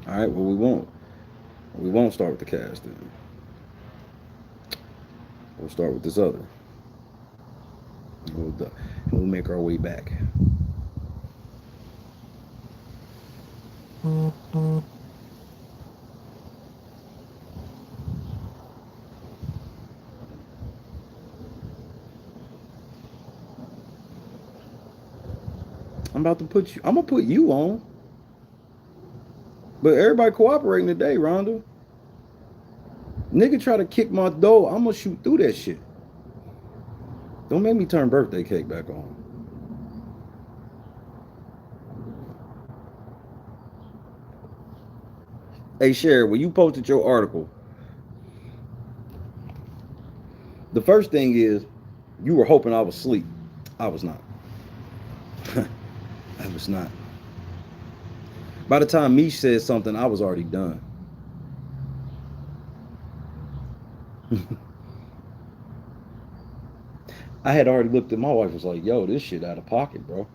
All right, well, we won't. We won't start with the cast then. We'll start with this other. We'll make our way back. I'm about to put you. I'm gonna put you on. But everybody cooperating today, Rhonda. Nigga try to kick my door. I'm gonna shoot through that shit. Don't make me turn birthday cake back on. Hey, Sherry, when you posted your article, the first thing is you were hoping I was asleep. I was not. I was not. By the time Mish said something, I was already done. I had already looked at my wife, was like, yo, this shit out of pocket, bro.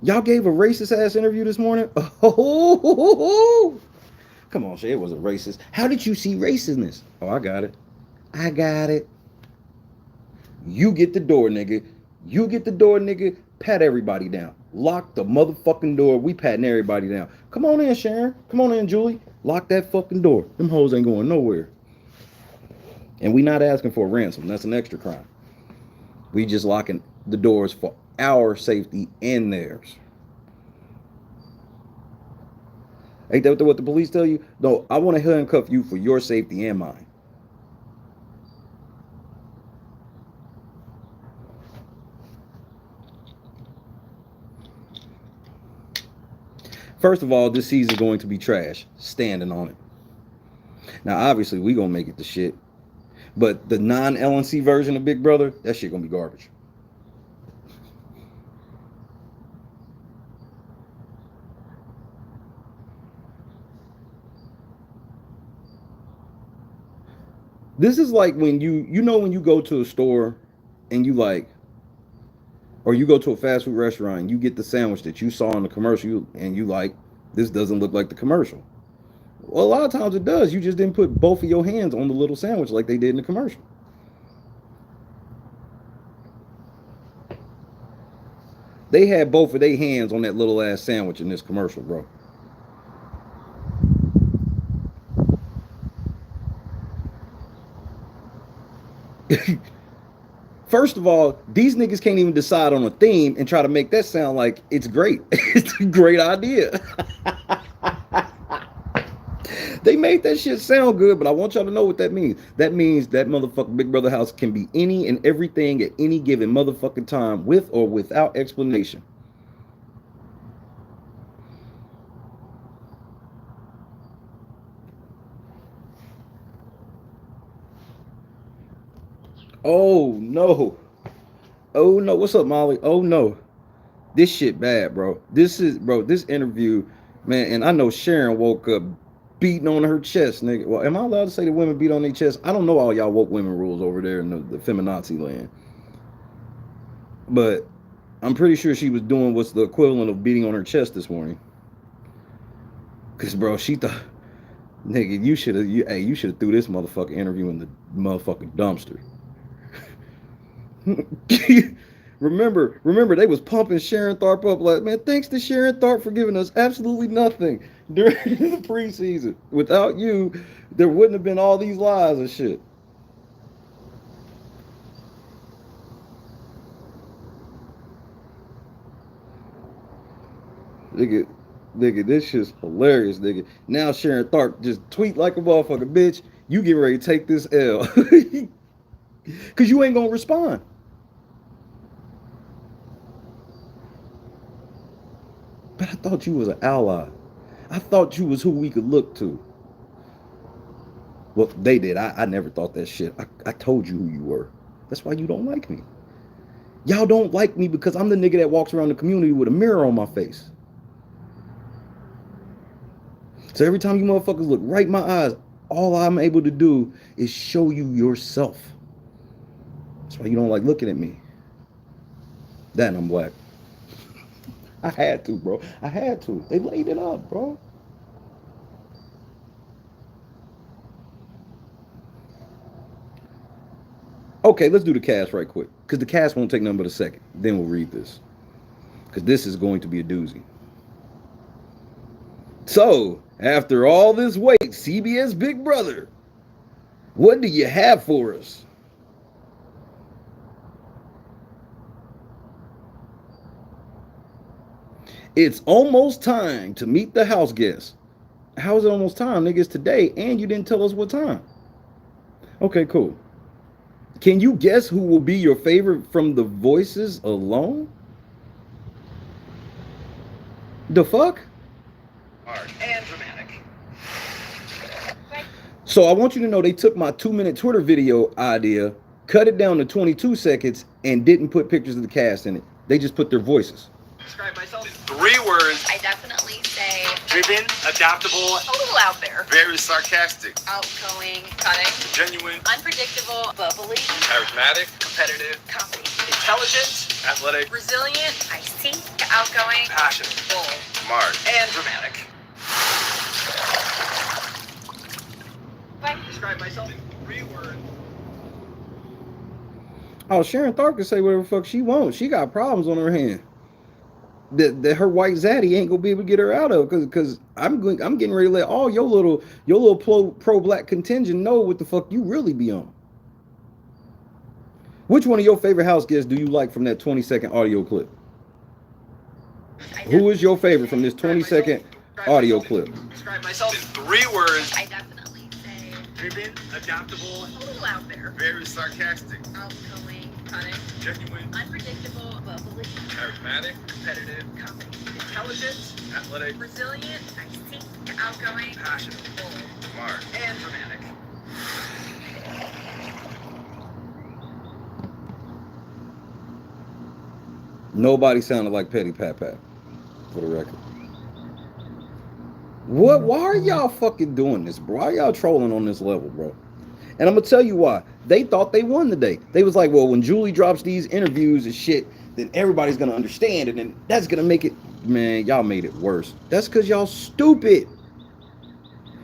Y'all gave a racist ass interview this morning? Oh, come on, Shay, it wasn't racist. How did you see racistness? Oh, I got it. I got it. You get the door, nigga. You get the door, nigga. Pat everybody down. Lock the motherfucking door. We patting everybody down. Come on in, Sharon. Come on in, Julie. Lock that fucking door. Them hoes ain't going nowhere. And we not asking for a ransom. That's an extra crime. We just locking the doors for our safety and theirs. Ain't that what the police tell you? No, I want to handcuff you for your safety and mine. First of all, this season's going to be trash. Standing on it. Now, obviously, we gonna make it the shit. But the non-LNC version of Big Brother, that shit gonna be garbage. This is like when you know when you go to a store and you like, or you go to a fast food restaurant and you get the sandwich that you saw in the commercial and you like, this doesn't look like the commercial. Well, a lot of times it does. You just didn't put both of your hands on the little sandwich like they did in the commercial. They had both of their hands on that little ass sandwich in this commercial, bro. First of all, these niggas can't even decide on a theme and try to make that sound like it's great. It's a great idea. They made that shit sound good, but I want y'all to know what that means. That means that motherfucking Big Brother house can be any and everything at any given motherfucking time with or without explanation. Oh no. Oh no. What's up, Molly? Oh no. This shit bad, bro. This interview, man, and I know Sharon woke up beating on her chest, nigga. Well, am I allowed to say that women beat on their chest? I don't know all y'all woke women rules over there in the feminazi land. But I'm pretty sure she was doing what's the equivalent of beating on her chest this morning. Cause bro, she thought, nigga, you should have threw this motherfucking interview in the motherfucking dumpster. remember, they was pumping Sharon Tharp up like, man, thanks to Sharon Tharp for giving us absolutely nothing during the preseason. Without you, there wouldn't have been all these lies and shit. Nigga, nigga, this shit's hilarious, nigga. Now Sharon Tharp just tweet like a motherfucker, bitch. You get ready to take this L. Cause you ain't gonna respond. But I thought you was an ally. I thought you was who we could look to. Well, they did. I never thought that shit. I told you who you were. That's why you don't like me. Y'all don't like me because I'm the nigga that walks around the community with a mirror on my face. So every time you motherfuckers look right in my eyes, all I'm able to do is show you yourself. That's why you don't like looking at me. That and I'm black. I had to, bro. I had to. They laid it up, bro. Okay, let's do the cast right quick. Because the cast won't take nothing but a second. Then we'll read this. Because this is going to be a doozy. So, after all this wait, CBS Big Brother, what do you have for us? It's almost time to meet the house guests. How is it almost time, nigga? It's today, and you didn't tell us what time. Okay, cool. Can you guess who will be your favorite from the voices alone? The fuck? Hard and dramatic. So I want you to know they took my 2-minute Twitter video idea, cut it down to 22 seconds, and didn't put pictures of the cast in it. They just put their voices. Describe myself in 3 words. I definitely say Driven, adaptable, a little out there. very sarcastic, Outgoing, cunning, genuine, unpredictable, bubbly, charismatic, competitive, confident, intelligent, athletic, resilient, feisty, outgoing, passionate, bold, smart, and dramatic. Describe myself in 3 words. Oh, Sharon Tharp can say whatever the fuck she wants. She got problems on her hand. That her white zaddy ain't gonna be able to get her out of, because I'm getting ready to let all your little pro black contingent know what the fuck you really be on. Which one of your favorite house guests do you like from that 20-second audio clip? Who is your favorite from this 20-second audio clip? Describe myself in 3 words. I definitely say Driven, adaptable, a little out there. very sarcastic, Outgoing, cunning, genuine, unpredictable, bubbly, charismatic, competitive, confident, intelligent, athletic, resilient, feisty, outgoing, passionate, bold, smart, and dramatic. Nobody sounded like Petty Pat Pat, for the record. What? Why are y'all fucking doing this, bro? Why are y'all trolling on this level, bro? And I'm gonna tell you why. They thought they won today. They was like, well, when Julie drops these interviews and shit, then everybody's gonna understand, and then that's gonna make it. Man, y'all made it worse. That's because y'all stupid.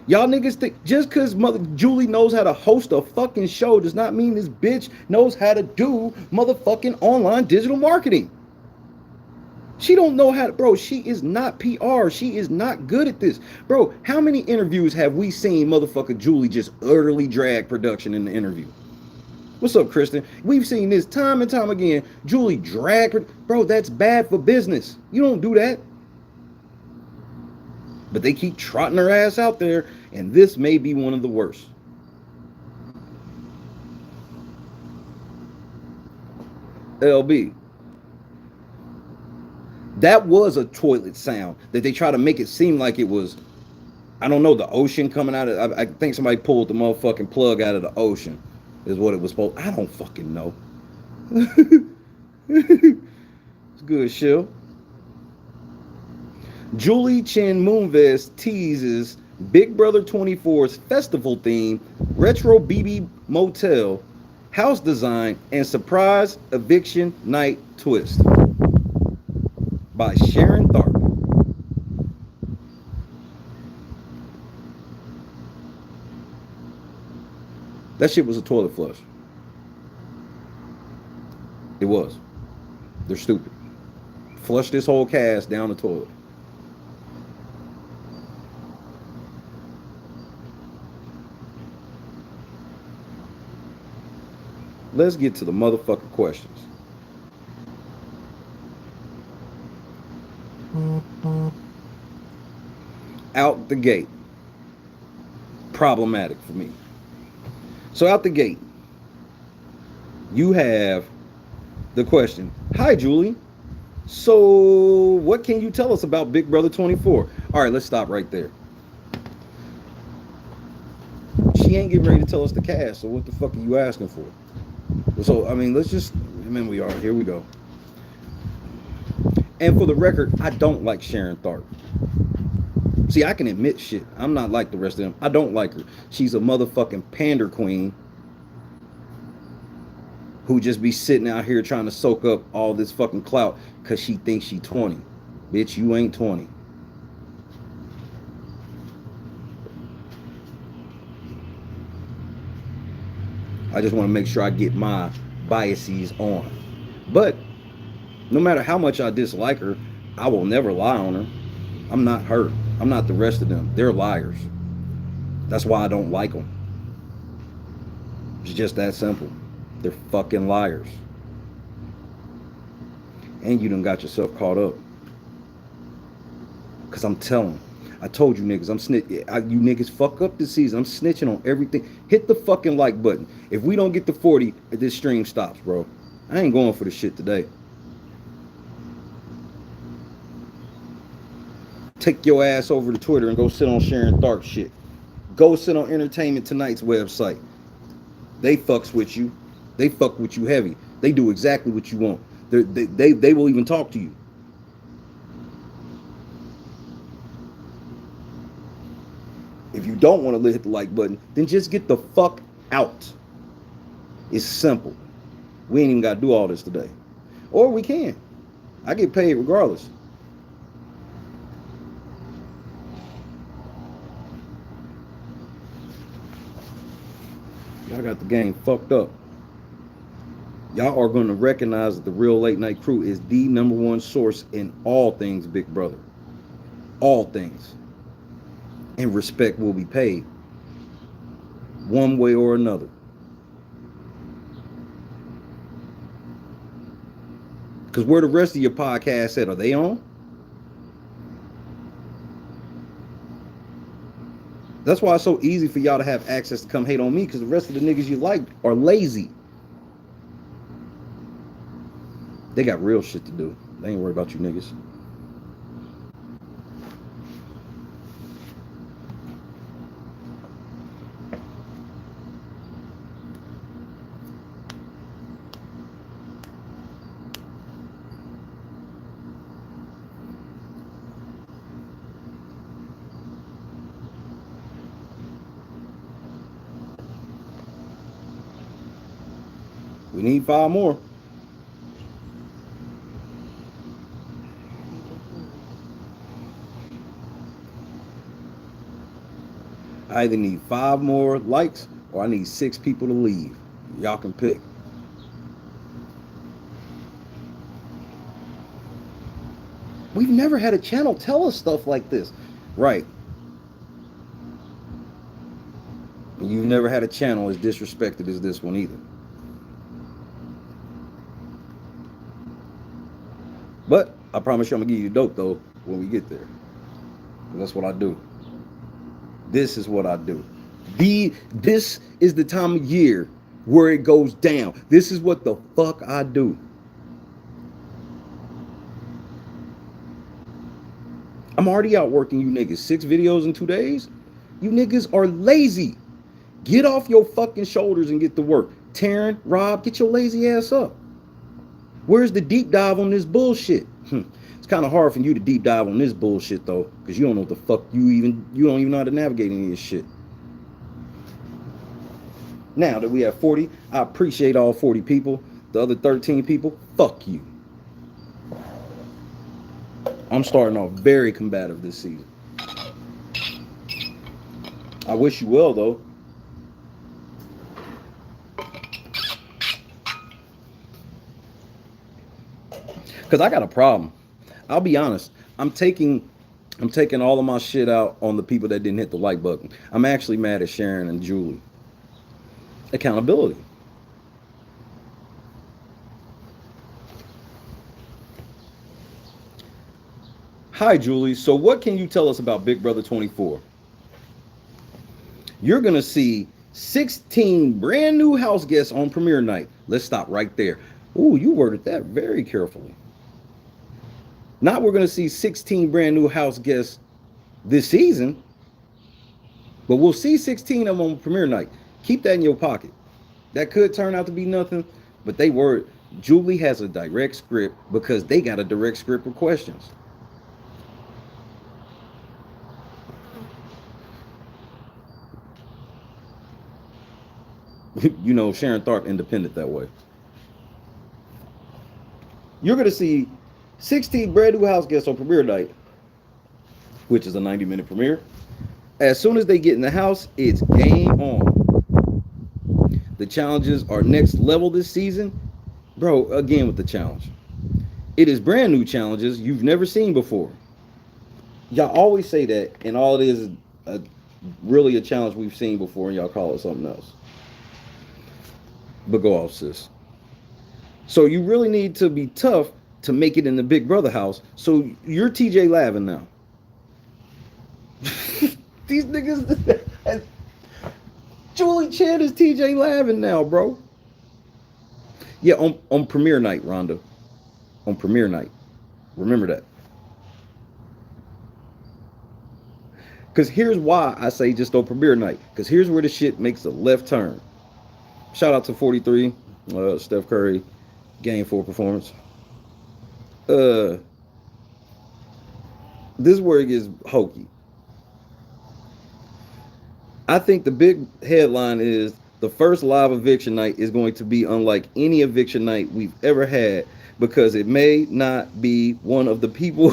Y'all niggas think just because Mother Julie knows how to host a fucking show does not mean this bitch knows how to do motherfucking online digital marketing. She don't know how to, bro. She is not PR. She is not good at this. Bro, how many interviews have we seen motherfucker Julie just utterly drag production in the interview? What's up, Kristen? We've seen this time and time again. Julie drag, bro, that's bad for business. You don't do that. But they keep trotting her ass out there, and this may be one of the worst. LB. That was a toilet sound that they try to make it seem like it was, I don't know, the ocean coming out of, I think somebody pulled the motherfucking plug out of the ocean is what it was supposed. I don't fucking know. It's good, Shill. Julie Chen Moonves teases Big Brother 24's festival theme, retro BB motel, house design, and surprise eviction night twist. By Sharon Tharp. That shit was a toilet flush. It was. They're stupid. Flush this whole cast down the toilet. Let's get to the motherfucking questions. Out the gate. Problematic for me. So out the gate, you have the question. Hi, Julie. So what can you tell us about Big Brother 24? All right, let's stop right there. She ain't getting ready to tell us the cast, so what the fuck are you asking for? So, I mean, let's just, we are. Here we go. And for the record, I don't like Sharon Tharp. See, I can admit shit. I'm not like the rest of them. I don't like her. She's a motherfucking pander queen who just be sitting out here trying to soak up all this fucking clout because she thinks she's 20. Bitch, you ain't 20. I just want to make sure I get my biases on. But no matter how much I dislike her, I will never lie on her. I'm not her. I'm not the rest of them. They're liars. That's why I don't like them. It's just that simple. They're fucking liars. And you done got yourself caught up. Because I'm telling. I told you niggas, I'm you niggas fuck up this season. I'm snitching on everything. Hit the fucking like button. If we don't get to 40, this stream stops, bro. I ain't going for the shit today. Take your ass over to Twitter and go sit on Sharon Tharp shit. Go sit on Entertainment Tonight's website. They fucks with you. They fuck with you heavy. They do exactly what you want. They will even talk to you. If you don't want to hit the like button, then just get the fuck out. It's simple. We ain't even got to do all this today. Or we can. I get paid regardless. Y'all got the game fucked up. Y'all are going to recognize that the Real Late Night Crew is the #1 source in all things Big Brother. All things. And respect will be paid. One way or another. Because where the rest of your podcasts at? Are they on? That's why it's so easy for y'all to have access to come hate on me, because the rest of the niggas you like are lazy. They got real shit to do. They ain't worried about you niggas. We need 5 more. I either need 5 more likes or I need 6 people to leave. Y'all can pick. We've never had a channel tell us stuff like this. Right. You've never had a channel as disrespected as this one either. But I promise you I'm going to give you dope, though, when we get there. That's what I do. This is what I do. This is the time of year where it goes down. This is what the fuck I do. I'm already out working you niggas. 6 videos in 2 days? You niggas are lazy. Get off your fucking shoulders and get to work. Taryn, Rob, get your lazy ass up. Where's the deep dive on this bullshit? It's kind of hard for you to deep dive on this bullshit though, because you don't know what the fuck you don't even know how to navigate any of this shit. Now that we have 40, I appreciate all 40 people. The other 13 people, fuck you. I'm starting off very combative this season. I wish you well though. Because I got a problem. I'll be honest. I'm taking all of my shit out on the people that didn't hit the like button. I'm actually mad at Sharon and Julie. Accountability. Hi, Julie. So what can you tell us about Big Brother 24? You're going to see 16 brand new house guests on premiere night. Let's stop right there. Ooh, you worded that very carefully. Not we're going to see 16 brand new house guests this season, but we'll see 16 of them on premiere night. Keep that in your pocket. That could turn out to be nothing, but Julie has a direct script because they got a direct script of questions. You know, Sharon Tharp independent that way. You're going to see 16 brand new house guests on premiere night, which is a 90-minute premiere. As soon as they get in the house, it's game on. The challenges are next level this season. Bro, again with the challenge. It is brand new challenges you've never seen before. Y'all always say that, and all it is really a challenge we've seen before, and y'all call it something else. But go off, sis. So you really need to be tough to make it in the Big Brother house. So you're TJ Lavin now. These niggas. Julie Chen is TJ Lavin now, bro. Yeah, on premiere night, Rhonda. On premiere night. Remember that. Because here's why I say just on premiere night. Because here's where the shit makes a left turn. Shout out to 43, Steph Curry, Game 4 performance. This is where it gets hokey. I think the big headline is the first live eviction night is going to be unlike any eviction night we've ever had, because it may not be one of the people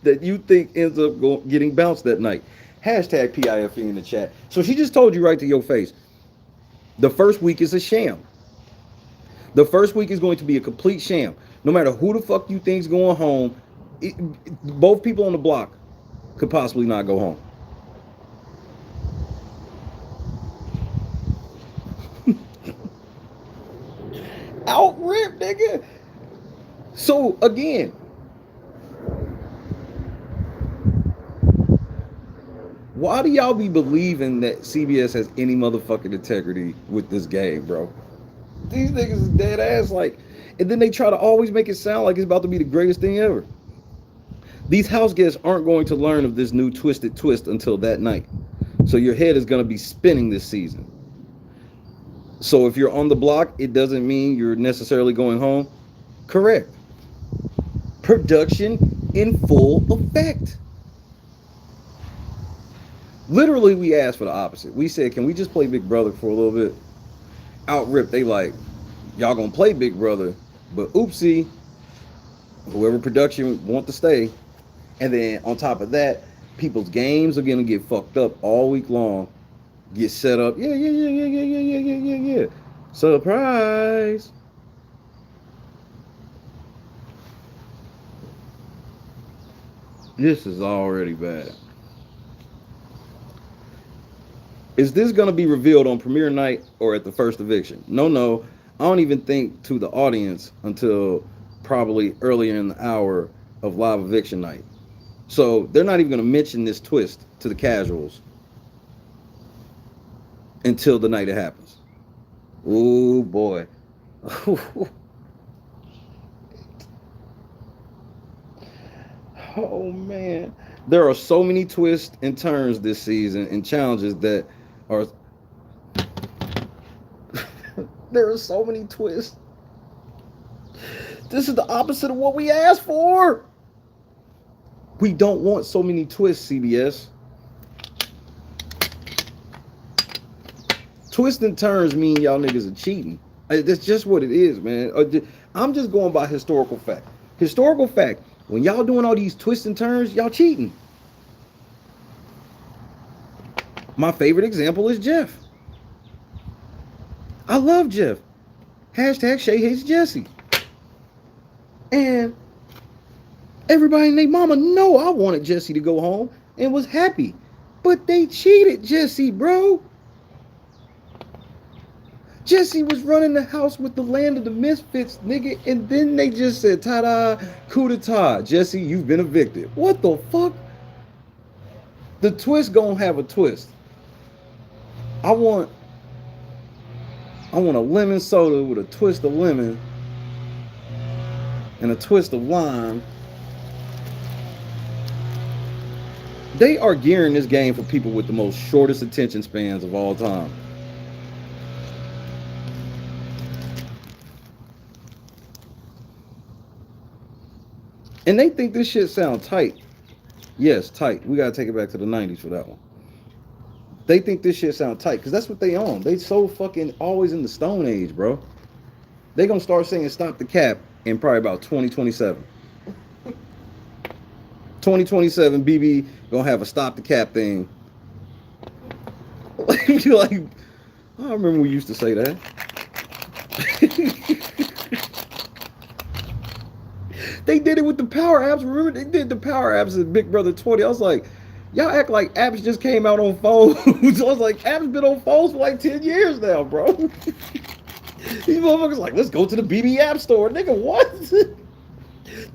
that you think ends up getting bounced that night. Hashtag PIFE in the chat. So she just told you right to your face. The first week is a sham. The first week is going to be a complete sham. No matter who the fuck you think's going home, both people on the block could possibly not go home. Out rip, nigga. So again, why do y'all be believing that CBS has any motherfucking integrity with this game, bro? These niggas is dead ass, like, and then they try to always make it sound like it's about to be the greatest thing ever. These house guests aren't going to learn of this new twisted twist until that night. So your head is going to be spinning this season. So if you're on the block, it doesn't mean you're necessarily going home. Correct. Production in full effect. Literally, we asked for the opposite. We said, can we just play Big Brother for a little bit? Out rip, they like, y'all gonna play Big Brother, but oopsie, whoever production want to stay. And then on top of that, people's games are gonna get fucked up all week long. Get set up. Yeah. Surprise. This is already bad. Is this going to be revealed on premiere night or at the first eviction? No. I don't even think to the audience until probably earlier in the hour of live eviction night. So they're not even going to mention this twist to the casuals until the night it happens. Ooh, boy. Oh, man. There are so many twists and turns this season and challenges that are... There are so many twists. This is the opposite of what we asked for. We don't want so many twists, CBS. Twists and turns mean y'all niggas are cheating. That's just what it is, man. I'm just going by historical fact. Historical fact. When y'all doing all these twists and turns, y'all cheating. My favorite example is Jeff. I love Jeff. Hashtag Shay hates Jesse. And everybody and their mama know I wanted Jesse to go home and was happy. But they cheated Jesse, bro. Jesse was running the house with the land of the misfits, nigga, and then they just said, ta-da, coup d'etat. Jesse, you've been evicted. What the fuck? The twist gonna have a twist. I want a lemon soda with a twist of lemon and a twist of lime. They are gearing this game for people with the most shortest attention spans of all time. And they think this shit sound tight. Yes, tight. We gotta take it back to the 90s for that one. They think this shit sound tight, because that's what they own. They so fucking always in the Stone Age, bro. They gonna start saying stop the cap in probably about 2027. 2027 BB gonna have a stop the cap thing. You're like, I remember we used to say that. They did it with the power apps. Remember, they did the power apps in Big Brother 20. I was like, y'all act like apps just came out on phones. I was like, apps been on phones for like 10 years now, bro. These motherfuckers like, let's go to the BB App Store. Nigga, what?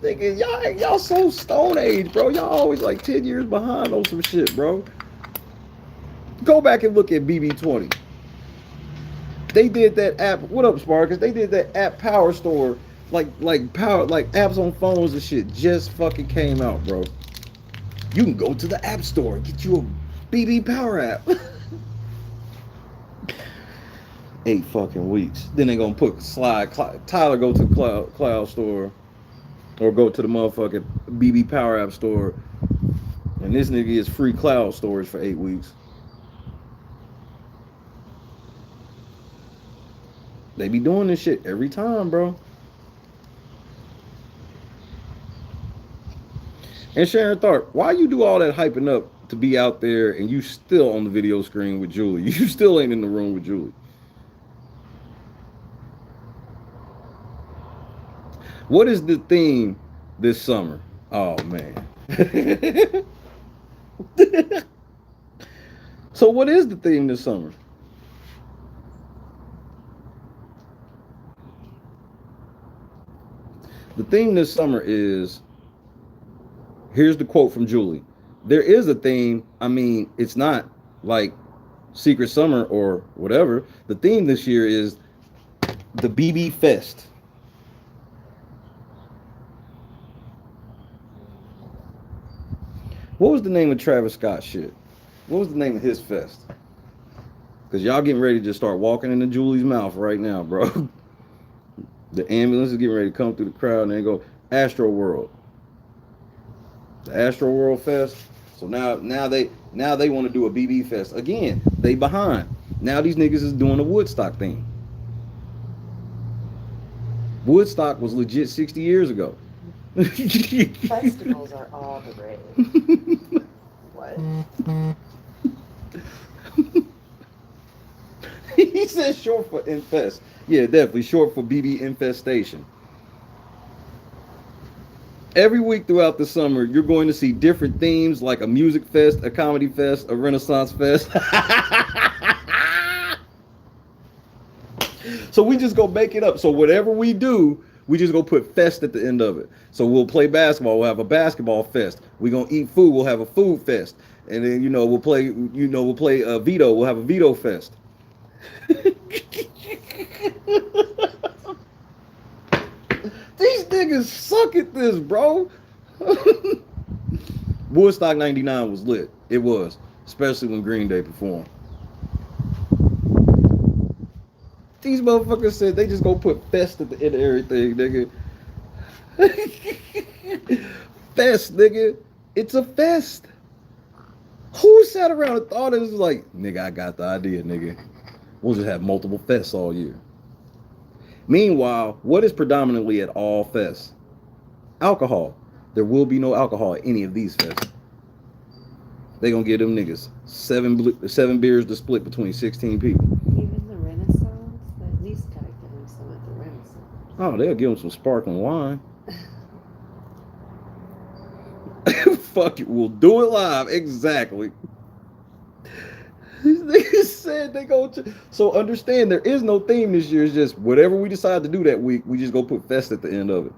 Nigga, y'all so stone age, bro. Y'all always like 10 years behind on some shit, bro. Go back and look at BB20. They did that app. What up, Sparkus? They did that app Power Store, like apps on phones and shit. Just fucking came out, bro. You can go to the App Store and get you a BB Power app. 8 fucking weeks. Then they gonna put Tyler go to the cloud store, or go to the motherfucking BB Power App Store, and this nigga is free cloud storage for 8 weeks. They be doing this shit every time, bro. And Sharon Tharp, why you do all that hyping up to be out there and you still on the video screen with Julie? You still ain't in the room with Julie. What is the theme this summer? Oh, man. So what is the theme this summer? The theme this summer is, here's the quote from Julie. There is a theme. I mean, it's not like Secret Summer or whatever. The theme this year is the BB Fest. What was the name of Travis Scott's shit? What was the name of his fest? Because y'all getting ready to just start walking into Julie's mouth right now, bro. The ambulance is getting ready to come through the crowd and they go, Astro World. The Astro World Fest. So now they want to do a BB Fest. Again, they behind. Now these niggas is doing a Woodstock thing. Woodstock was legit 60 years ago. Festivals are all the rage. What? He said short for infest. Yeah, definitely short for BB infestation. Every week throughout the summer, you're going to see different themes like a music fest, a comedy fest, a Renaissance fest. So we just go make it up. So whatever we do, we just go put fest at the end of it. So we'll play basketball. We'll have a basketball fest. We're going to eat food. We'll have a food fest. And then, we'll play a veto. We'll have a veto fest. These niggas suck at this, bro. Woodstock 99 was lit. It was. Especially when Green Day performed. These motherfuckers said they just go put fest at the end of everything, nigga. Fest, nigga. It's a fest. Who sat around and thought it was like, nigga, I got the idea, nigga. We'll just have multiple fests all year. Meanwhile, what is predominantly at all fests? Alcohol. There will be no alcohol at any of these fests. They gonna give them niggas seven beers to split between 16 people. Even the Renaissance? At least gotta give them some at the Renaissance. Oh, they'll give them some sparkling wine. Fuck it, we'll do it live. Exactly. These niggas said they go to. So understand, there is no theme this year. It's just whatever we decide to do that week, we just go put fest at the end of it.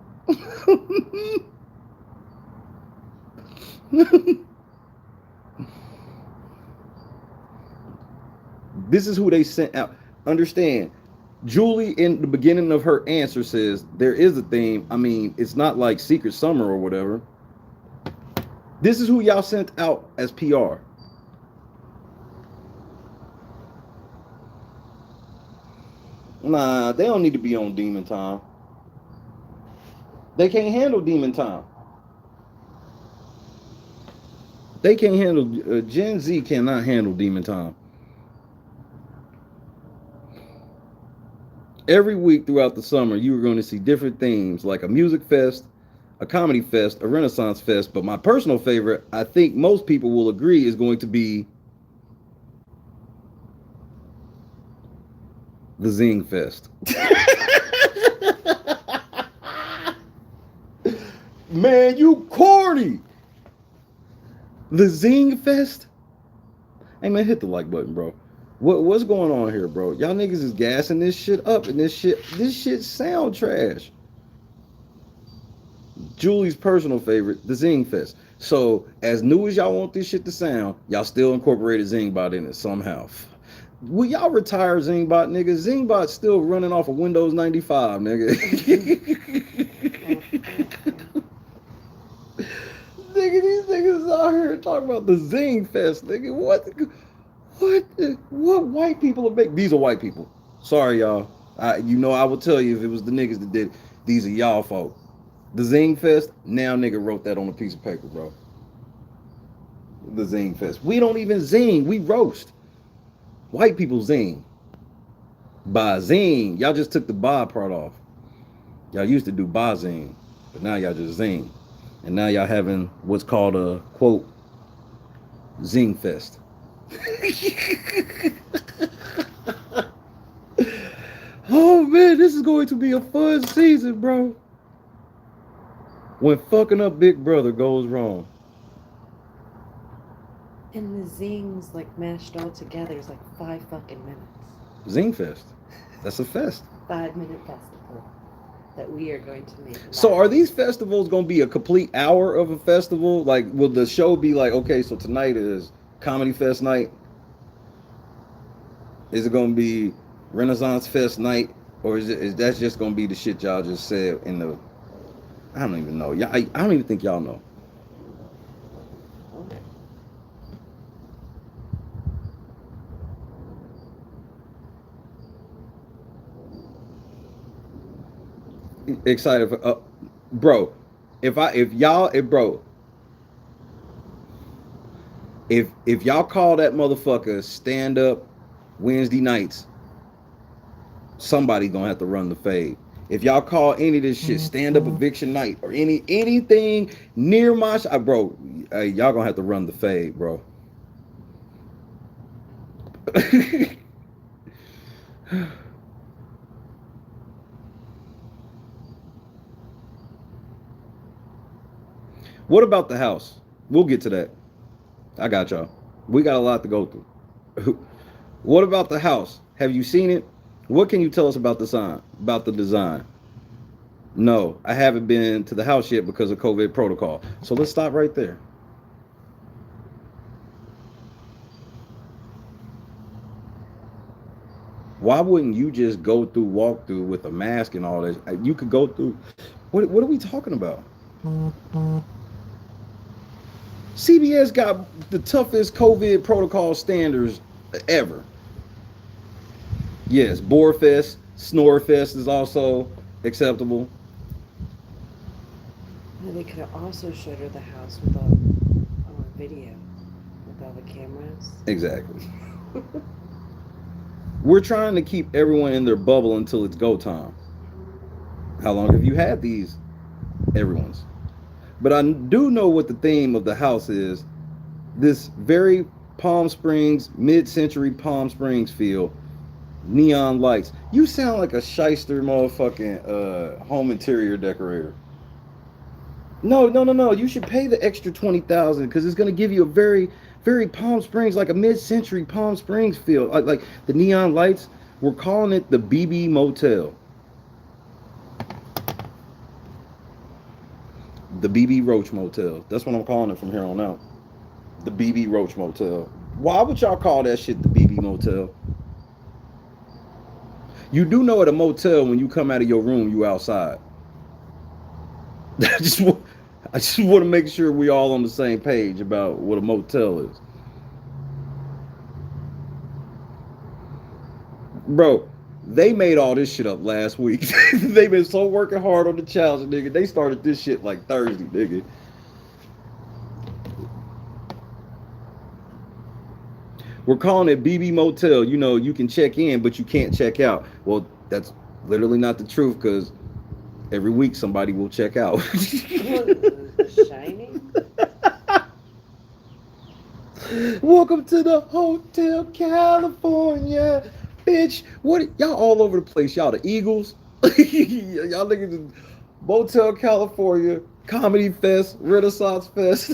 This is who they sent out. Understand, Julie in the beginning of her answer says there is a theme. I mean, it's not like Secret Summer or whatever. This is who y'all sent out as PR. Nah, they don't need to be on Demon Time. They can't handle Demon Time. They can't handle, Gen Z cannot handle Demon Time. Every week throughout the summer, you are going to see different themes like a music fest, a comedy fest, a Renaissance fest, but my personal favorite, I think most people will agree, is going to be the Zing Fest. Man, you corny. The Zing Fest. Hey man, hit the like button, bro. What's going on here, bro? Y'all niggas is gassing this shit up, and this shit sound trash. Julie's personal favorite, the Zing Fest. So as new as y'all want this shit to sound, y'all still incorporated Zingbot in it somehow. Will y'all retire Zingbot, nigga? Zingbot's still running off of Windows 95, nigga. Nigga, these niggas out here talking about the Zing Fest, nigga. What white people are making? These are white people. Sorry, y'all. I would tell you if it was the niggas that did it. These are y'all folk. The Zing Fest, now nigga wrote that on a piece of paper, bro. The Zing Fest. We don't even zing, we roast. White people zing. Ba zing. Y'all just took the ba part off. Y'all used to do ba zing, but now y'all just zing. And now y'all having what's called a, quote, Zing Fest. Oh man, this is going to be a fun season, bro. When fucking up Big Brother goes wrong. And the zings like mashed all together is like 5 fucking minutes. Zing Fest. That's a fest. 5-minute festival that we are going to make. So are these festivals going to be a complete hour of a festival? Like, will the show be like, okay, so tonight is Comedy Fest night? Is it going to be Renaissance Fest night? Or is that just going to be the shit y'all just said in the... I don't even know. I don't even think y'all know. Excited for bro. If y'all call that motherfucker stand up Wednesday nights, somebody gonna have to run the fade. If y'all call any of this shit stand up eviction night or anything near my bro, y'all gonna have to run the fade, bro. What about the house? We'll get to that. I got y'all. We got a lot to go through. What about the house? Have you seen it? What can you tell us about the design? No, I haven't been to the house yet because of COVID protocol. So let's stop right there. Why wouldn't you just go through walkthrough with a mask and all this? You could go through. What are we talking about? CBS got the toughest COVID protocol standards ever. Yes, Borefest, Snorefest is also acceptable. Yeah, they could have also showed her the house with all video, with all the cameras. Exactly. We're trying to keep everyone in their bubble until it's go time. How long have you had these? Everyone's. But I do know what the theme of the house is. This very Palm Springs, mid-century Palm Springs feel. Neon lights. You sound like a shyster motherfucking home interior decorator. No. You should pay the extra $20,000 because it's going to give you a very, very Palm Springs, like a mid-century Palm Springs feel. Like the neon lights. We're calling it the BB Motel. The BB Roach Motel. That's what I'm calling it from here on out. The BB Roach Motel. Why would y'all call that shit the BB Motel? You do know at a motel when you come out of your room, you outside. I just want to make sure we all on the same page about what a motel is. Bro, they made all this shit up last week. They've been so working hard on the challenge, nigga. They started this shit like Thursday, nigga. We're calling it BB Motel. You know, you can check in, but you can't check out. Well, that's literally not the truth because Every week somebody will check out. What, The Shining? Welcome to the Hotel California, bitch. What y'all all over the place? Y'all the Eagles? Y'all niggas in Motel California, Comedy Fest, Renaissance Fest,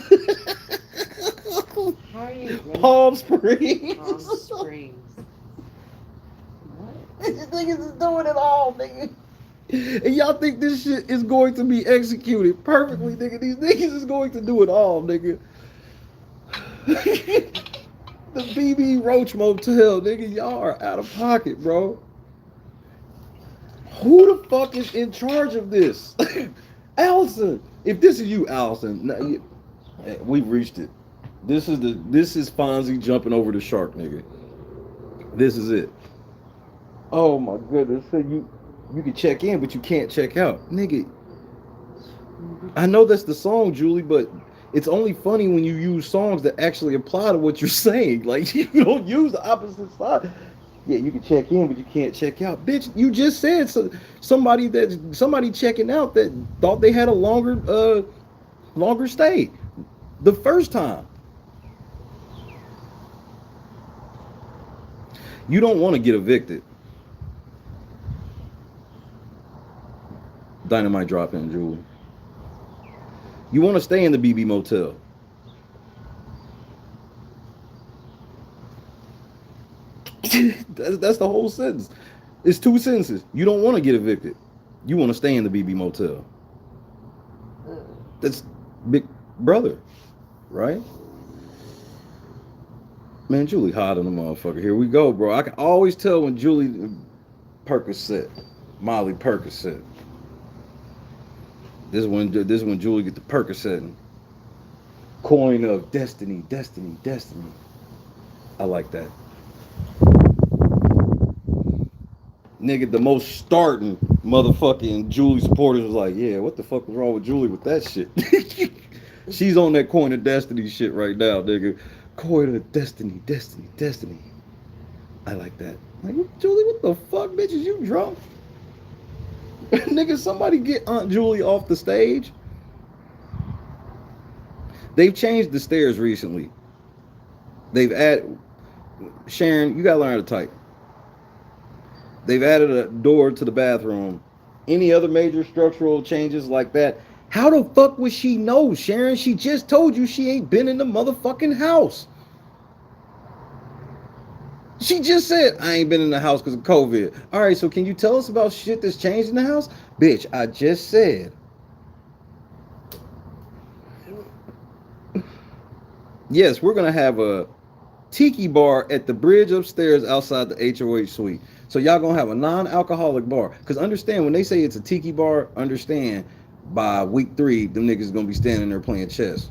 How are you running? Palm Springs. Palm Springs. What? These niggas is doing it all, nigga. And y'all think this shit is going to be executed perfectly, nigga. These niggas is going to do it all, nigga. The BB Roach Motel, nigga. Y'all are out of pocket, bro. Who the fuck is in charge of this? Allison. If this is you, Allison, we've reached it. This is Fonzie jumping over the shark, nigga. This is it. Oh my goodness. So you can check in, but you can't check out. Nigga. I know that's the song, Julie, but it's only funny when you use songs that actually apply to what you're saying. Like, you don't use the opposite side. Yeah, you can check in, but you can't check out. Bitch, you just said somebody checking out that thought they had a longer stay the first time. You don't want to get evicted. Dynamite drop in, Julie. You want to stay in the BB Motel. That's the whole sentence. It's two sentences. You don't want to get evicted. You want to stay in the BB Motel. That's Big Brother, right? Man, Julie hot on the motherfucker. Here we go, bro. I can always tell when Julie Percocet, Molly Percocet. This is when Julie get the Percocet. Coin of destiny. I like that. Nigga, the most starting motherfucking Julie supporters was like, yeah, what the fuck was wrong with Julie with that shit? She's on that coin of destiny shit right now, nigga. Coin of destiny. I like that. Like, Julie, what the fuck, bitch? Is you drunk? Nigga, somebody get Aunt Julie off the stage. They've changed the stairs recently. They've added... Sharon, you gotta learn how to type. They've added a door to the bathroom. Any other major structural changes like that? How the fuck would she know, Sharon? She just told you she ain't been in the motherfucking house. She just said, I ain't been in the house because of COVID. All right, so can you tell us about shit that's changed in the house? Bitch, I just said. Yes, we're going to have a tiki bar at the bridge upstairs outside the HOH suite. So y'all going to have a non-alcoholic bar. Because understand, when they say it's a tiki bar, understand by week 3, them niggas going to be standing there playing chess.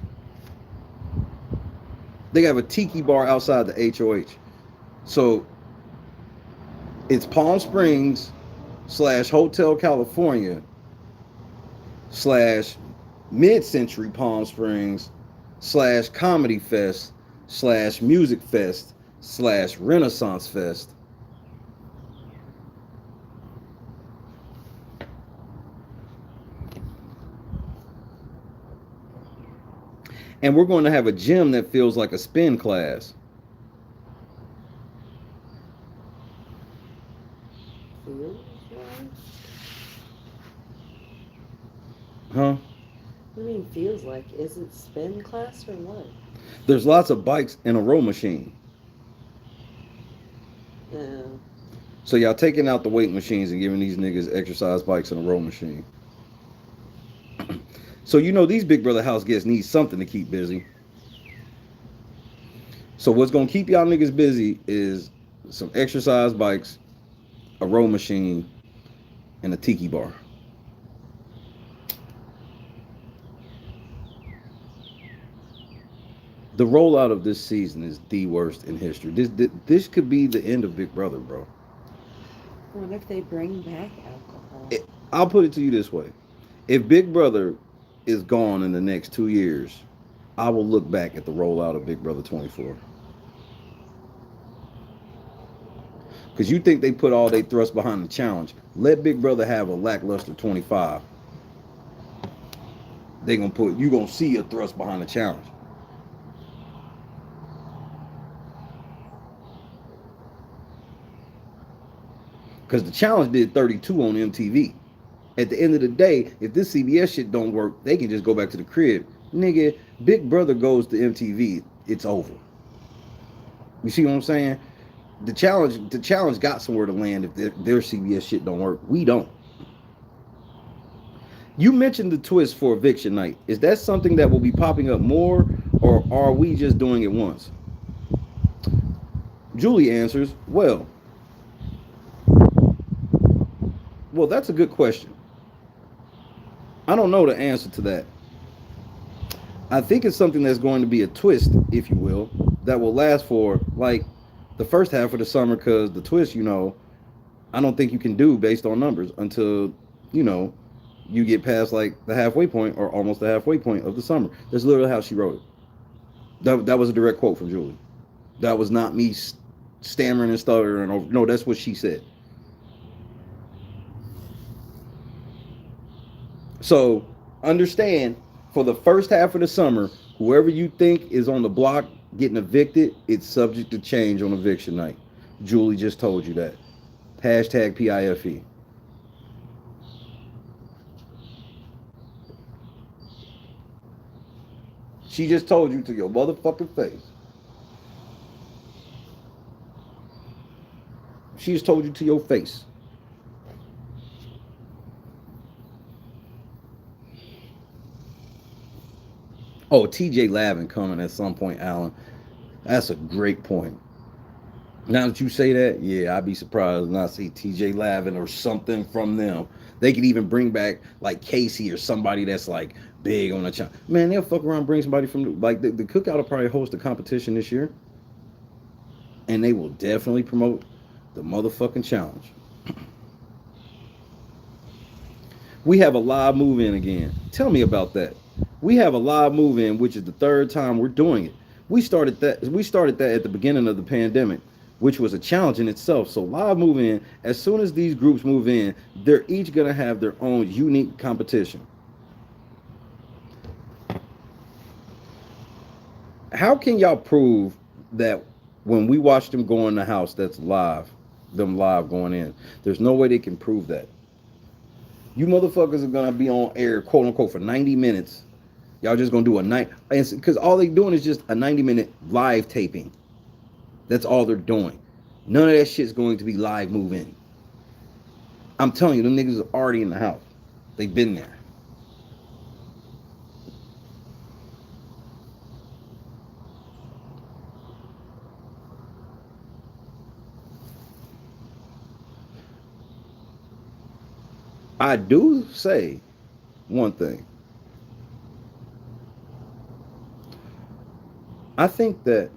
They have a tiki bar outside the HOH. So it's Palm Springs / Hotel California / Mid-Century Palm Springs / Comedy Fest / Music Fest / Renaissance Fest. And we're going to have a gym that feels like a spin class. Huh? What do you mean feels like? Is it spin class or what? There's lots of bikes and a row machine. So y'all taking out the weight machines and giving these niggas exercise bikes and a row machine. So you know these Big Brother house guests need something to keep busy. So what's going to keep y'all niggas busy is some exercise bikes, a row machine, and a tiki bar. The rollout of this season is the worst in history. This could be the end of Big Brother, bro. What if they bring back alcohol? I'll put it to you this way. If Big Brother is gone in the next 2 years, I will look back at the rollout of Big Brother 24. Because you think they put all their thrust behind the challenge. Let Big Brother have a lackluster 25. They gonna put you gonna see a thrust behind the challenge. Because the challenge did 32 on MTV. At the end of the day, if this CBS shit don't work, they can just go back to the crib. Nigga, Big Brother goes to MTV, it's over. You see what I'm saying? The challenge got somewhere to land if their CBS shit don't work. We don't. You mentioned the twist for eviction night. Is that something that will be popping up more, or are we just doing it once? Julie answers, well, that's a good question. I don't know the answer to that. I think it's something that's going to be a twist, if you will, that will last for like the first half of the summer, because the twist, I don't think you can do based on numbers until, you get past like the halfway point or almost the halfway point of the summer. That's literally how she wrote it. That was a direct quote from Julie. That was not me stammering and stuttering over. No, that's what she said. So understand, for the first half of the summer, whoever you think is on the block getting evicted, it's subject to change on eviction night. Julie just told you that. Hashtag PIFE. She just told you to your motherfucking face. She just told you to your face. Oh, TJ Lavin coming at some point, Alan. That's a great point. Now that you say that, yeah, I'd be surprised not see TJ Lavin or something from them. They could even bring back like Casey or somebody that's like big on the channel. Man, they'll fuck around and bring somebody from like the Cookout will probably host a competition this year. And they will definitely promote the motherfucking challenge. We have a live move-in again. Tell me about that. We have a live move-in, which is the third time we're doing it. We started that at the beginning of the pandemic, which was a challenge in itself. So live move-in, as soon as these groups move in, they're each going to have their own unique competition. How can y'all prove that when we watch them go in the house that's live, them live going in? There's no way they can prove that. You motherfuckers are going to be on air, quote unquote, for 90 minutes. Y'all just going to do a night, because all they doing is just a 90-minute live taping. That's all they're doing. None of that shit's going to be live move-in. I'm telling you, them niggas are already in the house. They've been there. I do say one thing. I think that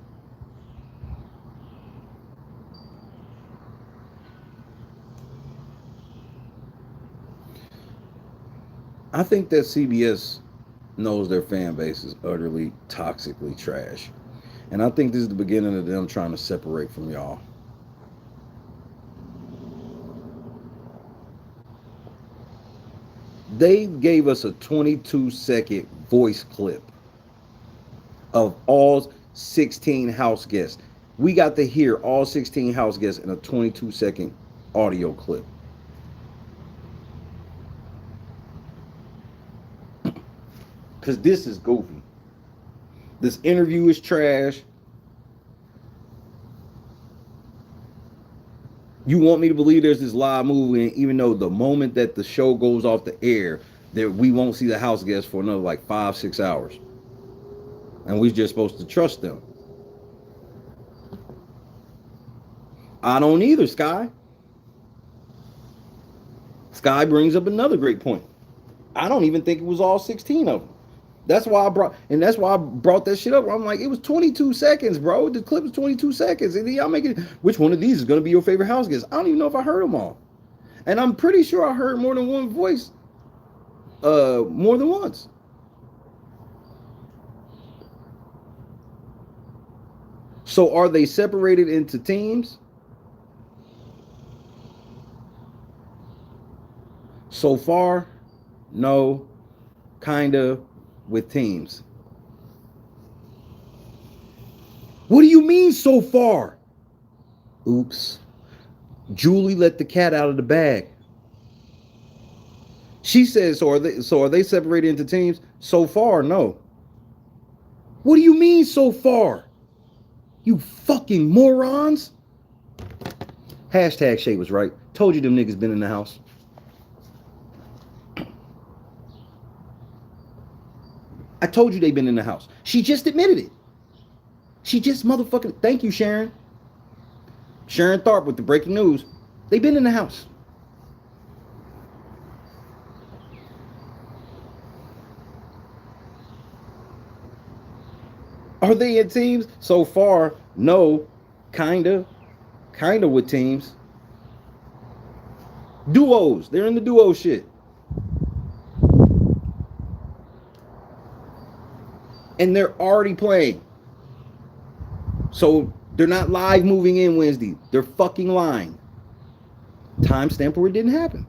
CBS knows their fan base is utterly toxically trash. And I think this is the beginning of them trying to separate from y'all. They gave us a 22-second voice clip of all 16 house guests. We got to hear all 16 house guests in a 22-second audio clip. Because this is goofy. This interview is trash. You want me to believe there's this live movie, even though the moment that the show goes off the air, that we won't see the house guests for another like 5-6 hours. And we're just supposed to trust them. I don't either, Sky. Sky brings up another great point. I don't even think it was all 16 of them. That's why I brought that shit up. I'm like, it was 22 seconds, bro. The clip was 22 seconds. And y'all making, which one of these is going to be your favorite house guest? I don't even know if I heard them all. And I'm pretty sure I heard more than one voice, more than once. So are they separated into teams? So far, no, kind of, with teams. What do you mean so far? Oops. Julie let the cat out of the bag. She says, so are they separated into teams? So far, no. What do you mean so far? You fucking morons. Hashtag Shay was right. Told you them niggas been in the house. I told you they been in the house. She just admitted it. She just motherfucking... Thank you, Sharon. Sharon Tharp with the breaking news. They been in the house. Are they in teams? So far, no. Kinda with teams. Duos. They're in the duo shit. And they're already playing. So they're not live moving in Wednesday. They're fucking lying. Timestamp where it didn't happen.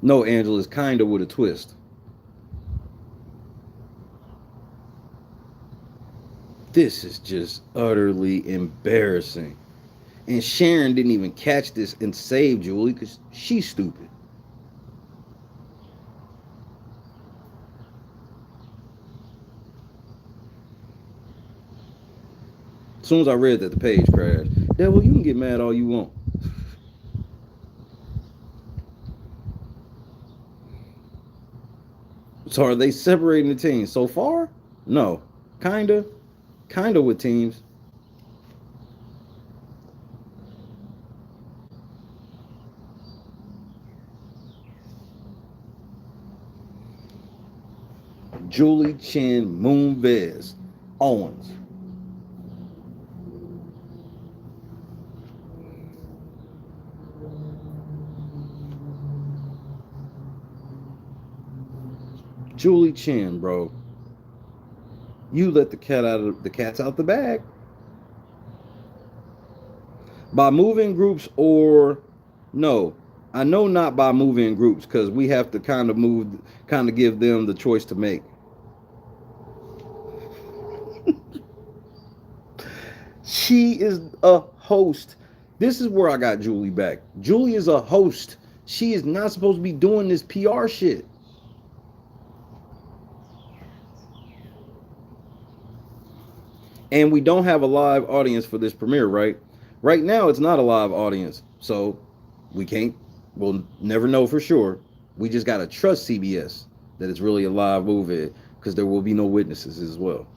No, Angela's kinda with a twist. This is just utterly embarrassing. And Sharon didn't even catch this and save Julie because she's stupid. As soon as I read that, the page crashed. Devil, you can get mad all you want. So are they separating the teams? So far? No. Kinda with teams. Julie Chen, Moonves, Owens. Julie Chen, bro. You let the cat's out the bag. By moving groups or no. I know not by moving groups because we have to kind of give them the choice to make. She is a host. This is where I got Julie back. Julie is a host. She is not supposed to be doing this PR shit. And we don't have a live audience for this premiere, right? Right now, it's not a live audience. So we'll never know for sure. We just got to trust CBS that it's really a live movie because there will be no witnesses as well.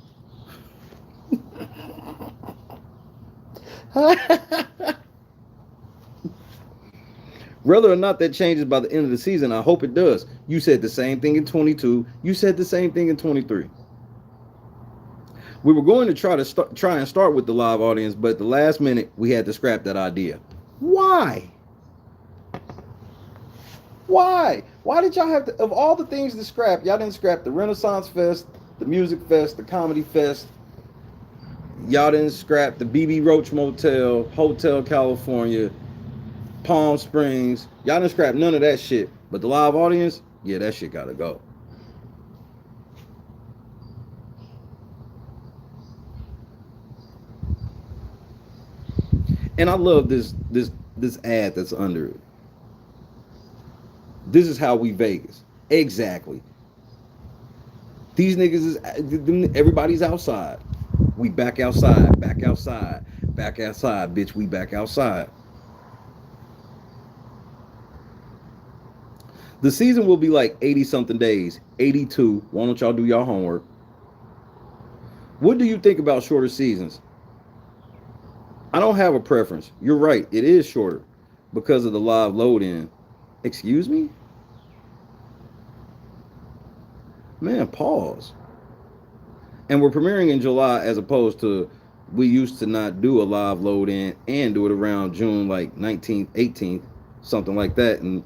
Whether or not that changes by the end of the season, I hope it does. You said the same thing in 22. You said the same thing in 23. We were going to try and start with the live audience, but at the last minute, we had to scrap that idea. Why? Why? Why did y'all have to, of all the things to scrap, y'all didn't scrap the Renaissance Fest, the Music Fest, the Comedy Fest. Y'all didn't scrap the BB Roach Motel, Hotel California, Palm Springs. Y'all didn't scrap none of that shit. But the live audience, yeah, that shit gotta go. And I love this ad that's under it. This is how we Vegas. Exactly. These niggas is, everybody's outside. We back outside, back outside, back outside, bitch, we back outside. The season will be like 80 something days, 82. Why don't y'all do y'all homework? What do you think about shorter seasons? I don't have a preference. You're right. It is shorter because of the live load in. Excuse me? Man, pause. And we're premiering in July as opposed to we used to not do a live load in and do it around June like 19th, 18th, something like that. And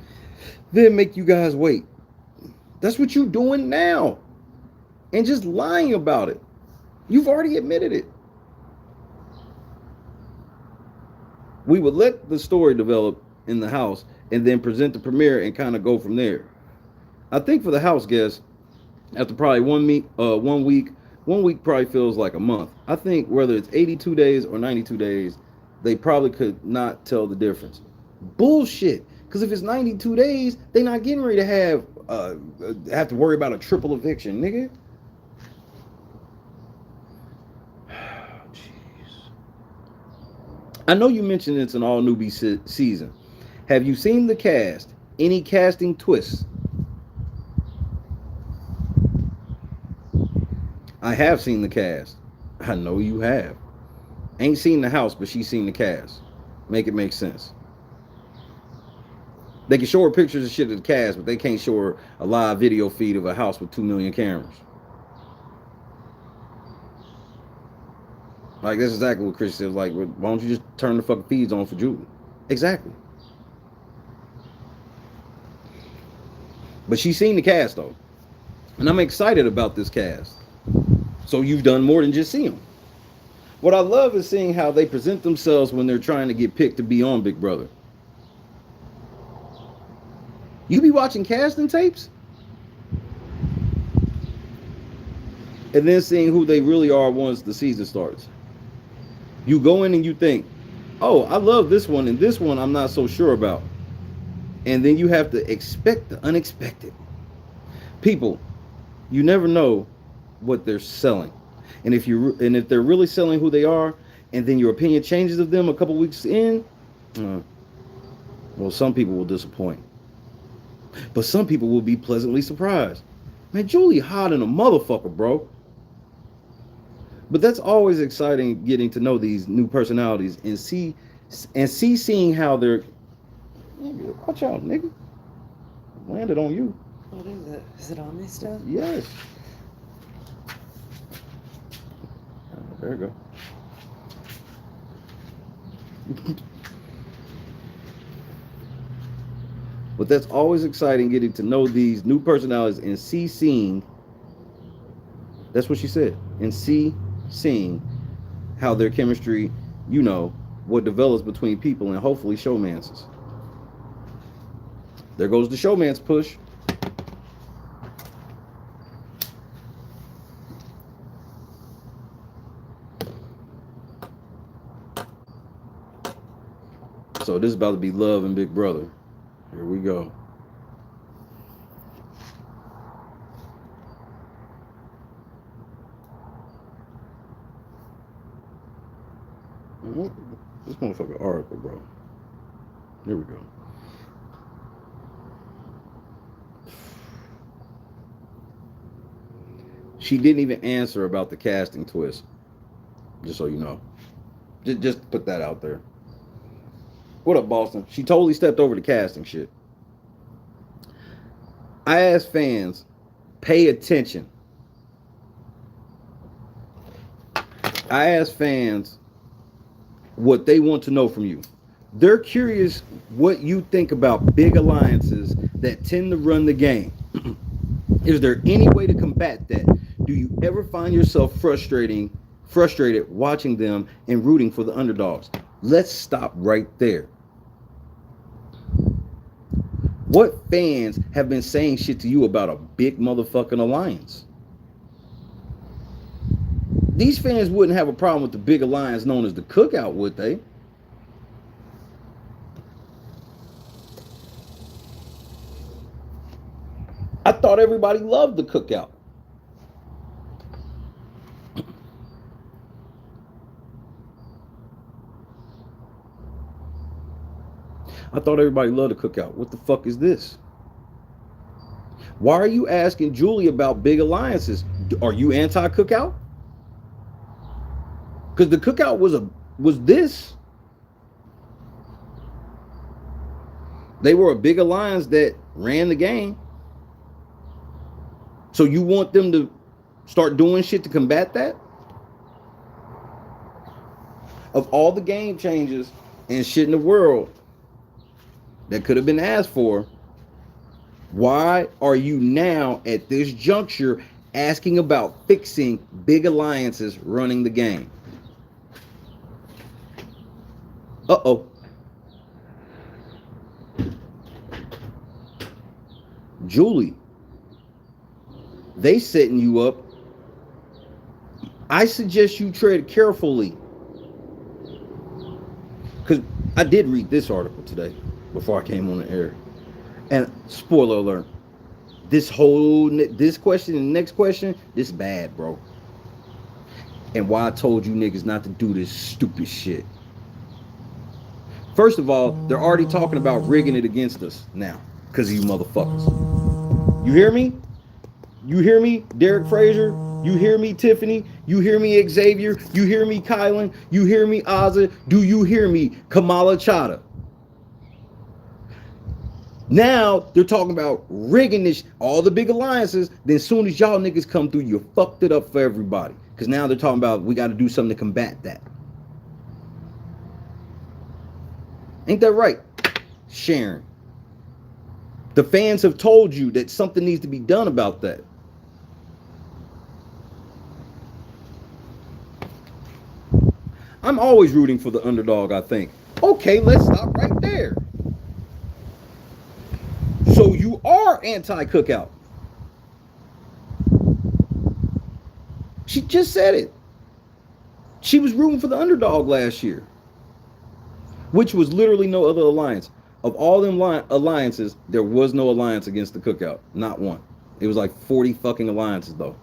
then make you guys wait. That's what you're doing now. and just lying about it. You've already admitted it. We would let the story develop in the house and then present the premiere and kind of go from there. I think for the house guests, after probably 1 week probably feels like a month. I think whether it's 82 days or 92 days, they probably could not tell the difference. Bullshit. Because if it's 92 days, they're not getting ready to have to worry about a triple eviction, nigga. Jeez. I know you mentioned it's an all newbie season. Have you seen the cast? Any casting twists? I have seen the cast. I know you have. Ain't seen the house, but she's seen the cast. Make it make sense. They can show her pictures of shit of the cast, but they can't show her a live video feed of a house with 2 million cameras. Like, that's exactly what Chris says. Like, why don't you just turn the fucking feeds on for Julie? Exactly. But she's seen the cast, though. And I'm excited about this cast. So you've done more than just see them. What I love is seeing how they present themselves when they're trying to get picked to be on Big Brother. You be watching casting tapes? And then seeing who they really are once the season starts. You go in and you think, oh, I love this one, and this one I'm not so sure about. And then you have to expect the unexpected. People, you never know what they're selling. And if they're really selling who they are, and then your opinion changes of them a couple weeks in, well, some people will disappoint. But some people will be pleasantly surprised. Man, Julie hot in a motherfucker, bro. But that's always exciting, getting to know these new personalities and seeing how they're. Watch out, nigga. Landed on you. What is it? Is it on me still? Yes. There you go. But that's always exciting, getting to know these new personalities and seeing. That's what she said. And seeing how their chemistry, what develops between people, and hopefully showmances. There goes the showmance push. So this is about to be Love and Big Brother. Here we go. This motherfucker article, bro. Here we go. She didn't even answer about the casting twist. Just so you know. Just put that out there. What up, Boston? She totally stepped over the casting shit. I asked fans, pay attention. I asked fans what they want to know from you. They're curious what you think about big alliances that tend to run the game. Is there any way to combat that? Do you ever find yourself frustrated watching them and rooting for the underdogs? Let's stop right there. What fans have been saying shit to you about a big motherfucking alliance? These fans wouldn't have a problem with the big alliance known as the Cookout, would they? I thought everybody loved the Cookout. I thought everybody loved the Cookout. What the fuck is this? Why are you asking Julie about big alliances? Are you anti-Cookout? Because the Cookout was this. They were a big alliance that ran the game. So you want them to start doing shit to combat that? Of all the game changes and shit in the world that could have been asked for, why are you now at this juncture asking about fixing big alliances running the game. Uh-oh. Julie, they setting you up. I suggest you tread carefully. Because I did read this article today before I came on the air. And spoiler alert, this question and the next question, this bad, bro. And why I told you niggas not to do this stupid shit. First of all, they're already talking about rigging it against us now. Because of you motherfuckers. You hear me? You hear me, Derek Frazier? You hear me, Tiffany? You hear me, Xavier? You hear me, Kylan? You hear me, Ozzy? Do you hear me, Kamala Chada? Now they're talking about rigging this, all the big alliances. Then as soon as y'all niggas come through, you fucked it up for everybody. Because now they're talking about we got to do something to combat that. Ain't that right, Sharon? The fans have told you that something needs to be done about that. I'm always rooting for the underdog, I think. Okay, let's stop right there. So you are anti-cookout. She just said it. She was rooting for the underdog last year, which was literally no other alliance. Of all them alliances, there was no alliance against the cookout. Not one. It was like 40 fucking alliances, though.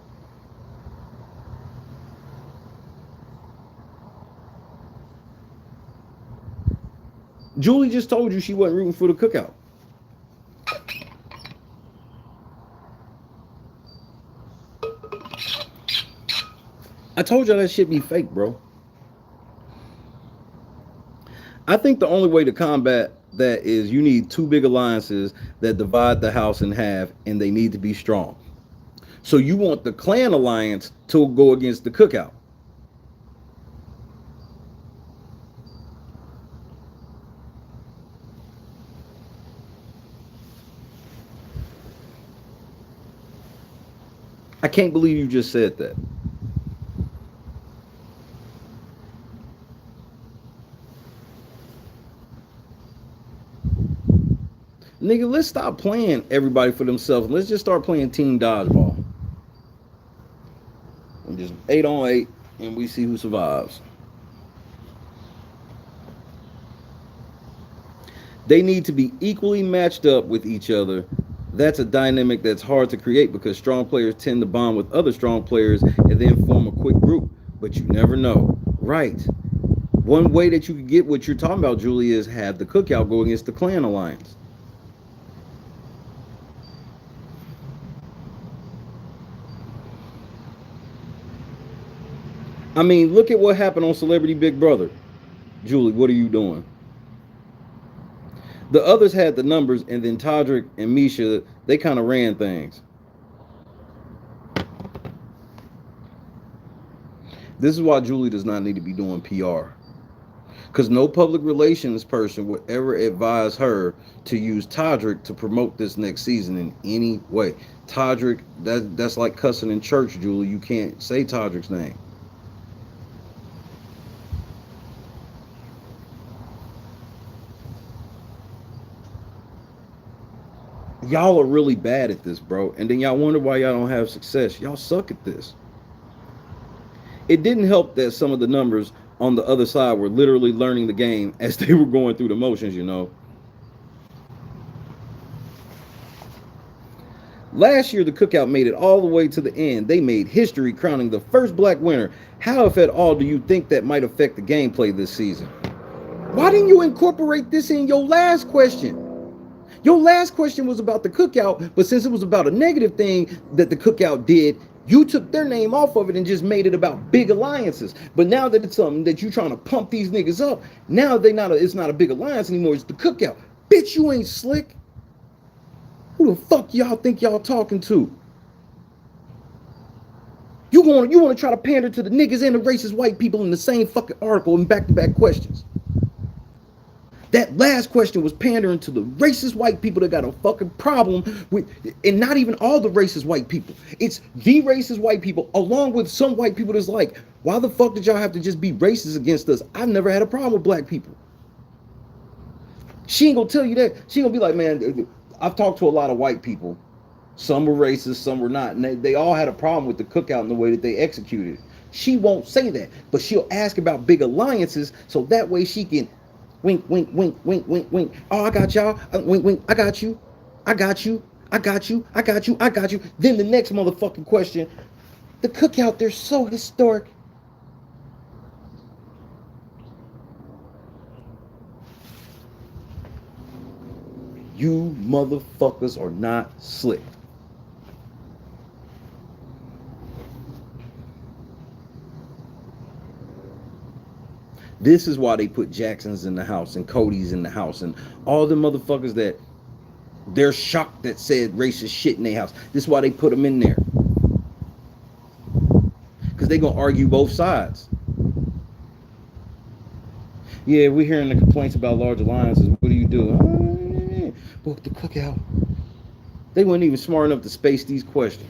Julie just told you she wasn't rooting for the cookout. I told y'all that shit be fake, bro. I think the only way to combat that is you need two big alliances that divide the house in half, and they need to be strong. So you want the clan alliance to go against the cookout. I can't believe you just said that. Nigga, let's stop playing everybody for themselves. Let's just start playing team dodgeball. And just 8 on 8, and we see who survives. They need to be equally matched up with each other. That's a dynamic that's hard to create because strong players tend to bond with other strong players and then form a quick group. But you never know. Right. One way that you can get what you're talking about, Julie, is have the cookout go against the clan alliance. I mean, look at what happened on Celebrity Big Brother. Julie, what are you doing? The others had the numbers, and then Todrick and Misha, they kind of ran things. This is why Julie does not need to be doing PR. Because no public relations person would ever advise her to use Todrick to promote this next season in any way. Todrick, that's like cussing in church, Julie. You can't say Todrick's name. Y'all are really bad at this, bro. And then y'all wonder why y'all don't have success. Y'all suck at this. It didn't help that some of the numbers on the other side were literally learning the game as they were going through the motions, you know. Last year, the cookout made it all the way to the end. They made history crowning the first black winner. How, if at all, do you think that might affect the gameplay this season? Why didn't you incorporate this in your last question? Your last question was about the cookout, but since it was about a negative thing that the cookout did, you took their name off of it and just made it about big alliances. But now that it's something that you're trying to pump these niggas up, now it's not a big alliance anymore. It's the cookout. Bitch, you ain't slick. Who the fuck y'all think y'all talking to? You want to try to pander to the niggas and the racist white people in the same fucking article and back-to-back questions. That last question was pandering to the racist white people that got a fucking problem with, and not even all the racist white people. It's the racist white people, along with some white people that's like, why the fuck did y'all have to just be racist against us? I've never had a problem with black people. She ain't gonna tell you that. She gonna be like, man, I've talked to a lot of white people. Some were racist, some were not. And they all had a problem with the cookout and the way that they executed it. She won't say that, but she'll ask about big alliances so that way she can wink, wink, wink, wink, wink, wink. Oh, I got y'all. Wink, wink. I got you. I got you. I got you. I got you. I got you. Then the next motherfucking question. The cookout, they're so historic. You motherfuckers are not slick. This is why they put Jacksons in the house and Cody's in the house and all the motherfuckers that they're shocked that said racist shit in their house. This is why they put them in there. Because they going to argue both sides. Yeah, we're hearing the complaints about large alliances. What do you do? Book the cookout. They weren't even smart enough to space these questions.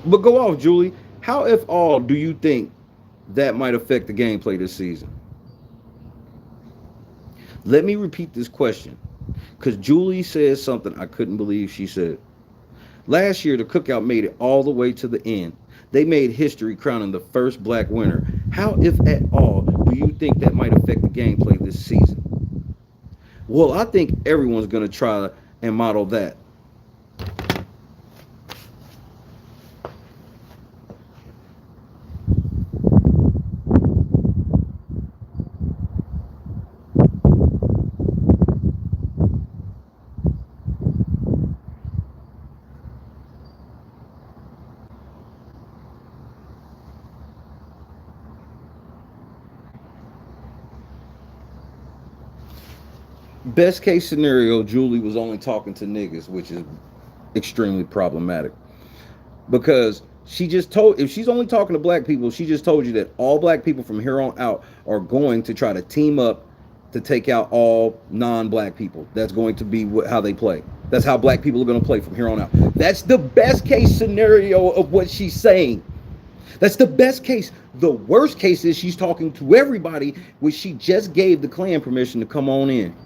But go off, Julie. How, if all, do you think that might affect the gameplay this season? Let me repeat this question, because Julie says something I couldn't believe she said. Last year, the cookout made it all the way to the end. They made history crowning the first black winner. How, if at all, do you think that might affect the gameplay this season? Well, I think everyone's going to try and model that. Best case scenario, Julie was only talking to niggas, which is extremely problematic. Because she just told, if she's only talking to black people, she just told you that all black people from here on out are going to try to team up to take out all non-black people. That's going to be how they play. That's how black people are going to play from here on out. That's the best case scenario of what she's saying. That's the best case. The worst case is she's talking to everybody, which she just gave the Klan permission to come on in.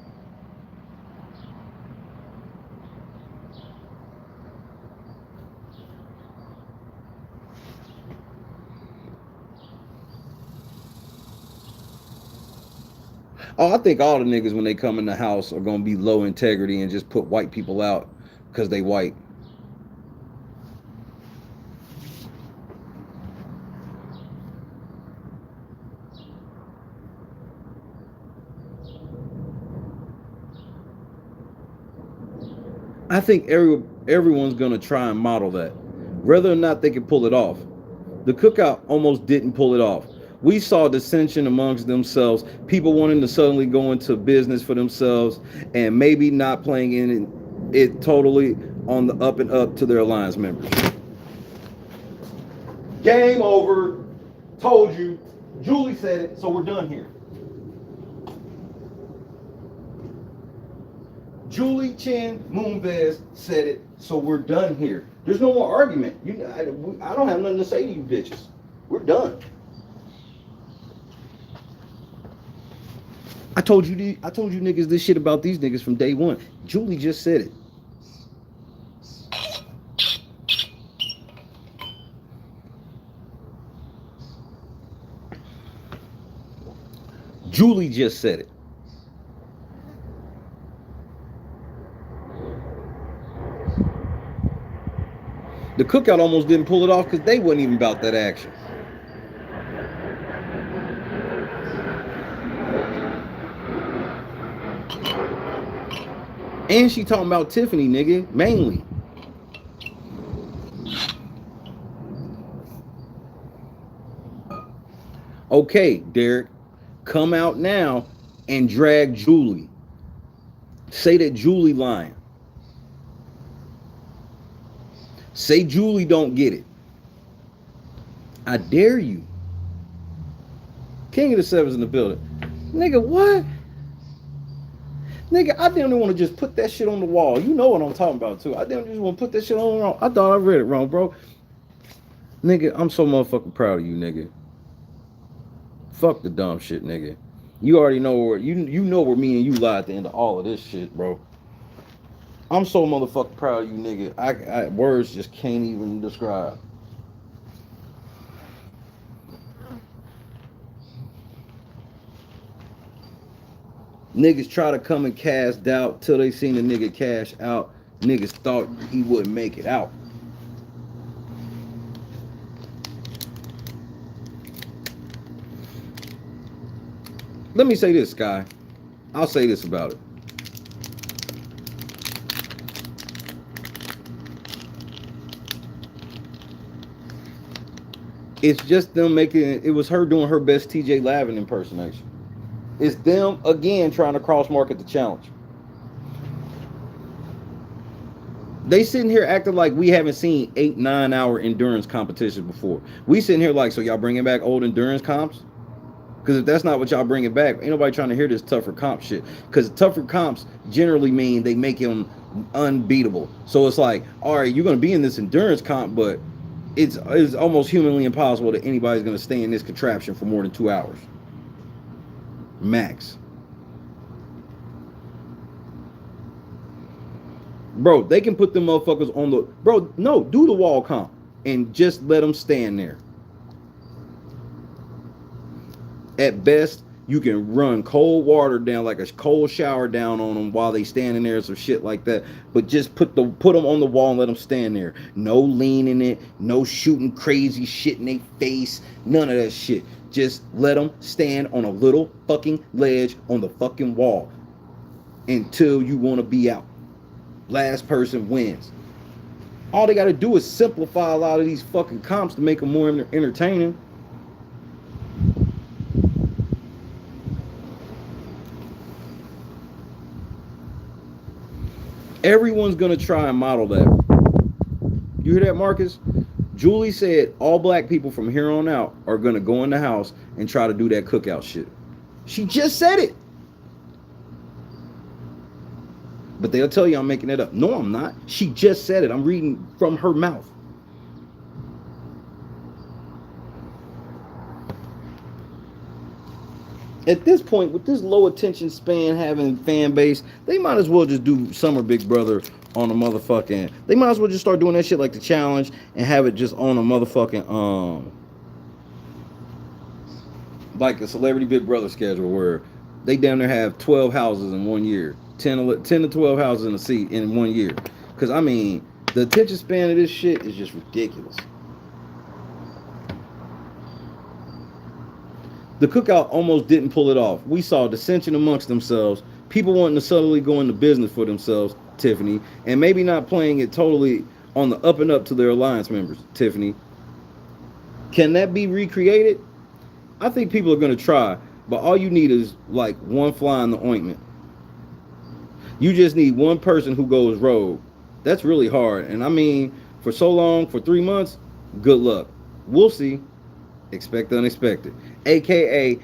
Oh, I think all the niggas when they come in the house are gonna be low integrity and just put white people out because they white. I think everyone's gonna try and model that, whether or not they can pull it off. The cookout almost didn't pull it off. We saw dissension amongst themselves, people wanting to suddenly go into business for themselves and maybe not playing in it totally on the up and up to their alliance members. Game over. Told you. Julie said it, so we're done here. Julie Chen Moonves said it, so we're done here. There's no more argument. I don't have nothing to say to you bitches. We're done. I told you niggas this shit about these niggas from day one. Julie just said it. Julie just said it. The cookout almost didn't pull it off because they wasn't even about that action. And she talking about Tiffany, nigga, mainly. Okay, Derek, come out now and drag Julie. Say that Julie lying. Say Julie don't get it. I dare you. King of the Sevens in the building. Nigga, what? Nigga, I didn't want to just put that shit on the wall. You know what I'm talking about, too. I didn't just want to put that shit on the wall. I thought I read it wrong, bro. Nigga, I'm so motherfucking proud of you, nigga. Fuck the dumb shit, nigga. You already know where you know where me and you lie at the end of all of this shit, bro. I'm so motherfucking proud of you, nigga. I words just can't even describe. Niggas try to come and cast doubt till they seen a nigga cash out. Niggas thought he wouldn't make it out. Let me say this, Sky. I'll say this about it. It's just them making it was her doing her best TJ Lavin impersonation. It's them again trying to cross market the challenge. They sitting here acting like we haven't seen 8-9 hour endurance competitions before. We sitting here like, so y'all bringing back old endurance comps? Because if that's not what y'all bringing back, ain't nobody trying to hear this tougher comp shit. Because tougher comps generally mean they make him unbeatable. So it's like, all right, you're going to be in this endurance comp, but it's almost humanly impossible that anybody's going to stay in this contraption for more than 2 hours. Max. Bro, they can put them motherfuckers on the... Bro, no, do the wall comp and just let them stand there. At best, you can run cold water down, like a cold shower down on them while they standing there, some shit like that. But just put them on the wall and let them stand there. No leaning it, no shooting crazy shit in their face, none of that shit. Just let them stand on a little fucking ledge on the fucking wall until you want to be out. Last person wins. All they got to do is simplify a lot of these fucking comps to make them more entertaining. Everyone's going to try and model that. You hear that, Marcus? Julie said all black people from here on out are going to go in the house and try to do that cookout shit. She just said it. But they'll tell you I'm making it up. No, I'm not. She just said it. I'm reading from her mouth. At this point, with this low attention span having fan base, they might as well just do Summer Big Brother on a motherfucking... They might as well just start doing that shit like the challenge and have it just on a motherfucking... like a Celebrity Big Brother schedule where they damn near have 12 houses in 1 year. 10 to 12 houses in a seat in 1 year. Because, I mean, the attention span of this shit is just ridiculous. The cookout almost didn't pull it off. We saw dissension amongst themselves, people wanting to subtly go into business for themselves, Tiffany, and maybe not playing it totally on the up and up to their alliance members, Tiffany. Can that be recreated? I think people are going to try, but all you need is like one fly in the ointment. You just need one person who goes rogue. That's really hard. And I mean, for so long, for 3 months, good luck. We'll see. Expect the unexpected. AKA,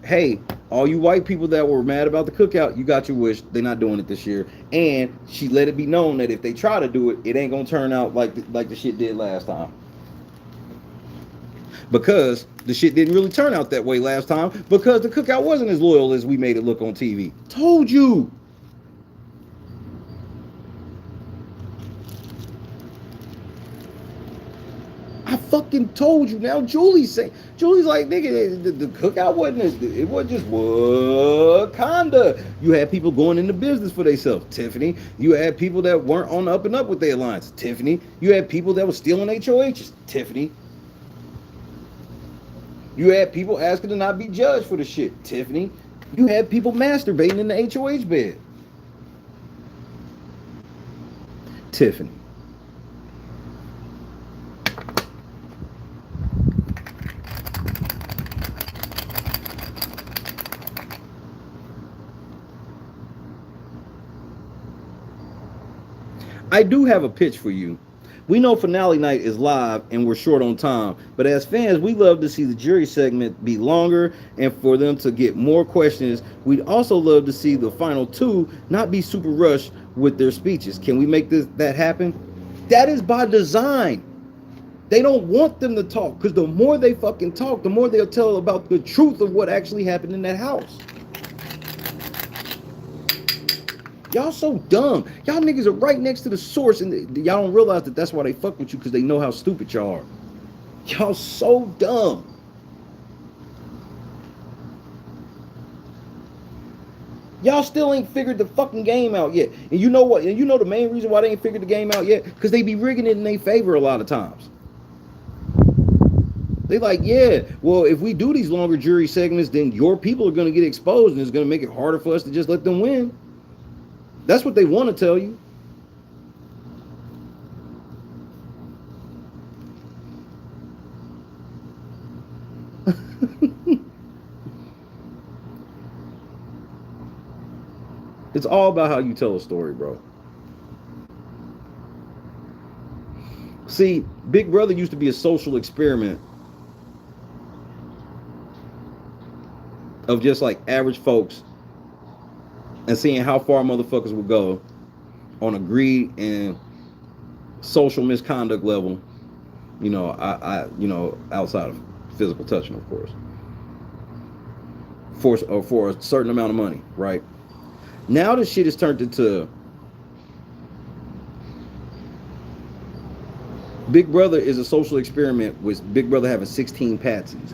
hey, all you white people that were mad about the cookout, you got your wish. They're not doing it this year. And she let it be known that if they try to do it, it ain't going to turn out like the shit did last time. Because the shit didn't really turn out that way last time. Because the cookout wasn't as loyal as we made it look on TV. Told you. I fucking told you. Now Julie's like, nigga, the cookout wasn't it wasn't just Wakanda. You had people going into business for themselves, Tiffany. You had people that weren't on the up and up with their alliance, Tiffany. You had people that were stealing HOHs, Tiffany. You had people asking to not be judged for the shit, Tiffany. You had people masturbating in the HOH bed, Tiffany. I do have a pitch for you, We know finale night is live and we're short on time, but as fans, we love to see the jury segment be longer and for them to get more questions. We'd also love to see the final two not be super rushed with their speeches. Can we make that happen? That is by design. They don't want them to talk because the more they fucking talk, the more they'll tell about the truth of what actually happened in that house. Y'all so dumb. Y'all niggas are right next to the source, and y'all don't realize that that's why they fuck with you, because they know how stupid y'all are. Y'all so dumb. Y'all still ain't figured the fucking game out yet. And you know what? And you know the main reason why they ain't figured the game out yet? Because they be rigging it in their favor a lot of times. They like, yeah, well, if we do these longer jury segments, then your people are going to get exposed, and it's going to make it harder for us to just let them win. That's what they want to tell you. It's all about how you tell a story, bro. See, Big Brother used to be a social experiment of just like average folks and seeing how far motherfuckers would go on a greed and social misconduct level, you know, outside of physical touching, of course, for a certain amount of money, right? Now this shit is turned into Big Brother is a social experiment with Big Brother having 16 patsies.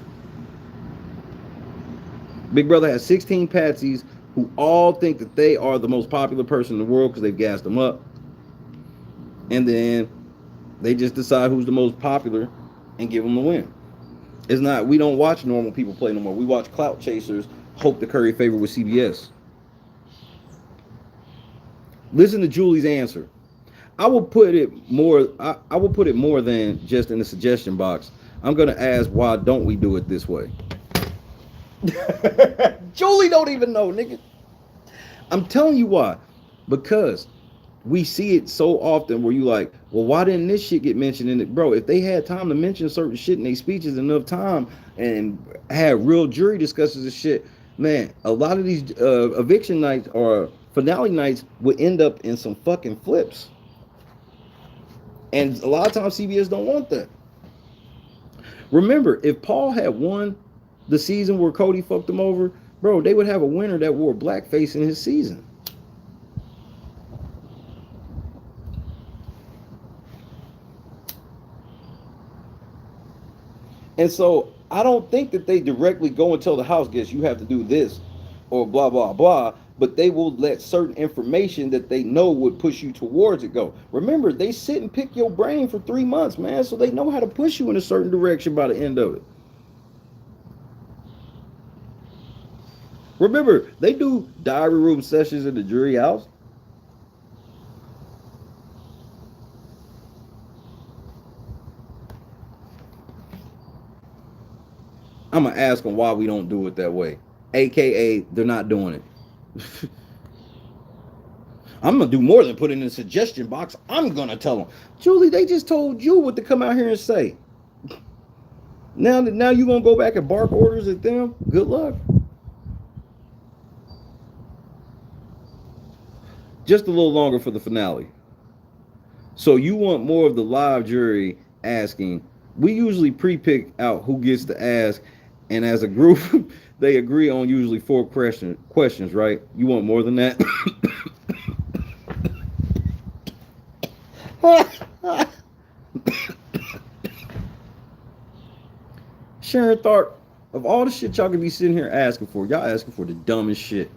Big Brother has 16 patsies who all think that they are the most popular person in the world because they've gassed them up. And then they just decide who's the most popular and give them the win. It's not, we don't watch normal people play no more. We watch clout chasers hope to curry favor with CBS. Listen to Julie's answer. I will put it more than just in the suggestion box. I'm gonna ask, why don't we do it this way? Julie don't even know, nigga. I'm telling you why. Because we see it so often where you like, well, why didn't this shit get mentioned in it? Bro, if they had time to mention certain shit in their speeches enough time and had real jury discussions and shit, man, a lot of these eviction nights or finale nights would end up in some fucking flips. And a lot of times CBS don't want that. Remember, if Paul had won the season where Cody fucked him over, bro, they would have a winner that wore blackface in his season. And so I don't think that they directly go and tell the house guests you have to do this or blah, blah, blah, but they will let certain information that they know would push you towards it go. Remember, they sit and pick your brain for 3 months, man, so they know how to push you in a certain direction by the end of it. Remember, they do diary room sessions in the jury house. I'm going to ask them why we don't do it that way. AKA, they're not doing it. I'm going to do more than put it in a suggestion box. I'm going to tell them. Julie, they just told you what to come out here and say. Now you're going to go back and bark orders at them? Good luck. Just a little longer for the finale. So you want more of the live jury asking. We usually pre-pick out who gets to ask, and as a group, they agree on usually 4 questions, right? You want more than that? Sharon Tharp, of all the shit y'all could be sitting here asking for, y'all asking for the dumbest shit.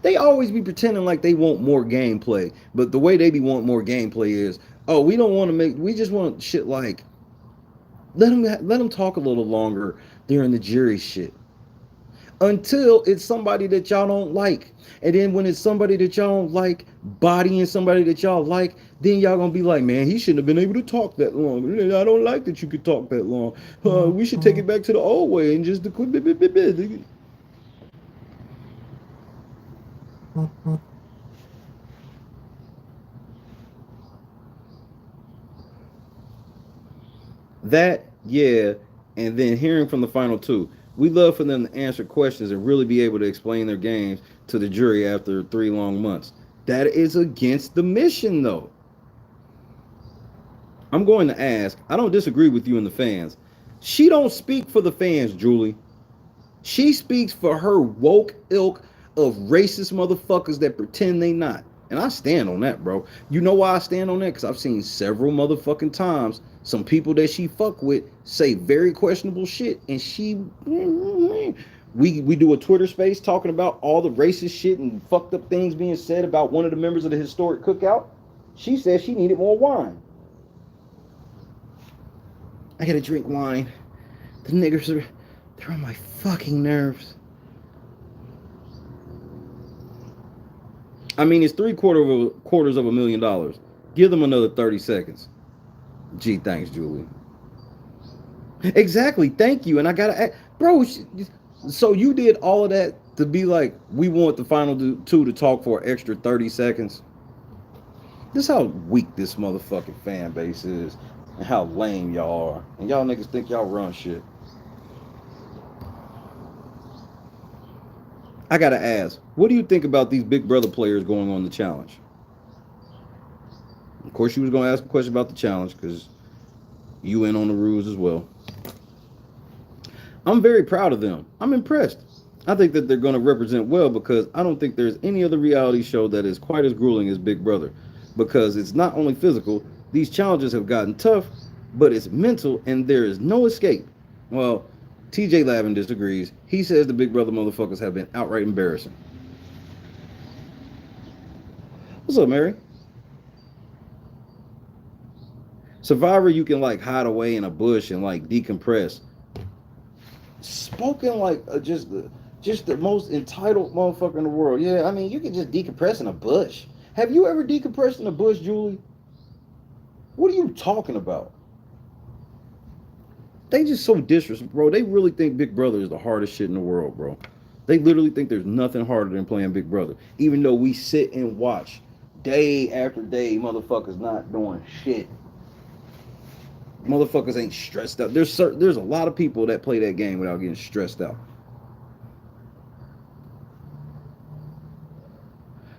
They always be pretending like they want more gameplay, but the way they be wanting more gameplay is, oh, we don't want to make, we just want shit like, let them talk a little longer during the jury shit. Until it's somebody that y'all don't like. And then when it's somebody that y'all don't like, bodying somebody that y'all like, then y'all gonna be like, man, he shouldn't have been able to talk that long. I don't like that you could talk that long. We should take it back to the old way and just quit. That, yeah, and then hearing from the final two. We love for them to answer questions and really be able to explain their games to the jury after 3 long months. That is against the mission, though. I'm going to ask. I don't disagree with you and the fans. She don't speak for the fans, Julie. She speaks for her woke ilk of racist motherfuckers that pretend they not. And I stand on that, bro. You know why I stand on that? Because I've seen several motherfucking times some people that she fuck with say very questionable shit. And she... We do a Twitter space talking about all the racist shit and fucked up things being said about one of the members of the historic cookout. She said she needed more wine. I gotta drink wine. The niggers are... They're on my fucking nerves. I mean, it's quarters of $1 million. Give them another 30 seconds. Gee, thanks, Julie. Exactly, thank you. And I gotta, bro. So you did all of that to be like, we want the final two to talk for an extra 30 seconds. This is how weak this motherfucking fan base is, and how lame y'all are, and y'all niggas think y'all run shit. I gotta ask, what do you think about these Big Brother players going on the challenge? Of course, you was gonna ask a question about the challenge because you in on the rules as well. I'm very proud of them. I'm impressed. I think that they're gonna represent well because I don't think there's any other reality show that is quite as grueling as Big Brother, because it's not only physical. These challenges have gotten tough, but it's mental and there is no escape. Well, TJ Lavin disagrees. He says the Big Brother motherfuckers have been outright embarrassing. What's up, Mary? Survivor, you can like hide away in a bush and like decompress. Spoken like just the most entitled motherfucker in the world. Yeah, I mean, you can just decompress in a bush. Have you ever decompressed in a bush, Julie? What are you talking about? They just so disrespectful, bro. They really think Big Brother is the hardest shit in the world, bro. They literally think there's nothing harder than playing Big Brother. Even though we sit and watch day after day, motherfuckers not doing shit. Motherfuckers ain't stressed out. There's a lot of people that play that game without getting stressed out.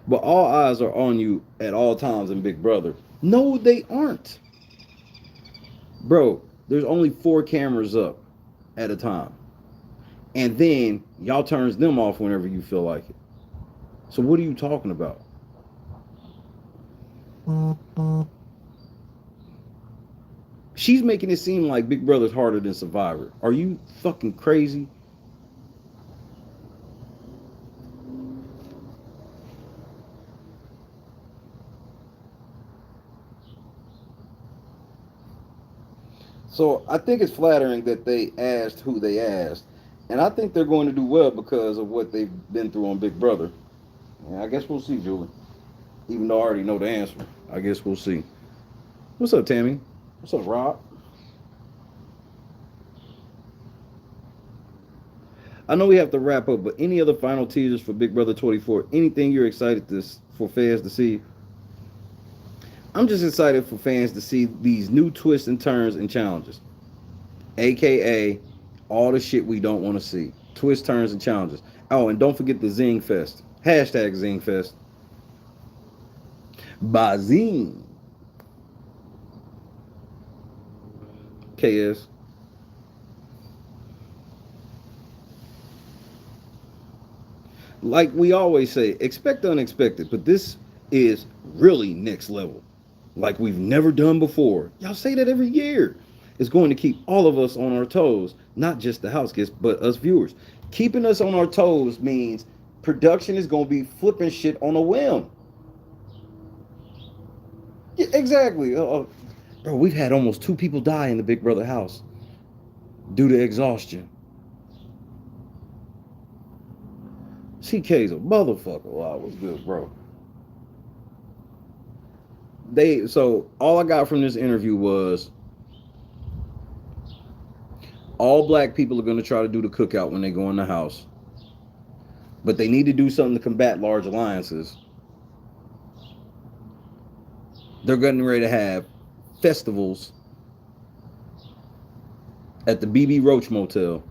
But all eyes are on you at all times in Big Brother. No, they aren't. Bro, there's only 4 cameras up at a time. And then y'all turns them off whenever you feel like it. So what are you talking about? She's making it seem like Big Brother's harder than Survivor. Are you fucking crazy? So I think it's flattering that they asked who they asked. And I think they're going to do well because of what they've been through on Big Brother. Yeah, I guess we'll see, Julie. Even though I already know the answer. I guess we'll see. What's up, Tammy? What's up, Rob? I know we have to wrap up, but any other final teasers for Big Brother 24? Anything you're excited for fans to see? I'm just excited for fans to see these new twists and turns and challenges. AKA all the shit we don't want to see. Twists, turns, and challenges. Oh, and don't forget the Zing Fest. Hashtag Zing Fest. Bazing. KS. Like we always say, expect the unexpected, but this is really next level. Like we've never done before. Y'all say that every year. It's going to keep all of us on our toes, not just the house guests, but us viewers. Keeping us on our toes means production is going to be flipping shit on a whim. Yeah, exactly. Bro, we've had almost 2 people die in the Big Brother house due to exhaustion. CK's a motherfucker. Wow, what's good, bro? So all I got from this interview was all black people are going to try to do the cookout when they go in the house, but they need to do something to combat large alliances. They're getting ready to have festivals at the BB Roach Motel,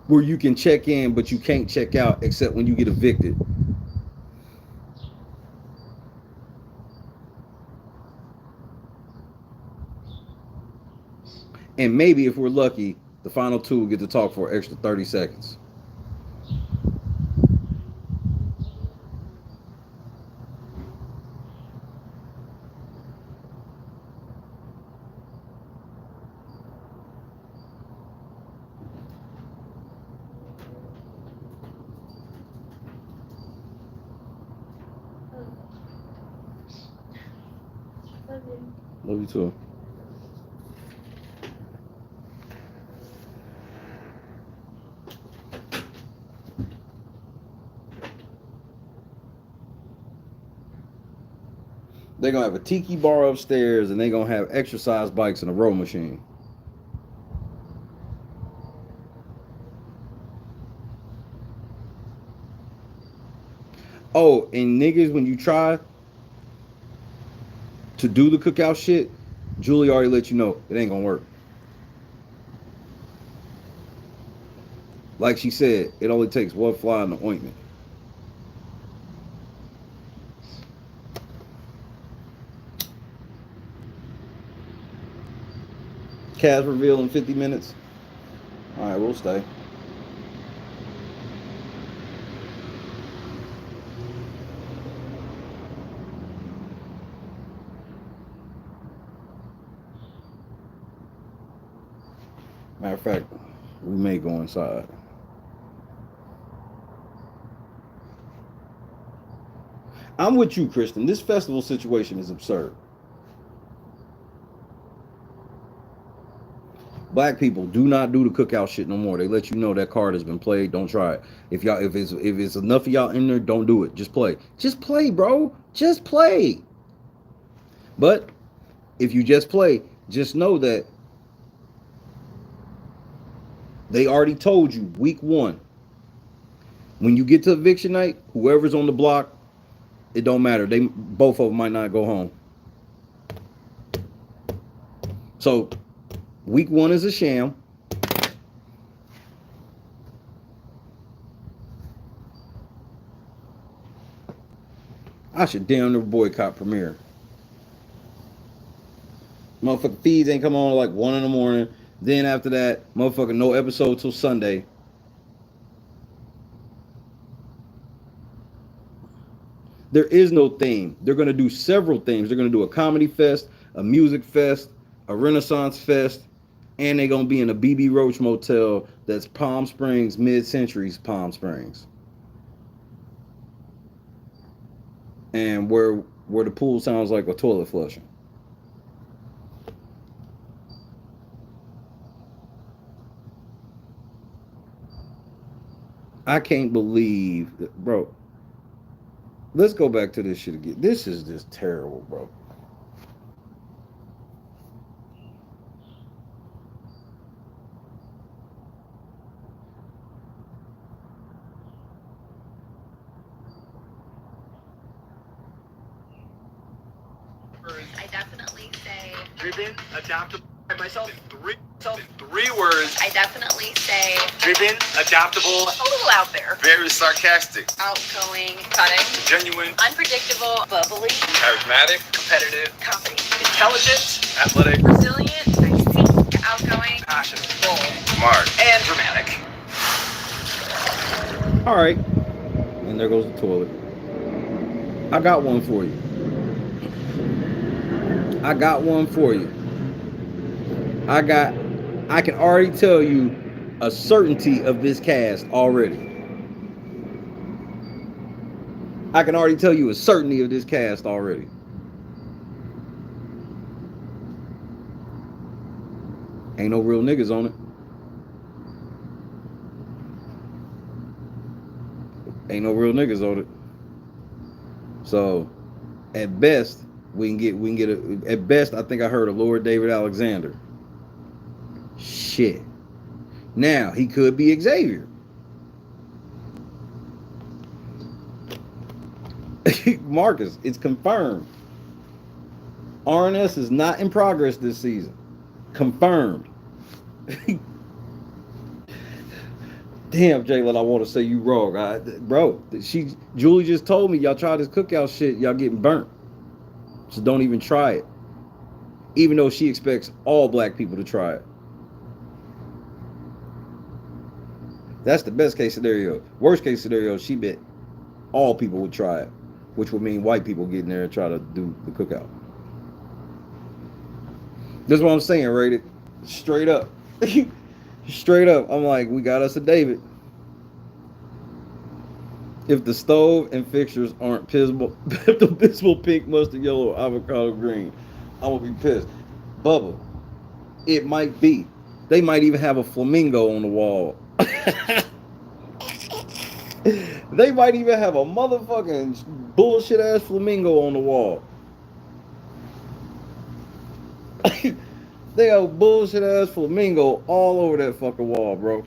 where you can check in, but you can't check out except when you get evicted. And maybe if we're lucky, the final two will get to talk for an extra 30 seconds. Love you too. They're gonna have a tiki bar upstairs, and they're gonna have exercise bikes and a row machine. Oh, and niggas, when you try to do the cookout shit, Julie already let you know it ain't gonna work. Like she said, it only takes one fly in the ointment. Cast reveal in 50 minutes. All right, we'll stay. Matter of fact, we may go inside. I'm with you, Kristen. This festival situation is absurd. Black people do not do the cookout shit no more. They let you know that card has been played. Don't try it. If it's enough of y'all in there, don't do it. Just play. Just play, bro. Just play. But if you just play, just know that they already told you week one. When you get to eviction night, whoever's on the block, it don't matter. They both of them might not go home. So week one is a sham. I should damn near boycott Premiere. Motherfucking feeds ain't come on like 1 in the morning. Then after that, motherfucking no episode till Sunday. There is no theme. They're going to do several themes. They're going to do a comedy fest, a music fest, a Renaissance fest, and they're going to be in a BB Roach Motel that's Palm Springs, Mid-Century's Palm Springs. And where the pool sounds like a toilet flushing. I can't believe that, bro. Let's go back to this shit again. This is just terrible, bro. I definitely say. Driven, adaptable. Myself in three words. I definitely say. Driven, adaptable, A little out there. very sarcastic, Outgoing, cutting, genuine, unpredictable, bubbly, charismatic, competitive, confident, intelligent, athletic, resilient, feisty, outgoing, passionate, bold, smart, and dramatic. All right. And there goes the toilet. I got one for you. I got one for you. I can already tell you a certainty of this cast already. I can already tell you a certainty of this cast already. Ain't no real niggas on it. Ain't no real niggas on it. So, at best, we can get at best, I think I heard of Lord David Alexander. Shit. Now, he could be Xavier. Marcus, it's confirmed. RNS is not in progress this season. Confirmed. Damn, Jalen, I want to say you wrong. Bro, Julie just told me y'all try this cookout shit, y'all getting burnt. So don't even try it. Even though she expects all black people to try it. That's the best case scenario. Worst case scenario, she bet all people would try it, which would mean white people getting there and try to do the cookout. That's what I'm saying, rated. Straight up. Straight up. I'm like, we got us a David. If the stove and fixtures aren't abysmal pink, mustard yellow, avocado green, I'm gonna be pissed. Bubba, it might be. They might even have a flamingo on the wall. They might even have a motherfucking bullshit ass flamingo on the wall. They have a bullshit ass flamingo all over that fucking wall, bro.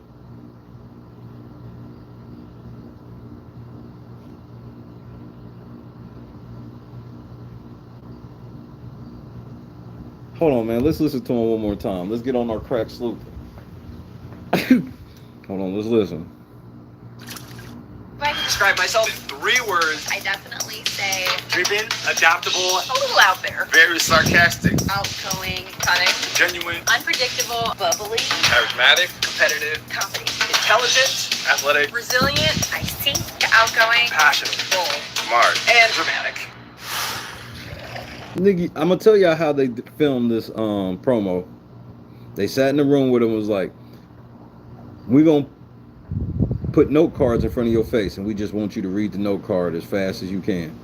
Hold on, man. Let's listen to him one more time. Let's get on our crack sloop. Hold on, let's listen. Describe myself in 3 words. I definitely say Driven, adaptable, a little out there. very sarcastic, Outgoing, cunning, genuine, unpredictable, bubbly, charismatic, competitive, confident, intelligent, athletic, resilient, feisty, outgoing, passionate, bold, smart, and dramatic. Nigga, I'm gonna tell y'all how they filmed this promo. They sat in the room with him and was like, we gonna put note cards in front of your face and we just want you to read the note card as fast as you can.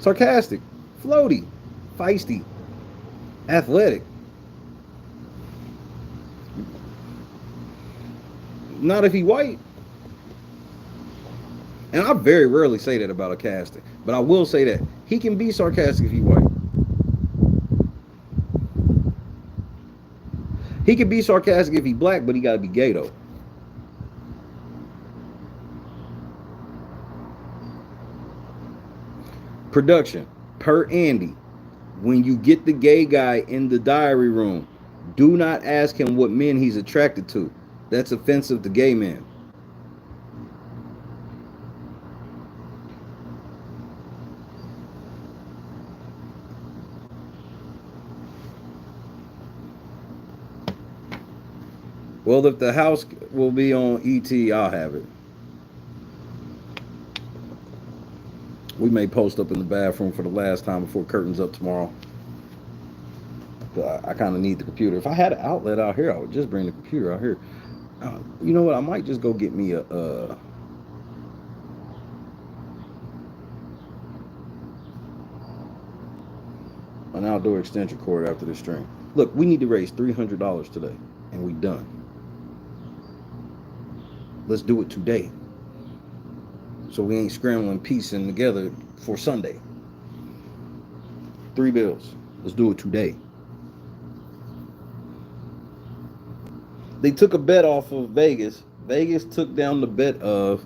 Sarcastic, floaty, feisty, athletic. Not if he white. And I very rarely say that about a casting, but I will say that he can be sarcastic if he white. He can be sarcastic if he black, but he gotta be gay though. Production, per Andy, when you get the gay guy in the diary room, do not ask him what men he's attracted to. That's offensive to gay men. Well, if the house will be on ET, I'll have it. We may post up in the bathroom for the last time before curtains up tomorrow. But I kind of need the computer. If I had an outlet out here, I would just bring the computer out here. You know what? I might just go get me an outdoor extension cord after this stream. Look, we need to raise $300 today, and we done. Let's do it today, so we ain't scrambling piecing together for Sunday. 3 bills. Let's do it today. They took a bet off of Vegas. Vegas took down the bet of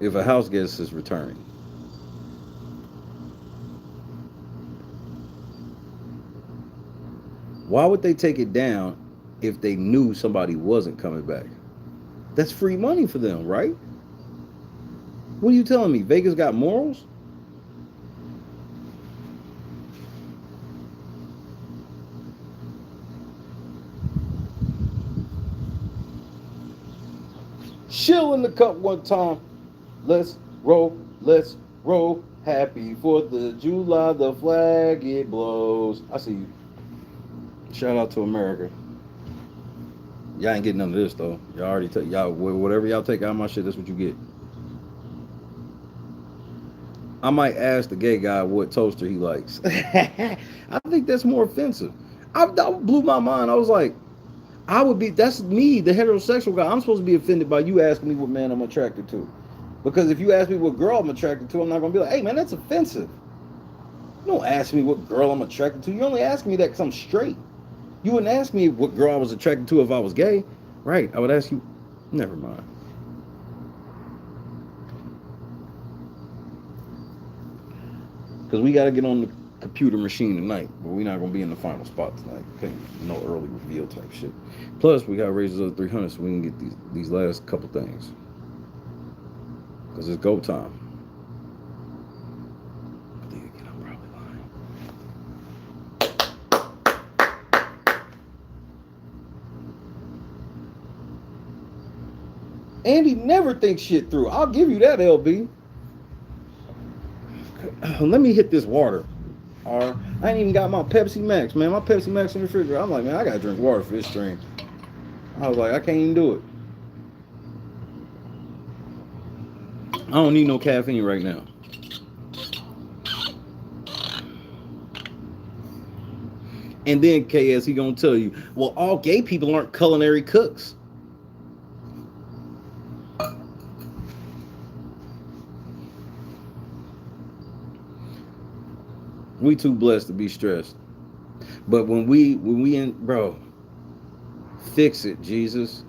if a house guest is returning. Why would they take it down if they knew somebody wasn't coming back? That's free money for them, right? What are you telling me? Vegas got morals? Chill in the cup one time. Let's roll, let's roll. Happy 4th of July, the flag it blows. I see you. Shout out to America. Y'all ain't getting none of this though. Y'all already take y'all whatever y'all take out of my shit. That's what you get. I might ask the gay guy what toaster he likes. I think that's more offensive. I blew my mind. I was like, that's me, the heterosexual guy. I'm supposed to be offended by you asking me what man I'm attracted to. Because if you ask me what girl I'm attracted to, I'm not gonna be like, hey man, that's offensive. You don't ask me what girl I'm attracted to. You only ask me that because I'm straight. You wouldn't ask me what girl I was attracted to if I was gay. Right, I would ask you, never mind. Because we got to get on the computer machine tonight, but we're not going to be in the final spot tonight. Okay, no early reveal type shit. Plus, we got to raise those other 300 so we can get these last couple things. Because it's go time. I think again, I'm probably lying. Andy never thinks shit through. I'll give you that, LB. Let me hit this water. I ain't even got my Pepsi Max, man. My Pepsi Max in the refrigerator. I'm like, man, I gotta drink water for this stream. I was like, I can't even do it. I don't need no caffeine right now. And then KS, he gonna tell you, well, all gay people aren't culinary cooks. We too blessed to be stressed. But when we in, bro, fix it, Jesus.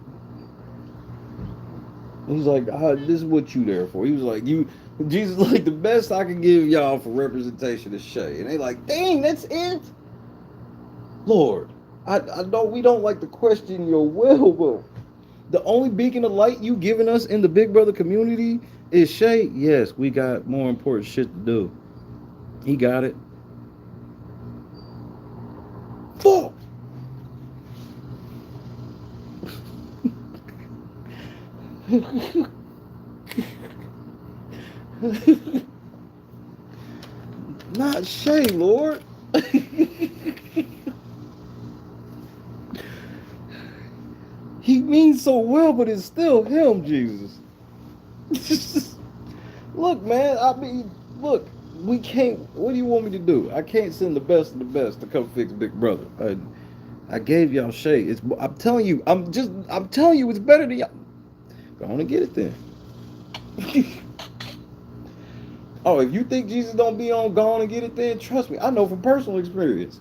He's like, this is what you there for. He was like, Jesus, like, the best I can give y'all for representation is Shay. And they like, dang, that's it. Lord, we don't like to question your will, but the only beacon of light you giving us in the Big Brother community is Shay. Yes, we got more important shit to do. He got it. Fuck. Not Shay, Lord. He means so well, but it's still him, Jesus. Look, man, I mean, look, we can't, what do you want me to do? I can't send the best of the best to come fix Big Brother. I gave y'all Shay. I'm telling you, it's better than y'all. Go on and get it then. Oh, if you think Jesus don't be on, go on and get it then. Trust me, I know from personal experience.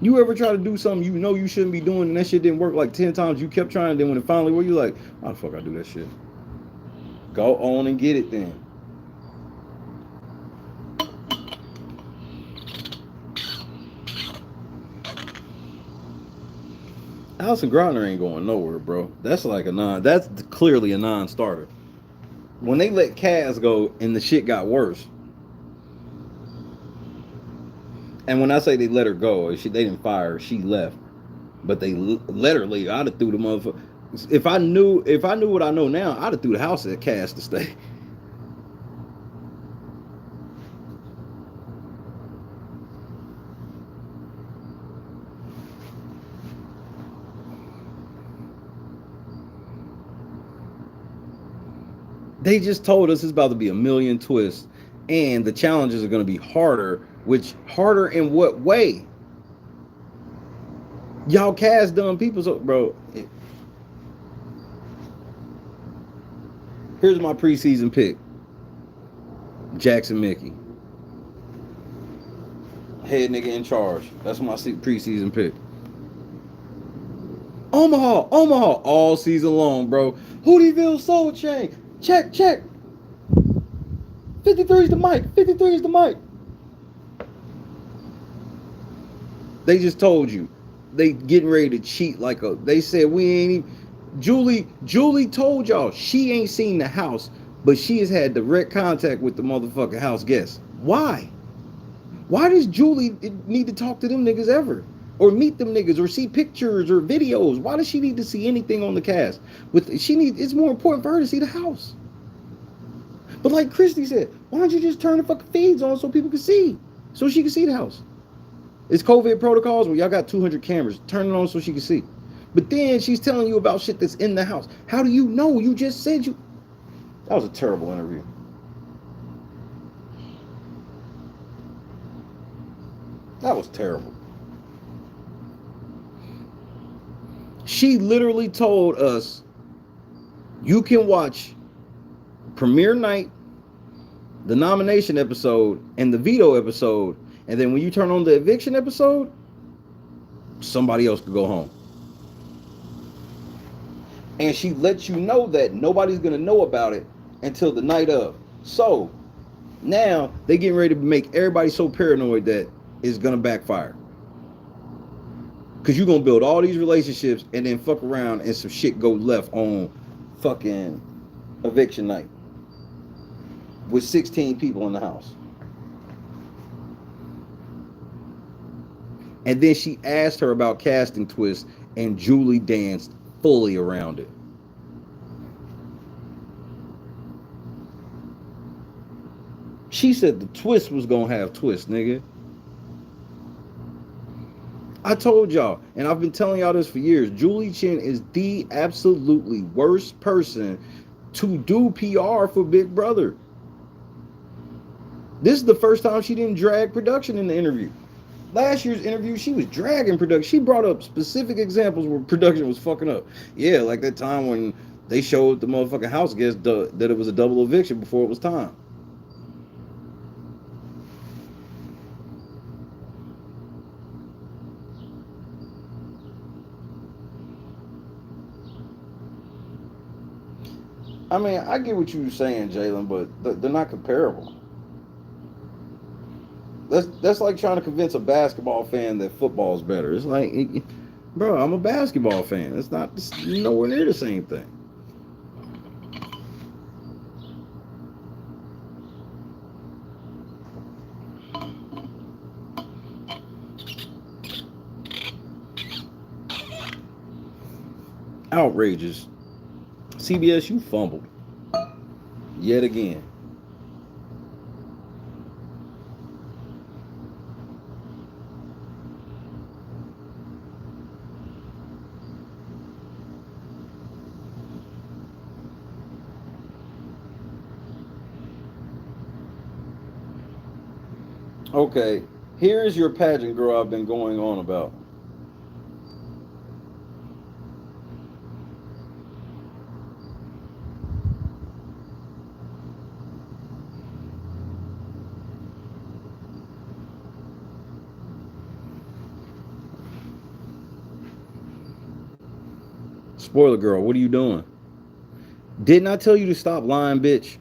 You ever try to do something you know you shouldn't be doing and that shit didn't work like 10 times, you kept trying, then when it finally worked, you're like, how the fuck I do that shit? Go on and get it then. Allison Groner ain't going nowhere, bro. That's like that's clearly a non-starter. When they let Kaz go and the shit got worse. And when I say they let her go, they didn't fire her, she left. But they let her leave. I'd have threw the motherfucker. If I knew what I know now, I'd have threw the house at Kaz to stay. They just told us it's about to be a million twists and the challenges are going to be harder. Which, harder in what way? Y'all cast dumb people, so, bro. Here's my preseason pick. Jackson Mickey. Head nigga in charge. That's my preseason pick. Omaha, all season long, bro. Hootieville Soul Chain. Check. 53 is the mic. They just told you. They getting ready to cheat they said we ain't even. Julie told y'all she ain't seen the house, but she has had direct contact with the motherfucking house guests. Why? Why does Julie need to talk to them niggas ever? Or meet them niggas or see pictures or videos? Why does she need to see anything on the cast? It's more important for her to see the house. But like Christy said, why don't you just turn the fucking feeds on so people can see? So she can see the house. It's COVID protocols where y'all got 200 cameras. Turn it on so she can see. But then she's telling you about shit that's in the house. How do you know? You just said you... That was a terrible interview. That was terrible. She literally told us, you can watch premiere night, the nomination episode, and the veto episode, and then when you turn on the eviction episode, somebody else could go home. And she lets you know that nobody's going to know about it until the night of. So now they getting ready to make everybody so paranoid that it's gonna backfire. Cause you're gonna build all these relationships and then fuck around and some shit go left on fucking eviction night with 16 people in the house. And then she asked her about casting twists, and Julie danced fully around it. She said the twist was gonna have twists, nigga. I told y'all, and I've been telling y'all this for years, Julie Chen is the absolutely worst person to do PR for Big Brother. This is the first time she didn't drag production in the interview. Last year's interview, she was dragging production. She brought up specific examples where production was fucking up. Yeah, like that time when they showed the motherfucking house guests that it was a double eviction before it was time. I mean, I get what you were saying, Jalen, but they're not comparable. That's like trying to convince a basketball fan that football is better. It's like, bro, I'm a basketball fan. It's nowhere near the same thing. Outrageous. CBS, you fumbled. Yet again. Okay, here's your pageant girl I've been going on about. Spoiler girl, what are you doing? Didn't I tell you to stop lying, bitch?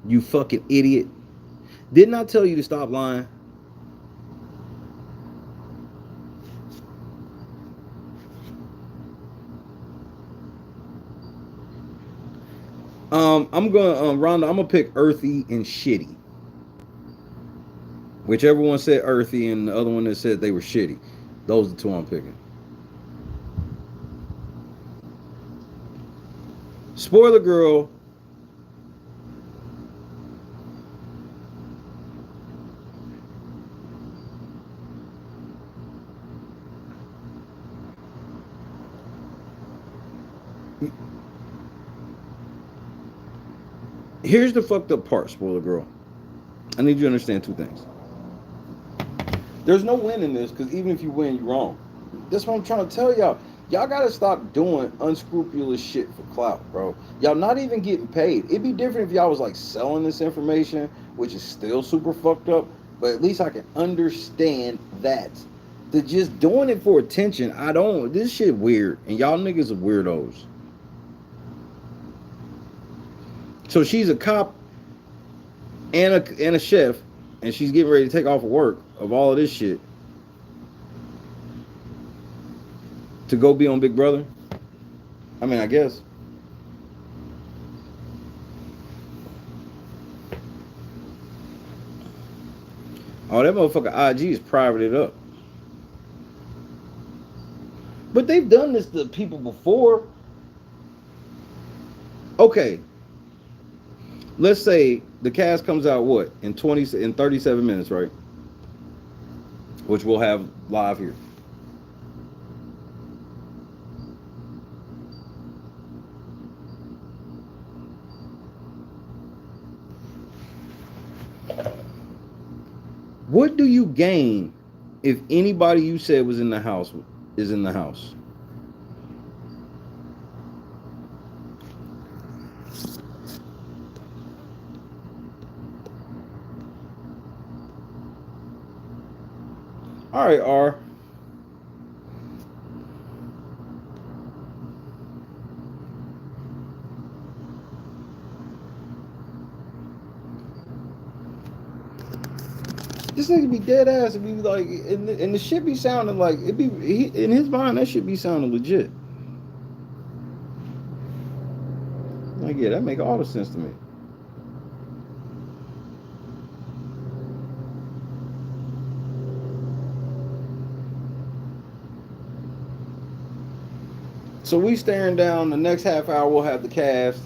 You fucking idiot. Didn't I tell you to stop lying? I'm gonna Rhonda, I'm gonna pick earthy and shitty. Whichever one said earthy and the other one that said they were shitty. Those are the two I'm picking. Spoiler girl. Here's the fucked up part, spoiler girl. I need you to understand two things. There's no win in this, because even if you win, you're wrong. That's what I'm trying to tell y'all. Y'all gotta stop doing unscrupulous shit for clout, bro. Y'all not even getting paid. It'd be different if y'all was like selling this information, which is still super fucked up, but at least I can understand that. To just doing it for attention, this shit weird, and y'all niggas are weirdos. So she's a cop and a chef, and she's getting ready to take off of work of all of this shit to go be on Big Brother. I mean, I guess. Oh, that motherfucker IG is privated up. But they've done this to people before. Okay. Let's say the cast comes out what? In 37 minutes, right? Which we'll have live here. What do you gain if anybody you said was in the house is in the house? All right, R. This nigga be dead ass and be like, and the shit be sounding like it be in his mind. That shit be sounding legit. Like, yeah, that make all the sense to me. So we staring down. The next half hour we'll have the cast.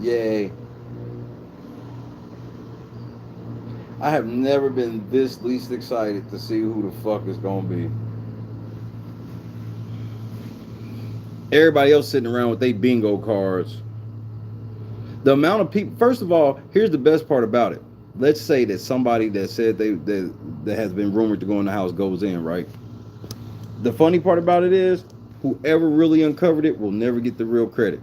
Yay. I have never been this least excited to see who the fuck is gonna be. Everybody else sitting around with their bingo cards. The amount of people, first of all, here's the best part about it. Let's say that somebody that said that has been rumored to go in the house goes in, right? The funny part about it is, whoever really uncovered it will never get the real credit.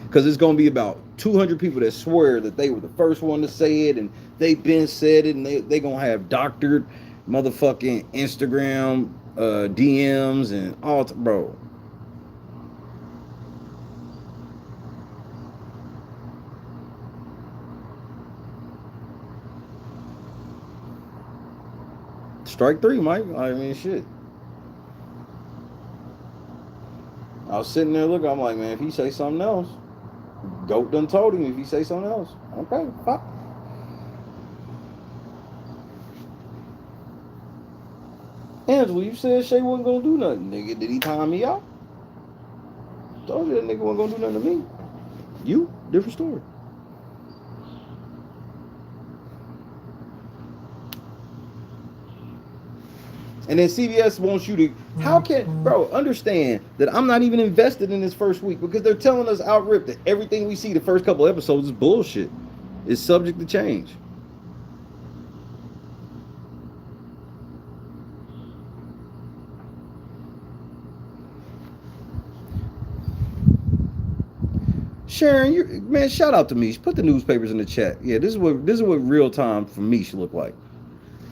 Because it's going to be about 200 people that swear that they were the first one to say it, and they've been said it, and they going to have doctored motherfucking Instagram DMs and all, bro. Strike three, Mike. I mean, shit. I was sitting there looking. I'm like, man, if he say something else, Goat done told him if he say something else. Okay, fuck. Angela, you said Shay wasn't gonna do nothing, nigga. Did he time me out? Told you that nigga wasn't gonna do nothing to me. You, different story. And then CBS wants you to, how can, bro, understand that I'm not even invested in this first week because they're telling us outrip that everything we see the first couple episodes is bullshit. It's subject to change. Sharon, you man, shout out to Mish. Put the newspapers in the chat. Yeah, this is what real time for Mish look like.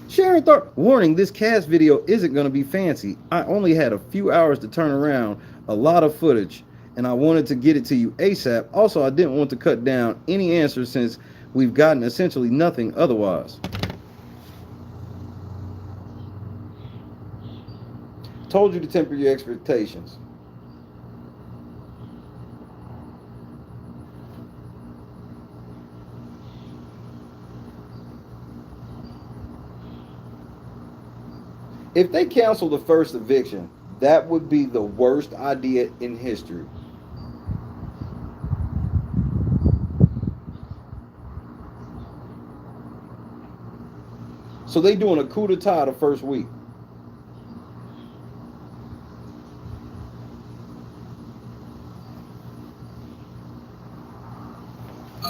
Sharon Tharp, warning, this cast video isn't going to be fancy. I only had a few hours to turn around a lot of footage, and I wanted to get it to you ASAP. Also, I didn't want to cut down any answers since we've gotten essentially nothing otherwise. Told you to temper your expectations. If they cancel the first eviction, that would be the worst idea in history. So they doing a coup d'etat the first week.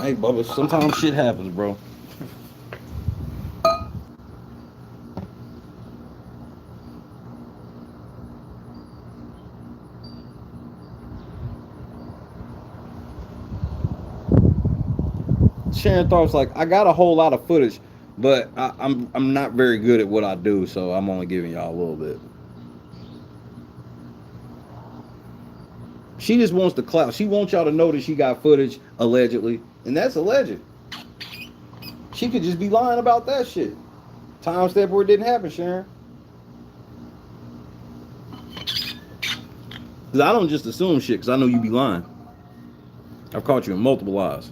Hey, Bubba, sometimes shit happens, bro. Sharon Tharp's like, I got a whole lot of footage, but I'm not very good at what I do, so I'm only giving y'all a little bit. She just wants the clout. She wants y'all to know that she got footage, allegedly, and that's alleged. She could just be lying about that shit. Timestamp where it didn't happen, Sharon. Because I don't just assume shit, because I know you be lying. I've caught you in multiple lies.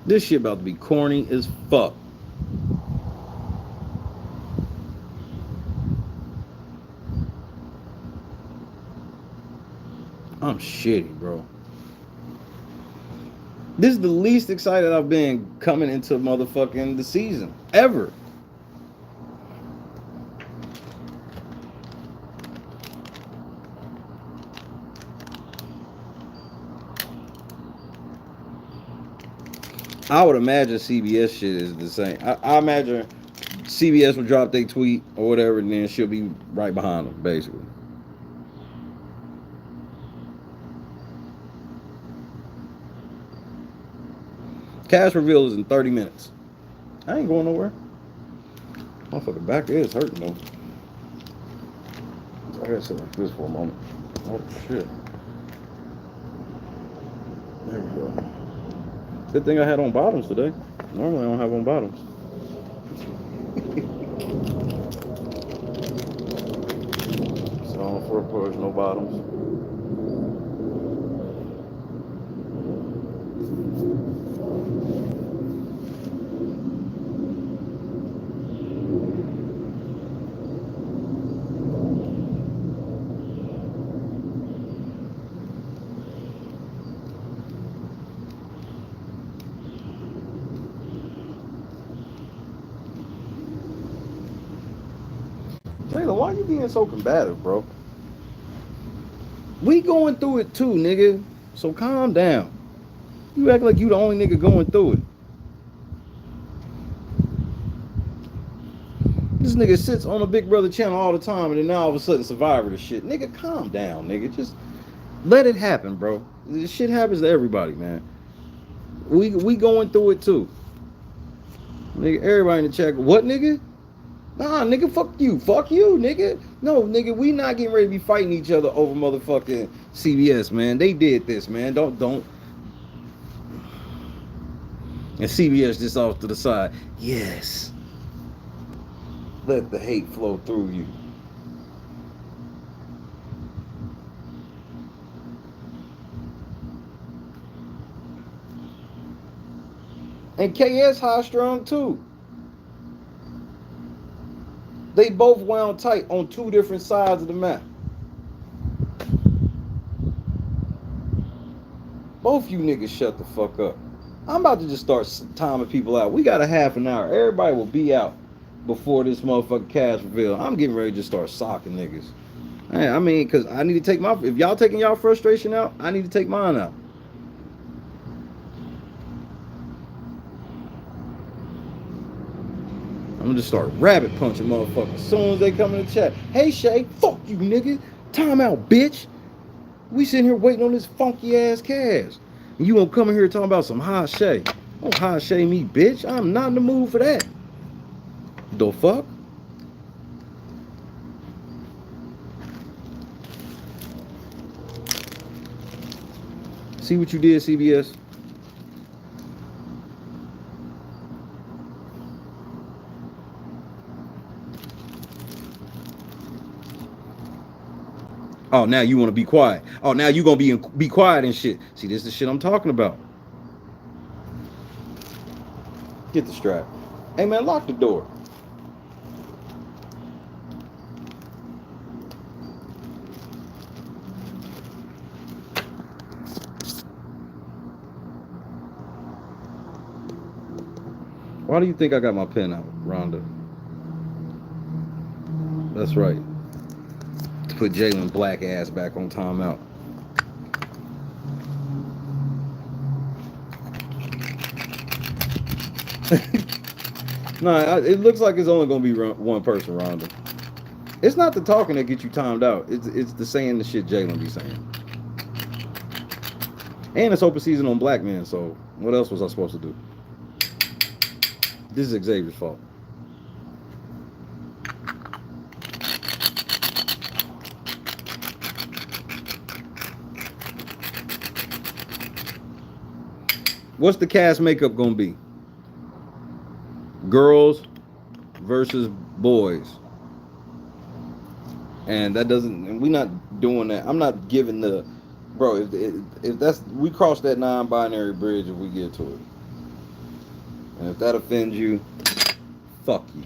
This shit about to be corny as fuck. I'm shitty, bro. This is the least excited I've been coming into motherfucking the season ever. I would imagine CBS shit is the same. I imagine CBS will drop their tweet or whatever, and then she'll be right behind them, basically. Cash reveal is in 30 minutes. I ain't going nowhere. Motherfucker, back is hurting though. I gotta sit like this for a moment. Oh shit. There we go. Good thing I had on bottoms today. Normally I don't have on bottoms. So on four push, no bottoms. Jayla, why you being so combative, bro? We going through it too, nigga. So calm down. You act like you the only nigga going through it. This nigga sits on a Big Brother channel all the time, and then now all of a sudden Survivor the shit. Nigga, calm down, nigga. Just let it happen, bro. This shit happens to everybody, man. We going through it too. Nigga, everybody in the chat. What, nigga? Nah, nigga, fuck you, nigga. No, nigga, we not getting ready to be fighting each other over motherfucking CBS, man. They did this, man. Don't. And CBS just off to the side. Yes. Let the hate flow through you. And KS high strung too. They both wound tight on two different sides of the map. Both you niggas shut the fuck up. I'm about to just start timing people out. We got a half an hour. Everybody will be out before this motherfucking cash reveal. I'm getting ready to just start socking niggas. I mean, because I need to take my... If y'all taking y'all frustration out, I need to take mine out. I'm gonna just start rabbit punching motherfuckers as soon as they come in the chat. Hey Shay, fuck you nigga. Time out, bitch. We sitting here waiting on this funky ass cash. And you gonna come in here talking about some hot Shay. Don't hot Shay me, bitch. I'm not in the mood for that. The fuck? See what you did, CBS? Oh, now you want to be quiet. Oh, now you going to be quiet and shit. See, this is the shit I'm talking about. Get the strap. Hey, man, lock the door. Why do you think I got my pen out, Rhonda? That's right. To put Jalen Black ass back on timeout. Nah, it looks like it's only gonna be one person, Rhonda. It's not the talking that gets you timed out. It's the saying the shit Jalen be saying. And it's open season on black men, so what else was I supposed to do? This is Xavier's fault. What's the cast makeup gonna be? Girls versus boys. And that doesn't, and we're not doing that. I'm not giving the, bro, if that's, we cross that non-binary bridge if we get to it. And if that offends you, fuck you.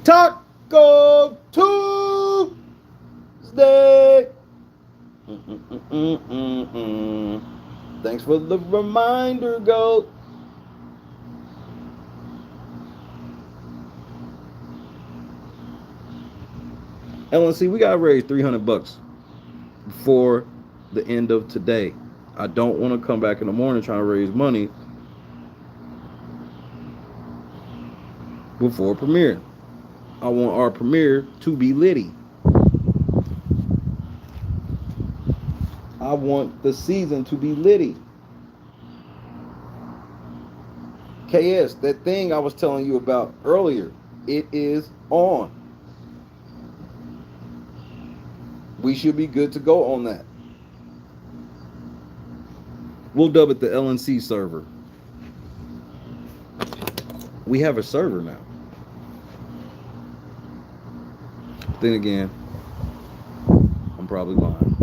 Taco Tuesday. Thanks for the reminder, GOAT. LNC, we gotta raise $300 before the end of today. I don't want to come back in the morning trying to raise money before premiere. I want our premiere to be litty. I want the season to be litty. KS, that thing I was telling you about earlier, it is on. We should be good to go on that. We'll dub it the LNC server. We have a server now. Then again, I'm probably lying.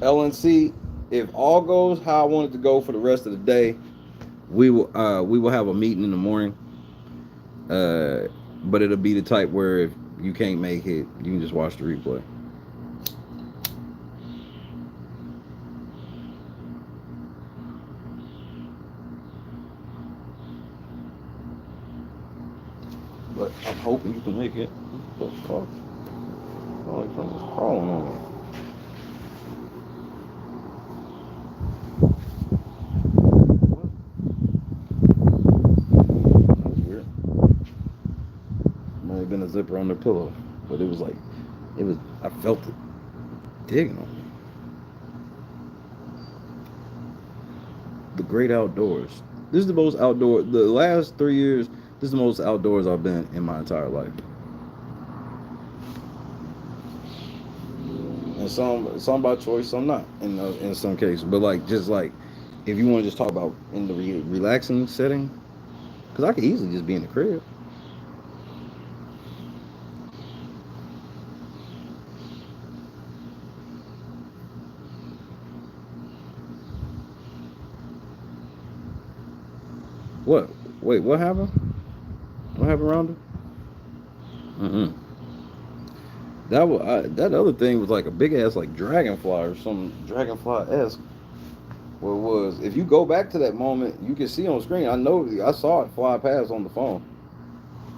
LNC, if all goes how I want it to go for the rest of the day, we will have a meeting in the morning. But it'll be the type where if you can't make it, you can just watch the replay. But I'm hoping you can make it. What the fuck? Oh, like something's crawling on me. That's weird. Might have been a zipper on the pillow, but it was I felt it digging on me. The great outdoors. This is the most outdoor, the last 3 years, this is the most outdoors I've been in my entire life. And some by choice, some not in some cases. But like, just like, if you want to just talk about in the relaxing setting, because I could easily just be in the crib. What? Wait, what happened? What happened, Rhonda? That other thing was like a big ass like dragonfly or some dragonfly-esque. What it was? If you go back to that moment, you can see on screen. I saw it fly past on the phone,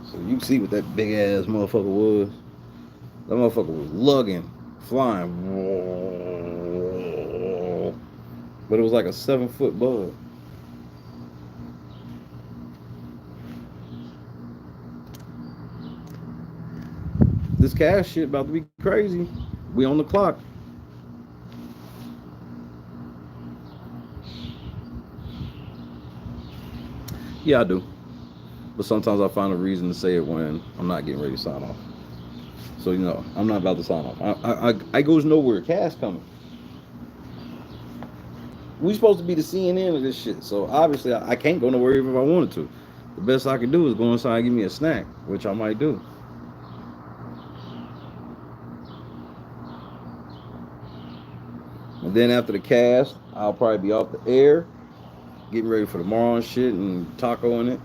so you can see what that big ass motherfucker was. That motherfucker was lugging, flying, but it was like a 7-foot bug. This cash shit about to be crazy. We on the clock. Yeah, I do. But sometimes I find a reason to say it when I'm not getting ready to sign off. So, you know, I'm not about to sign off. I goes nowhere. Cash coming. We supposed to be the CNN of this shit. So, obviously, I can't go nowhere even if I wanted to. The best I can do is go inside and give me a snack, which I might do. And then after the cast, I'll probably be off the air, getting ready for tomorrow and shit, and taco in it.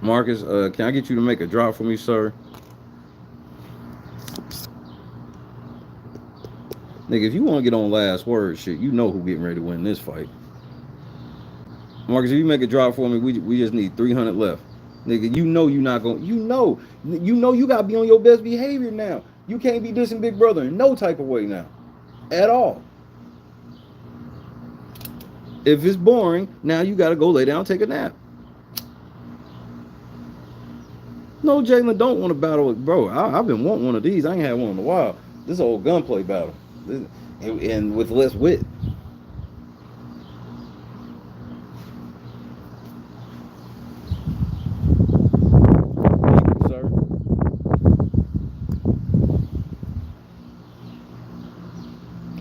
Marcus, can I get you to make a drop for me, sir? Nigga, if you want to get on last word shit, you know who getting ready to win this fight. Marcus, if you make a drop for me, we just need 300 left. Nigga, you know you not going, you know you got to be on your best behavior now. You can't be dissing Big Brother in no type of way now. At all. If it's boring, now you got to go lay down and take a nap. No, Jalen don't want to battle with, bro. I've been wanting one of these. I ain't had one in a while. This is an old gunplay battle. And with less wit. Thank you, sir.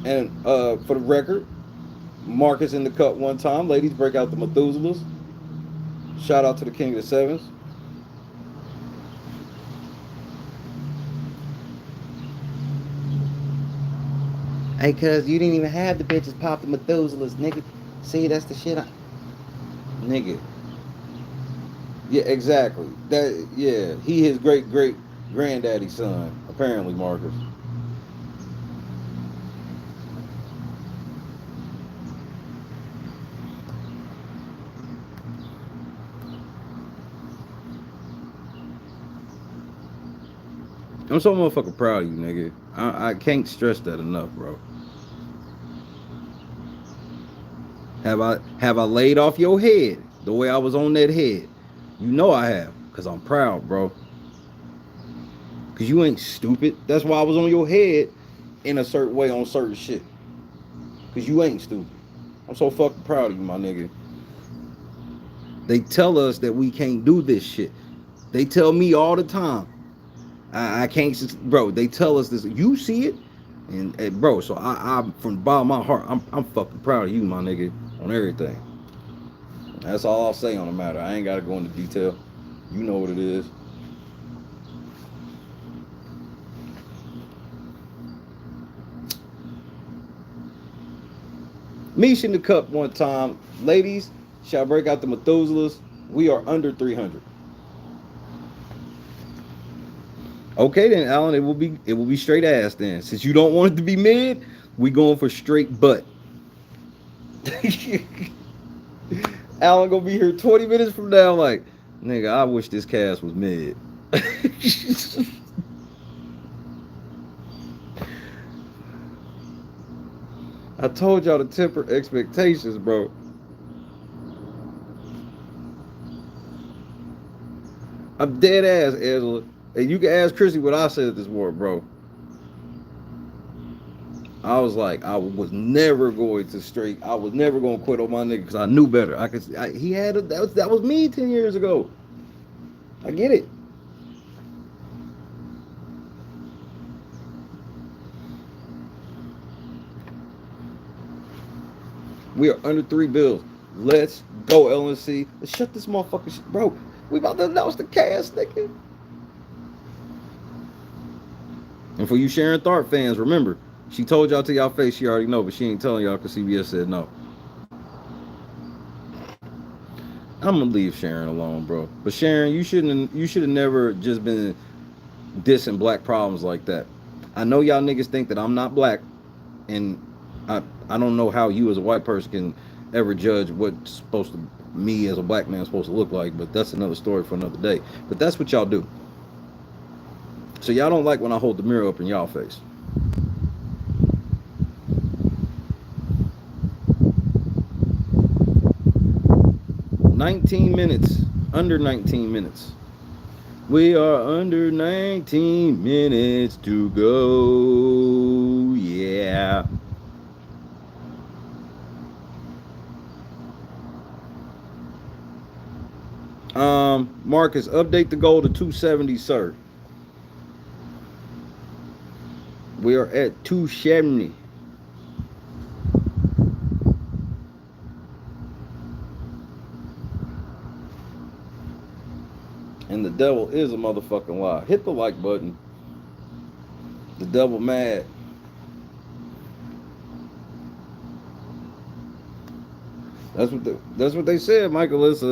And for the record, Marcus in the cut one time. Ladies, break out the Methuselahs. Shout out to the King of the Sevens. Hey, cuz you didn't even have the bitches pop the Methuselahs, nigga. See, that's the shit. Nigga. Yeah, exactly. That. Yeah, he his great granddaddy's son, apparently, Marcus. I'm so motherfucking proud of you, nigga. I can't stress that enough, bro. Have I laid off your head the way I was on that head? You know I have, cause I'm proud, bro. Cause you ain't stupid. That's why I was on your head in a certain way on certain shit. Cause you ain't stupid. I'm so fucking proud of you, my nigga. They tell us that we can't do this shit. They tell me all the time. I can't, bro. They tell us this. You see it, and bro. So I from the bottom of my heart, I'm fucking proud of you, my nigga, on everything. That's all I'll say on the matter. I ain't gotta go into detail. You know what it is. Meesh in the cup one time. Ladies, shall break out the Methuselahs. We are under 300. Okay then, Alan, it will be straight ass then. Since you don't want it to be mid, we going for straight butt. Alan gonna be here 20 minutes from now like, nigga, I wish this cast was mid. I told y'all to temper expectations, bro. I'm dead ass, Angela. And you can ask Chrissy what I said this morning, bro. I was like, I was never going to quit on my nigga because I knew better. That was me 10 years ago. I get it. We are under 3 bills. Let's go, LNC. Let's shut this motherfucking shit. Bro, we about to announce the cast, nigga. And for you Sharon Tharp fans, remember, she told y'all to y'all face she already know, but she ain't telling y'all because CBS said no. I'm gonna leave Sharon alone, bro. But Sharon, you should have never just been dissing black problems like that. I know y'all niggas think that I'm not black, and I don't know how you as a white person can ever judge what's supposed to me as a black man supposed to look like, but that's another story for another day. But that's what y'all do. So y'all don't like when I hold the mirror up in y'all face. Under 19 minutes. We are under 19 minutes to go. Yeah. Marcus, update the goal to 270, sir. We are at 270. And the devil is a motherfucking lie. Hit the like button. The devil mad. That's what they said, Michael. It's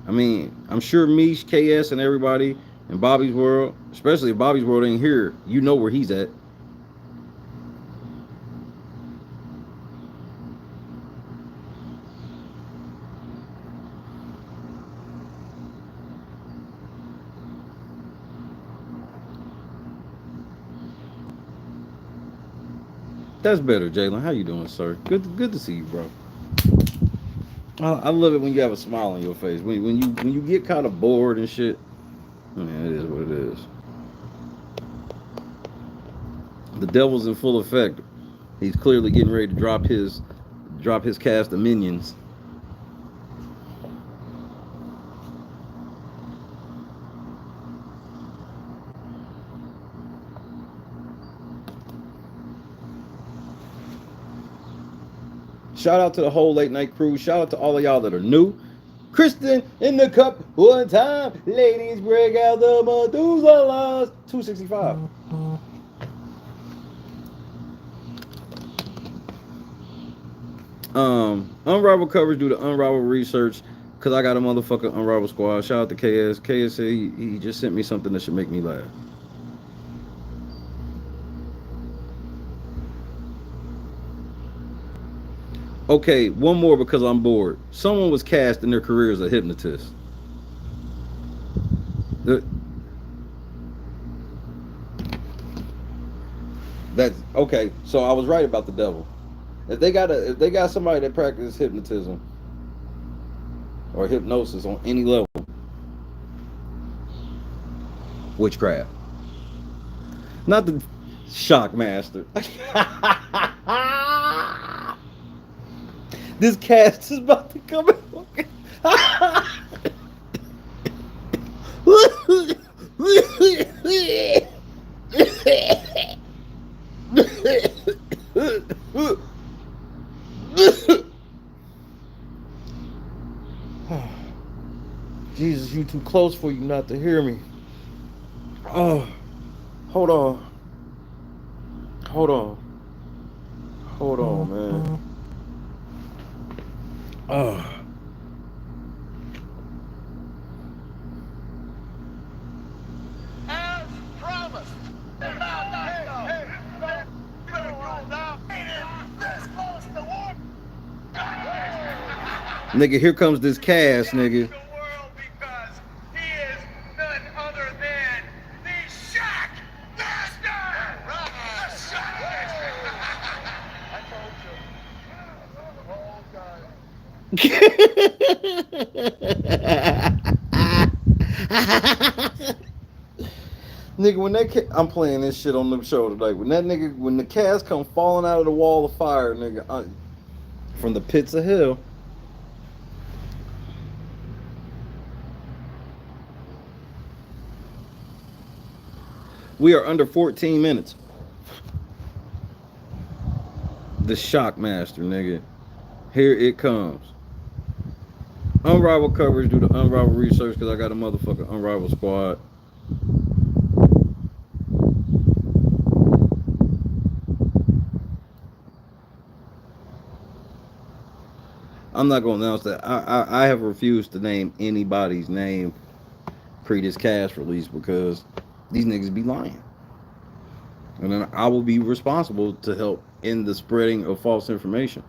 I mean, I'm sure Mish, KS, and everybody in Bobby's World, especially if Bobby's World ain't here, you know where he's at. That's better, Jalen. How you doing, sir? Good to see you, bro. I love it when you have a smile on your face. When you get kind of bored and shit. Man, it is what it is. The devil's in full effect. He's clearly getting ready to drop his cast of minions. Shout out to the whole late night crew. Shout out to all of y'all that are new. Kristen in the cup one time. Ladies, break out the Methuselahs. 265. Unrivaled coverage due to unrivaled research. Cause I got a motherfucking unrivaled squad. Shout out to KS. KS said he just sent me something that should make me laugh. Okay, one more because I'm bored. Someone was cast in their career as a hypnotist. That's okay. So I was right about the devil. If they got somebody that practices hypnotism or hypnosis on any level, witchcraft, not the shock master. This cast is about to come out. Jesus, you too close for you not to hear me. Oh, hold on. Hold on, man. Oh. As promised. Nigga, here comes this cast, nigga. The world because he is none other than the Shack Master. The Shack Master. I told you. Nigga, when that I'm playing this shit on the show today. When the cast come falling out of the wall of fire, nigga, from the pits of hell. We are under 14 minutes. The Shock Master, nigga. Here it comes. Unrivaled coverage due to unrivaled research because I got a motherfucking unrivaled squad. I'm not going to announce that. I have refused to name anybody's name pre this cast release because these niggas be lying. And then I will be responsible to help in the spreading of false information.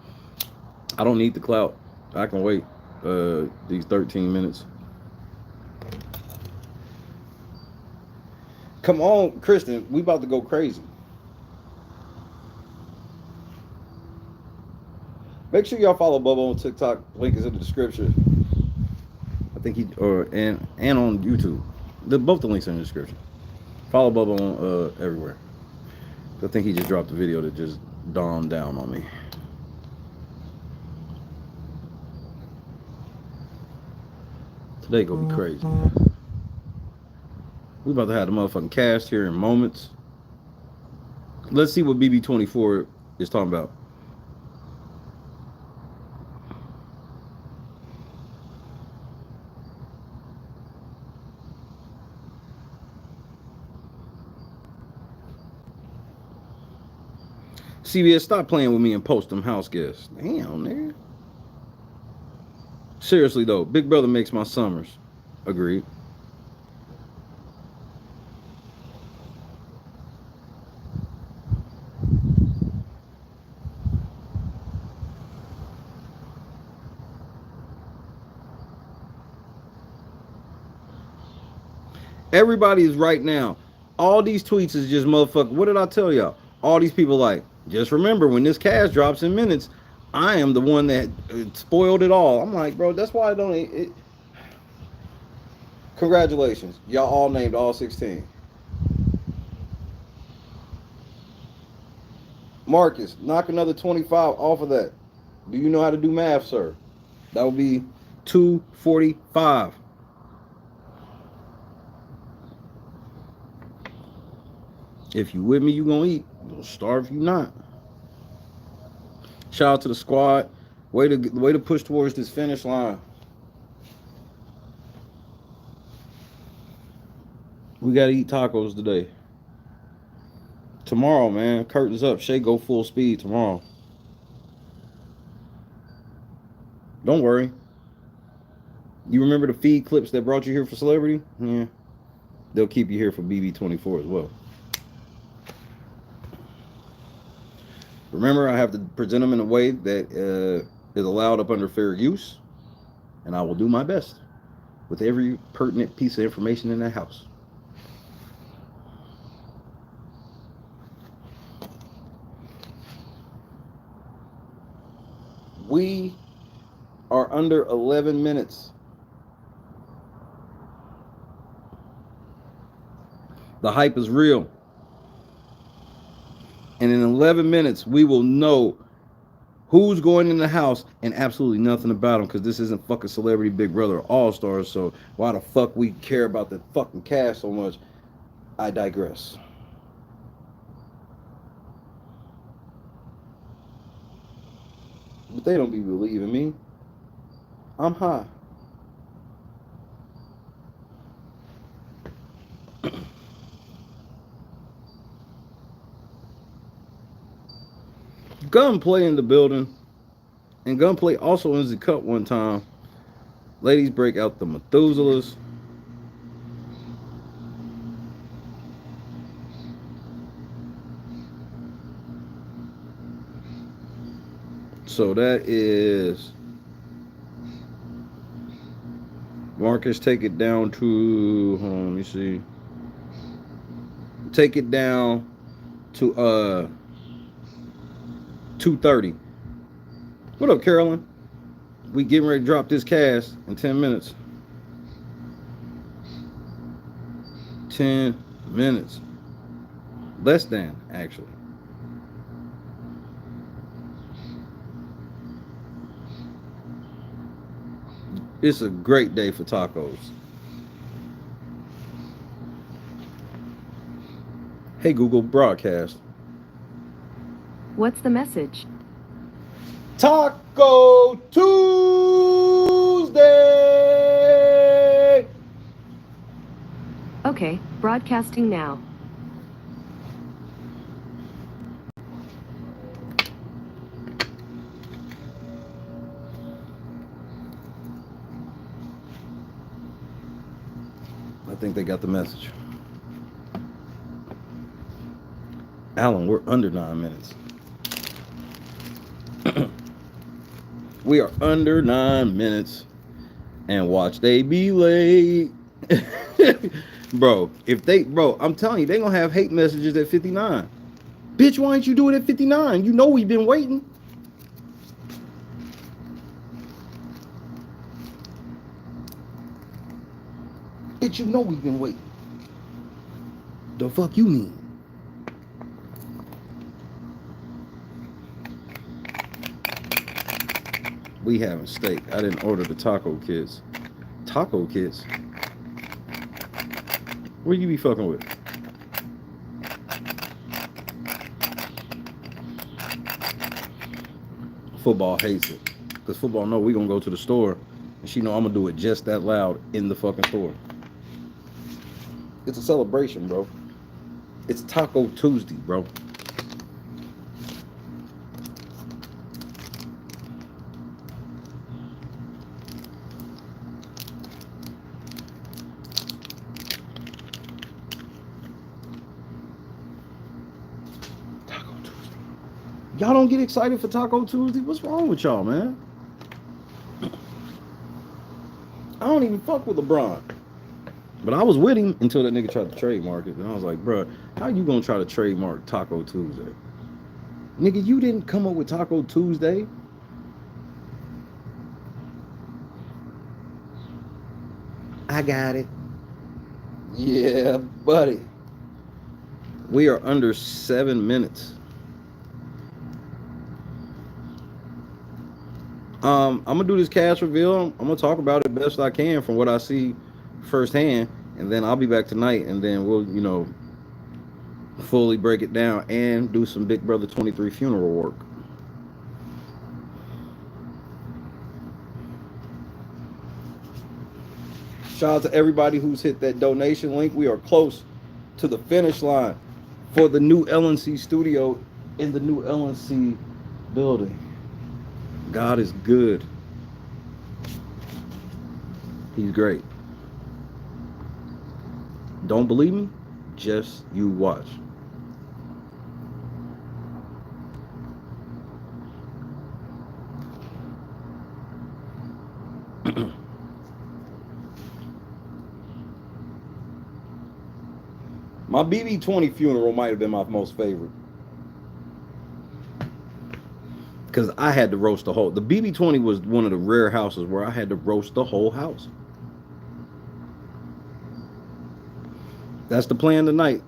I don't need the clout. I can wait these 13 minutes. Come on, Kristen. We about to go crazy. Make sure y'all follow Bubba on TikTok. Link is in the description. I think and on YouTube. Both the links are in the description. Follow Bubba on everywhere. I think he just dropped a video that just dawned down on me. Today gonna be crazy. We about to have the motherfucking cast here in moments. Let's see what BB24 is talking about. CBS, stop playing with me and post them house guests. Damn, nigga. Seriously, though, Big Brother makes my summers. Agreed. Everybody is right now. All these tweets is just motherfucker. What did I tell y'all? All these people like, just remember when this cast drops in minutes, I am the one that spoiled it all. I'm like, bro, that's why I don't. Congratulations. Y'all all named all 16. Marcus, knock another 25 off of that. Do you know how to do math, sir? That would be 245. If you with me, you gonna eat. You'll starve if you not. Shout out to the squad. Way to push towards this finish line. We gotta eat tacos today. Tomorrow, man. Curtains up. Shay go full speed tomorrow. Don't worry. You remember the feed clips that brought you here for celebrity? Yeah. They'll keep you here for BB24 as well. Remember, I have to present them in a way that is allowed up under fair use, and I will do my best with every pertinent piece of information in that house. We are under 11 minutes. The hype is real. And in 11 minutes, we will know who's going in the house and absolutely nothing about them, because this isn't fucking Celebrity Big Brother or All Stars. So why the fuck we care about the fucking cast so much? I digress. But they don't be believing me. I'm high. Gunplay in the building. And Gunplay also ends the cut one time. Ladies break out the Methuselahs. So that is Marcus. Take it down to, hold on, let me see. Take it down to 2:30. What up, Carolyn? We getting ready to drop this cast in 10 minutes. 10 minutes. Less than, actually. It's a great day for tacos. Hey, Google, broadcast. What's the message? Taco Tuesday! Okay, broadcasting now. I think they got the message. Alan, we're under 9 minutes. We are under 9 minutes. And watch they be late. Bro, I'm telling you, they gonna have hate messages at 59. Bitch, why didn't you do it at 59? You know we've been waiting. Bitch, you know we've been waiting. The fuck you mean? We having steak. I didn't order the taco kits. Taco kits? What you be fucking with? Football hates it. Because football know we gonna go to the store. And she know I'm gonna do it just that loud in the fucking store. It's a celebration, bro. It's Taco Tuesday, bro. Taco Tuesday. Y'all don't get excited for Taco Tuesday? What's wrong with y'all, man? I don't even fuck with LeBron. But I was with him until that nigga tried to trademark it. And I was like, bro, how you gonna try to trademark Taco Tuesday? Nigga, you didn't come up with Taco Tuesday. I got it. Yeah, buddy. We are under 7 minutes. I'm gonna do this cast reveal. I'm gonna talk about it best I can from what I see firsthand, and then I'll be back tonight, and then we'll, fully break it down and do some Big Brother 23 funeral work. Shout out to everybody who's hit that donation link. We are close to the finish line for the new LNC studio in the new LNC building. God is good. He's great. Don't believe me? Just you watch. My BB-20 funeral might have been my most favorite. Because I had to roast the whole... The BB-20 was one of the rare houses where I had to roast the whole house. That's the plan tonight.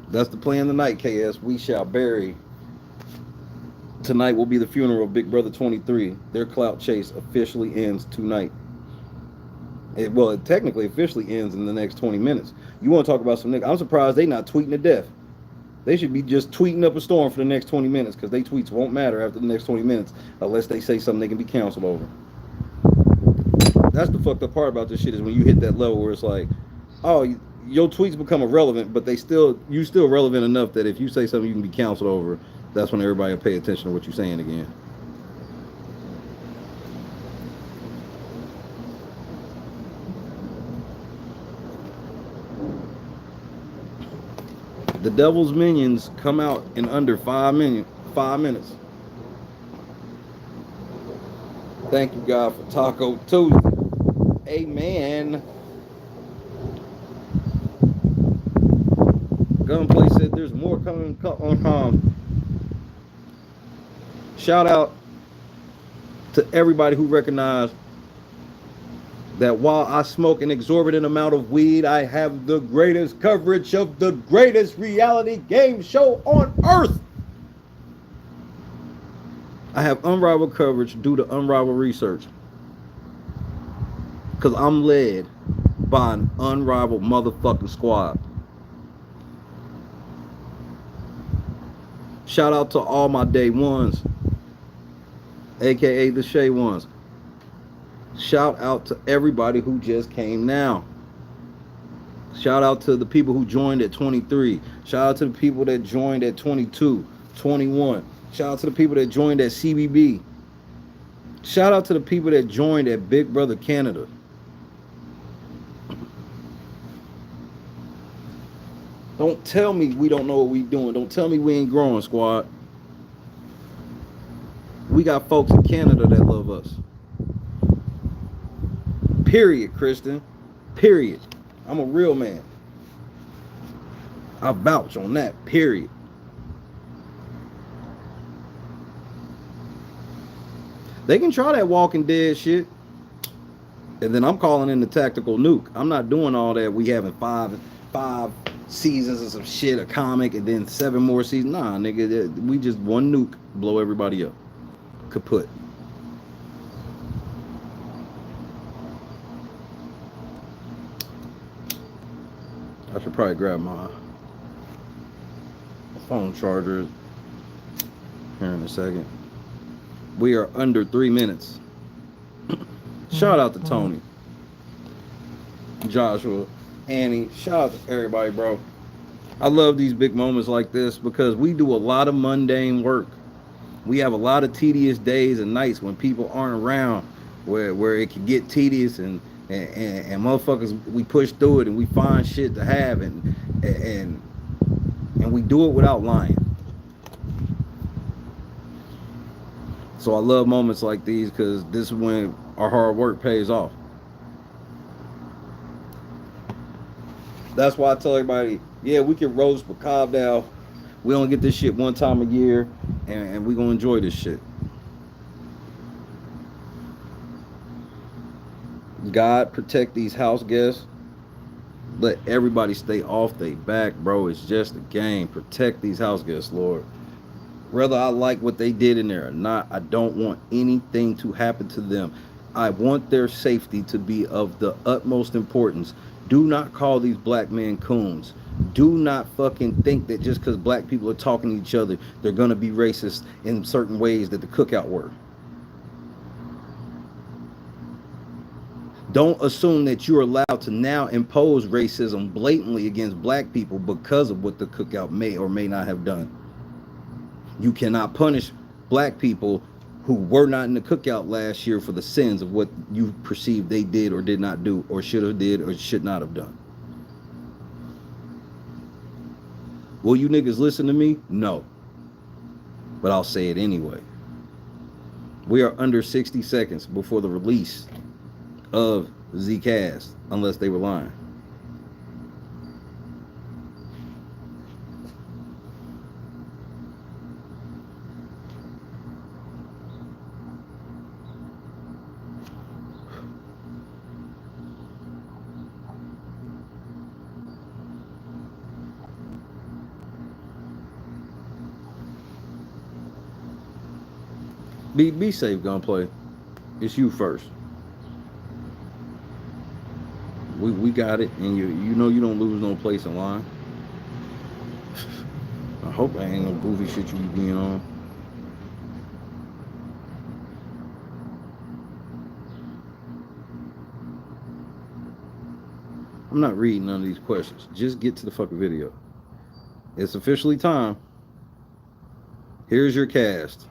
That's the plan tonight, KS. We shall bury. Tonight will be the funeral of Big Brother 23. Their clout chase officially ends tonight. It technically officially ends in the next 20 minutes. You want to talk about some niggas? I'm surprised they not tweeting to death. They should be just tweeting up a storm for the next 20 minutes because they tweets won't matter after the next 20 minutes unless they say something they can be canceled over. That's the fucked up part about this shit is when you hit that level where it's like, oh, your tweets become irrelevant, but you still relevant enough that if you say something you can be canceled over, that's when everybody will pay attention to what you're saying again. The devil's minions come out in under 5 minutes. Thank you, God, for Taco Tuesday. Amen. Gunplay said there's more coming on. Shout out to everybody who recognized that while I smoke an exorbitant amount of weed, I have the greatest coverage of the greatest reality game show on earth. I have unrivaled coverage due to unrivaled research. Because I'm led by an unrivaled motherfucking squad. Shout out to all my day ones, aka the Shay ones. Shout out to everybody who just came now. Shout out to the people who joined at 23. Shout out to the people that joined at 22, 21. Shout out to the people that joined at CBB. Shout out to the people that joined at Big Brother Canada. Don't tell me we don't know what we doing. Don't tell me we ain't growing, squad. We got folks in Canada that love us. Period, Kristen. Period. I'm a real man. I vouch on that. Period. They can try that Walking Dead shit. And then I'm calling in the tactical nuke. I'm not doing all that. We having five seasons of some shit, a comic, and then 7 more seasons. Nah, nigga. We just one nuke, blow everybody up. Kaput. I should probably grab my phone charger here in a second. We are under 3 minutes. Shout out to Tony, Joshua, Annie. Shout out to everybody, bro. I love these big moments like this because we do a lot of mundane work. We have a lot of tedious days and nights when people aren't around where it can get tedious and motherfuckers, we push through it and we find shit to have and we do it without lying. So I love moments like these because this is when our hard work pays off. That's why I tell everybody, yeah, we can roast, but calm down. We don't get this shit one time a year, and we gonna enjoy this shit. God protect these house guests. Let everybody stay off their back, bro. It's just a game. Protect these house guests, Lord. Whether I like what they did in there or not, I don't want anything to happen to them. I want their safety to be of the utmost importance. Do not call these black men coons. Do not fucking think that just because black people are talking to each other, they're going to be racist in certain ways that the cookout were. Don't assume that you're allowed to now impose racism blatantly against black people because of what the cookout may or may not have done. You cannot punish black people who were not in the cookout last year for the sins of what you perceive they did or did not do or should have did or should not have done. Will you niggas listen to me? No. But I'll say it anyway. We are under 60 seconds before the release of Zcast, unless they were lying. Be safe, Gunplay. It's you first. We got it, and you know you don't lose no place in line. I hope that ain't no goofy shit you be being on. I'm not reading none of these questions. Just get to the fucking video. It's officially time. Here's your cast.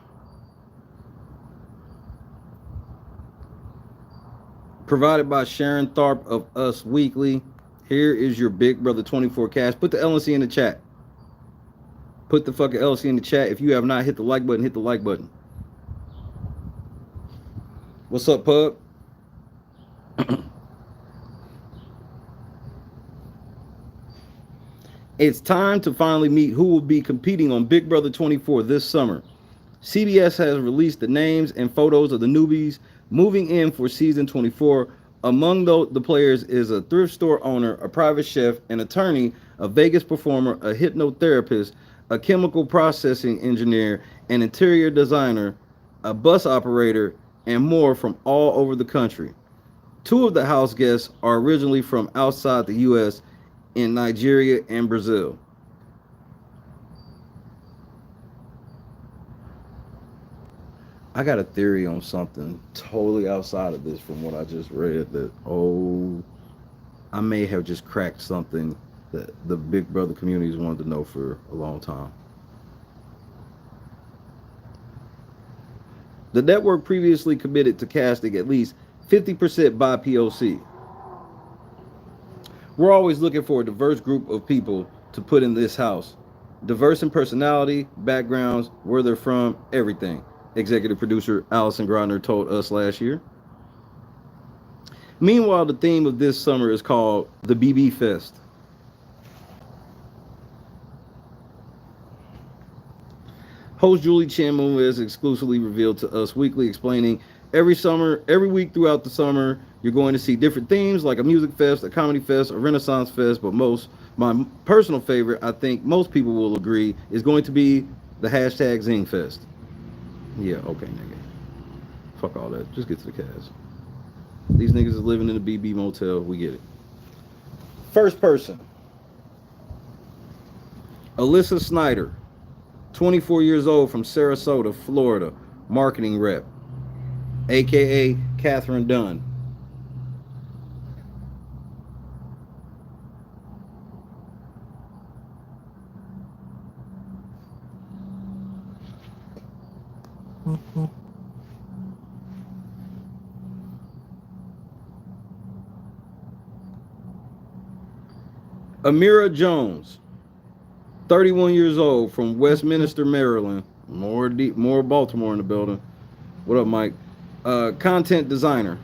Provided by Sharon Tharp of Us Weekly. Here is your Big Brother 24 cast. Put the LNC in the chat. Put the fucking LNC in the chat. If you have not hit the like button, hit the like button. What's up, Pug? It's time to finally meet who will be competing on Big Brother 24 this summer. CBS has released the names and photos of the newbies moving in for season 24. Among the players is a thrift store owner, a private chef, an attorney, a Vegas performer, a hypnotherapist, a chemical processing engineer, an interior designer, a bus operator, and more from all over the country. 2 of the house guests are originally from outside the U.S. in Nigeria and Brazil. I got a theory on something totally outside of this from what I just read that, I may have just cracked something that the Big Brother communities wanted to know for a long time. The network previously committed to casting at least 50% by POC. We're always looking for a diverse group of people to put in this house. Diverse in personality, backgrounds, where they're from, everything. Executive producer Allison Grodner told us last year. Meanwhile, the theme of this summer is called the BB Fest. Host Julie Chen is exclusively revealed to Us Weekly, explaining every week throughout the summer, you're going to see different themes like a music fest, a comedy fest, a Renaissance fest, but my personal favorite, I think most people will agree, is going to be the hashtag Zing Fest. Yeah, okay, nigga. Fuck all that. Just get to the cast. These niggas is living in a BB motel. We get it. First person. Alyssa Snyder, 24 years old, from Sarasota, Florida, marketing rep, aka Catherine Dunn. Amira Jones, 31 years old, from Westminster, Maryland. More Baltimore in the building. What up, Mike? Content designer.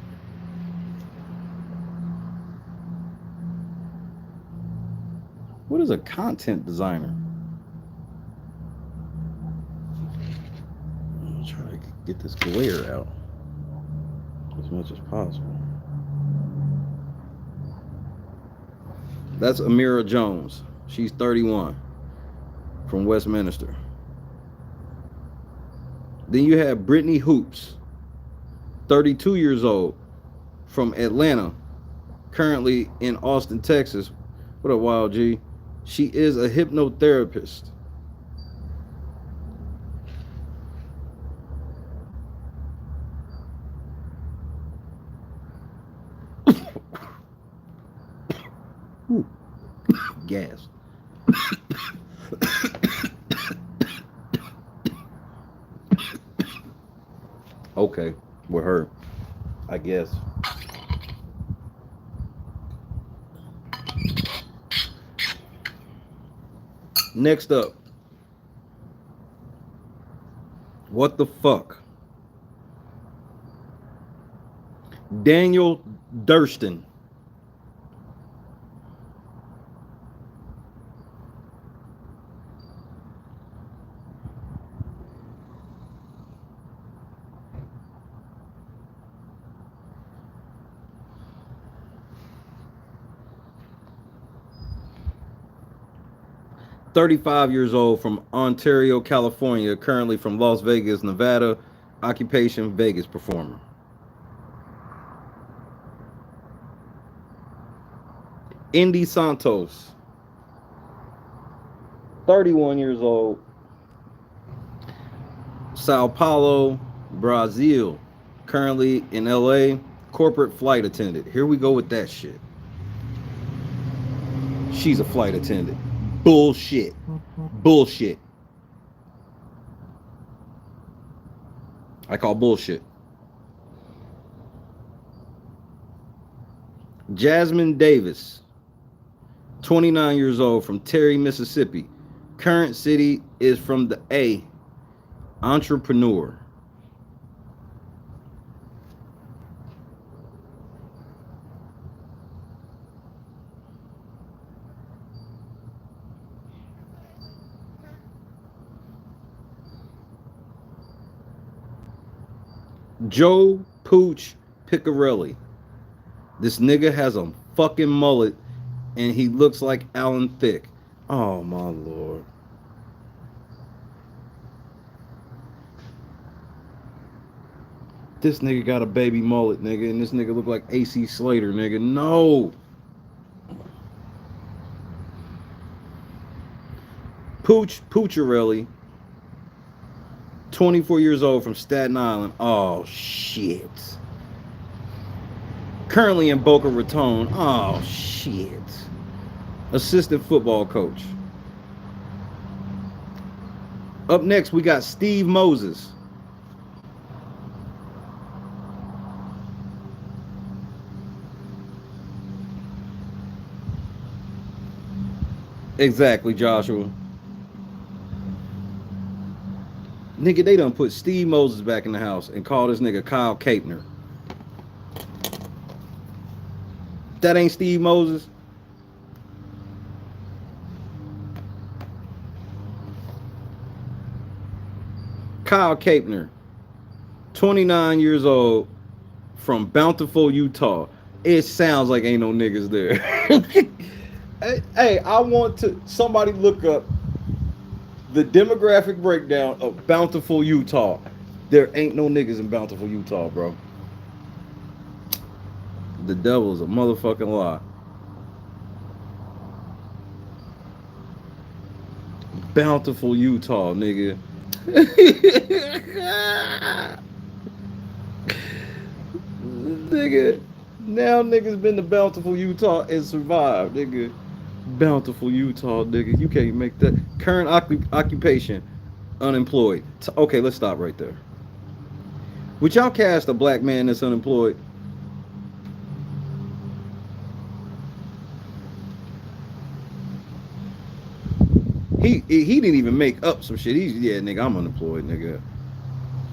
What is a content designer? I'm trying to get this glare out as much as possible. That's Amira Jones. She's 31, from Westminster. Then you have Brittany Hoops, 32 years old, from Atlanta, currently in Austin, Texas. What up, Wild G? She is a hypnotherapist. Ooh. Gas. Okay, with her, I guess. Next up, what the fuck? Daniel Durston. $35 old from Ontario, California, currently from Las Vegas, Nevada. Occupation, Vegas performer. Indy Santos, 31 years old, Sao Paulo, Brazil, currently in LA, corporate flight attendant. Here we go with that shit. She's a flight attendant. Bullshit. Bullshit. I call bullshit. Jasmine Davis, 29 years old, from Terry, Mississippi. Current city is from the A. Entrepreneur. Joe Pooch Piccarelli. This nigga has a fucking mullet and he looks like Alan Thicke. Oh my lord. This nigga got a baby mullet, nigga, and this nigga look like AC Slater, nigga. No. Pooch Pucciarelli, 24 years old, from Staten Island. Oh shit. Currently in Boca Raton. Oh shit. Assistant football coach. Up next, we got Steve Moses. Exactly, Joshua. Nigga, they done put Steve Moses back in the house and call this nigga Kyle Capner. That ain't Steve Moses. Kyle Capner, 29 years old, from Bountiful, Utah. It sounds like ain't no niggas there. Hey, I want to somebody look up the demographic breakdown of Bountiful, Utah. There ain't no niggas in Bountiful, Utah, bro. The devil is a motherfucking lie. Bountiful, Utah, nigga. Nigga, now niggas been to Bountiful, Utah and survived, nigga. Bountiful, Utah, nigga. You can't make that. Current occupation, unemployed. Okay, let's stop right there. Would y'all cast a black man that's unemployed? He didn't even make up some shit. He's, yeah, nigga, I'm unemployed, nigga.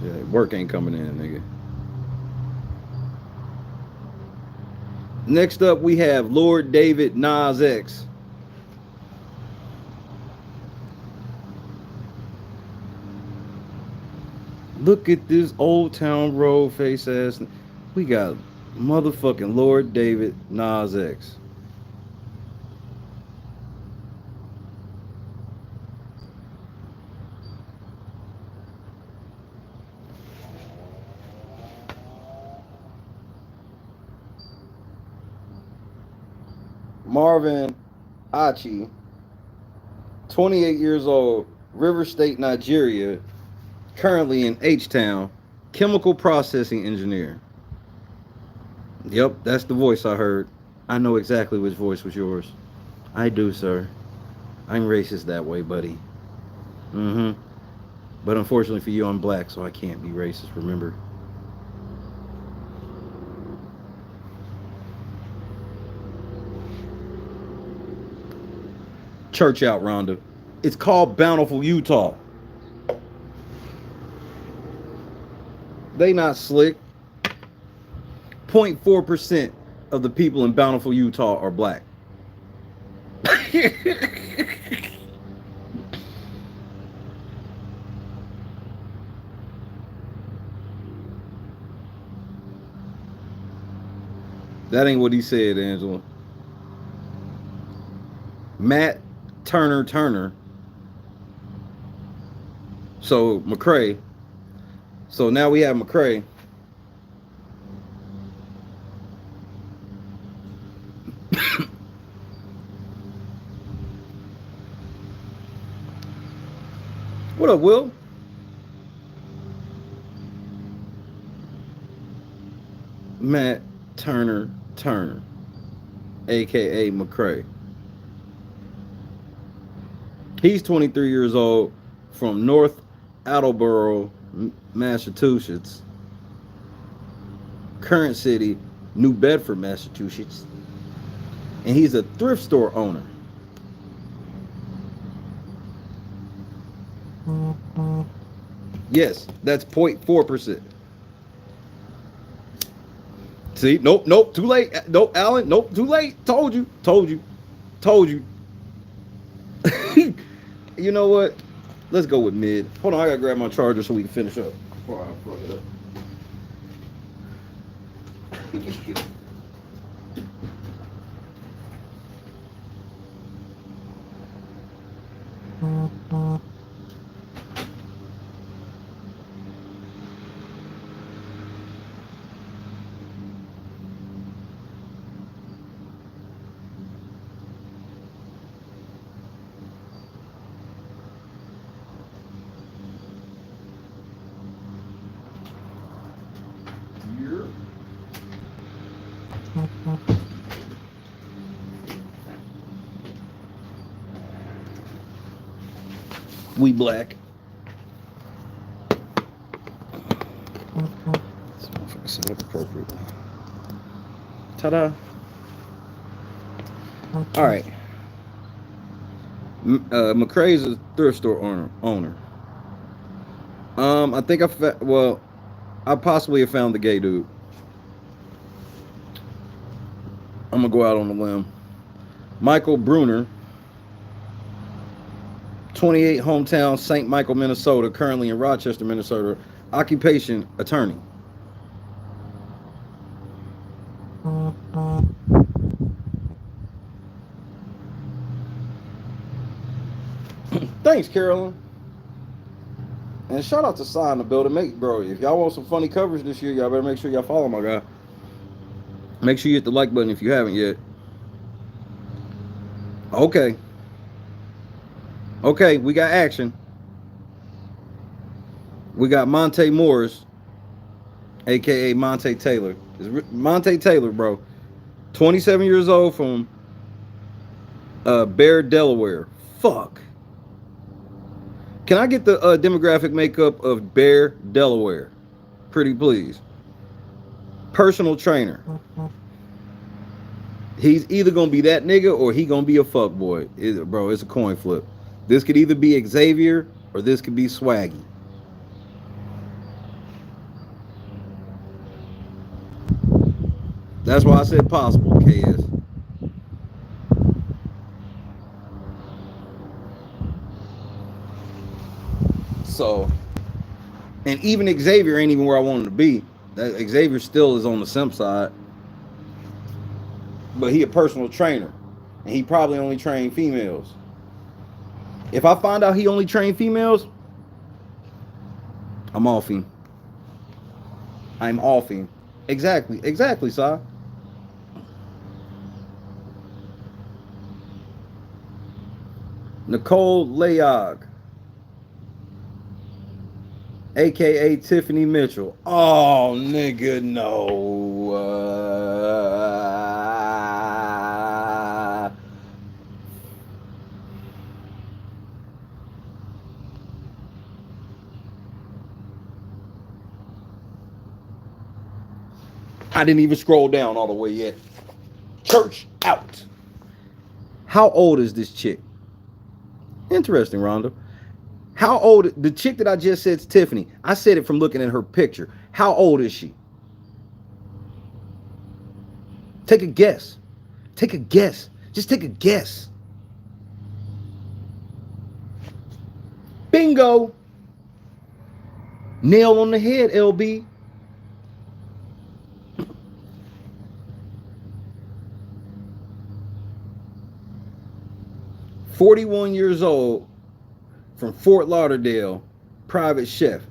Yeah, work ain't coming in, nigga. Next up, we have Lord David Nas X. Look at this Old Town Road face ass. We got motherfucking Lord David Nas X. Marvin Achi, 28 years old, River State, Nigeria, currently in H-Town, chemical processing engineer. Yep, that's the voice I heard. I know exactly which voice was yours. I do, sir. I'm racist that way, buddy. But unfortunately for you, I'm black, so I can't be racist, remember? Church out, Rhonda. It's called Bountiful, Utah. They not slick. 0.4% of the people in Bountiful, Utah are black. That ain't what he said, Angela. Matt Turner. So McCrae. So now we have McCrae. What up, Will? Matt Turner, aka McCrae. He's 23 years old from North Attleboro, Massachusetts. Current city, New Bedford, Massachusetts. And he's a thrift store owner. Yes, that's 0.4%. See, nope, too late. Nope, Alan, nope, too late. Told you. You know what? Let's go with mid. Hold on, I gotta grab my charger so we can finish up before I plug it up. We black. This motherfucker set up appropriate. Ta-da. All right. McCrae's a thrift store owner. I think I possibly have found the gay dude. I'm gonna go out on a limb. Michael Bruner, 28, hometown St. Michael, Minnesota, currently in Rochester, Minnesota. Occupation, attorney. Thanks, Carolyn. And shout out to Cy in the building. Bro, if y'all want some funny coverage this year, y'all better make sure y'all follow my guy. Make sure you hit the like button if you haven't yet. Okay, we got action. We got Monte Morris, aka Monte Taylor. It's Monte Taylor, bro. 27 years old from Bear, Delaware. Fuck. Can I get the demographic makeup of Bear, Delaware? Pretty please. Personal trainer. He's either gonna be that nigga or he gonna be a fuck boy. Bro, it's a coin flip. This could either be Xavier or this could be Swaggy. That's why I said possible, KS. So, and even Xavier ain't even where I wanted to be. That Xavier still is on the simp side. But he a personal trainer. And he probably only trained females. If I find out he only trained females, I'm off him. I'm off him. Exactly, Si. Nicole Layog, aka Tiffany Mitchell. Oh, nigga, no. I didn't even scroll down all the way yet. Church out. How old is this chick? Interesting, Rhonda. How old, the chick that I just said's Tiffany, I said it from looking at her picture. How old is she? Take a guess. Take a guess. Just take a guess. Bingo. Nail on the head, LB. "41 years old, from Fort Lauderdale, private chef."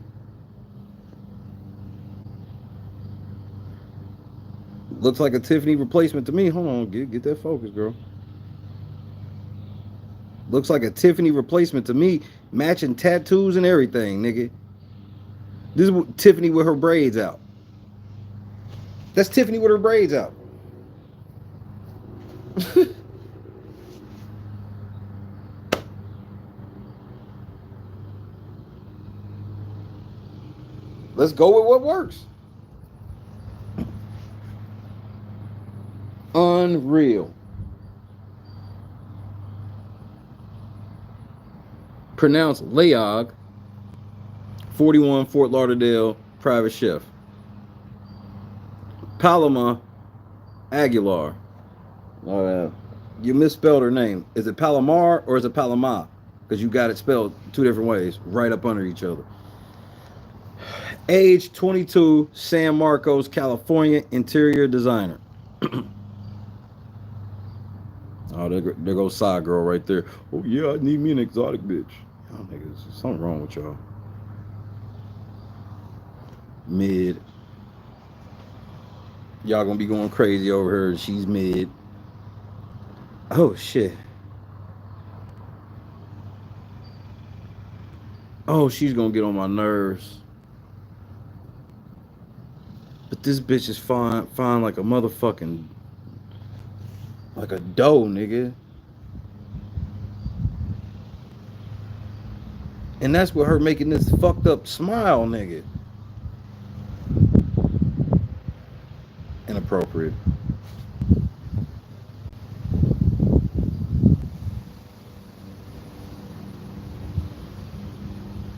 Looks like a Tiffany replacement to me. Hold on, get that focus, girl. Looks like a Tiffany replacement to me. Matching tattoos and everything, nigga. This is Tiffany with her braids out. That's Tiffany with her braids out. Let's go with what works. Unreal. Pronounced Layog. 41, Fort Lauderdale, private chef. Paloma Aguilar. You misspelled her name. Is it Palomar or is it Paloma? Because you got it spelled two different ways, right up under each other. Age 22, San Marcos, California, interior designer. Oh, there goes side girl right there. Oh yeah, I need me an exotic bitch. Oh, niggas, something wrong with y'all. Mid. Y'all gonna be going crazy over her. She's mid. Oh shit. Oh, she's gonna get on my nerves. But this bitch is fine like a motherfucking, like a dough, nigga. And that's with her making this fucked up smile, nigga. Inappropriate.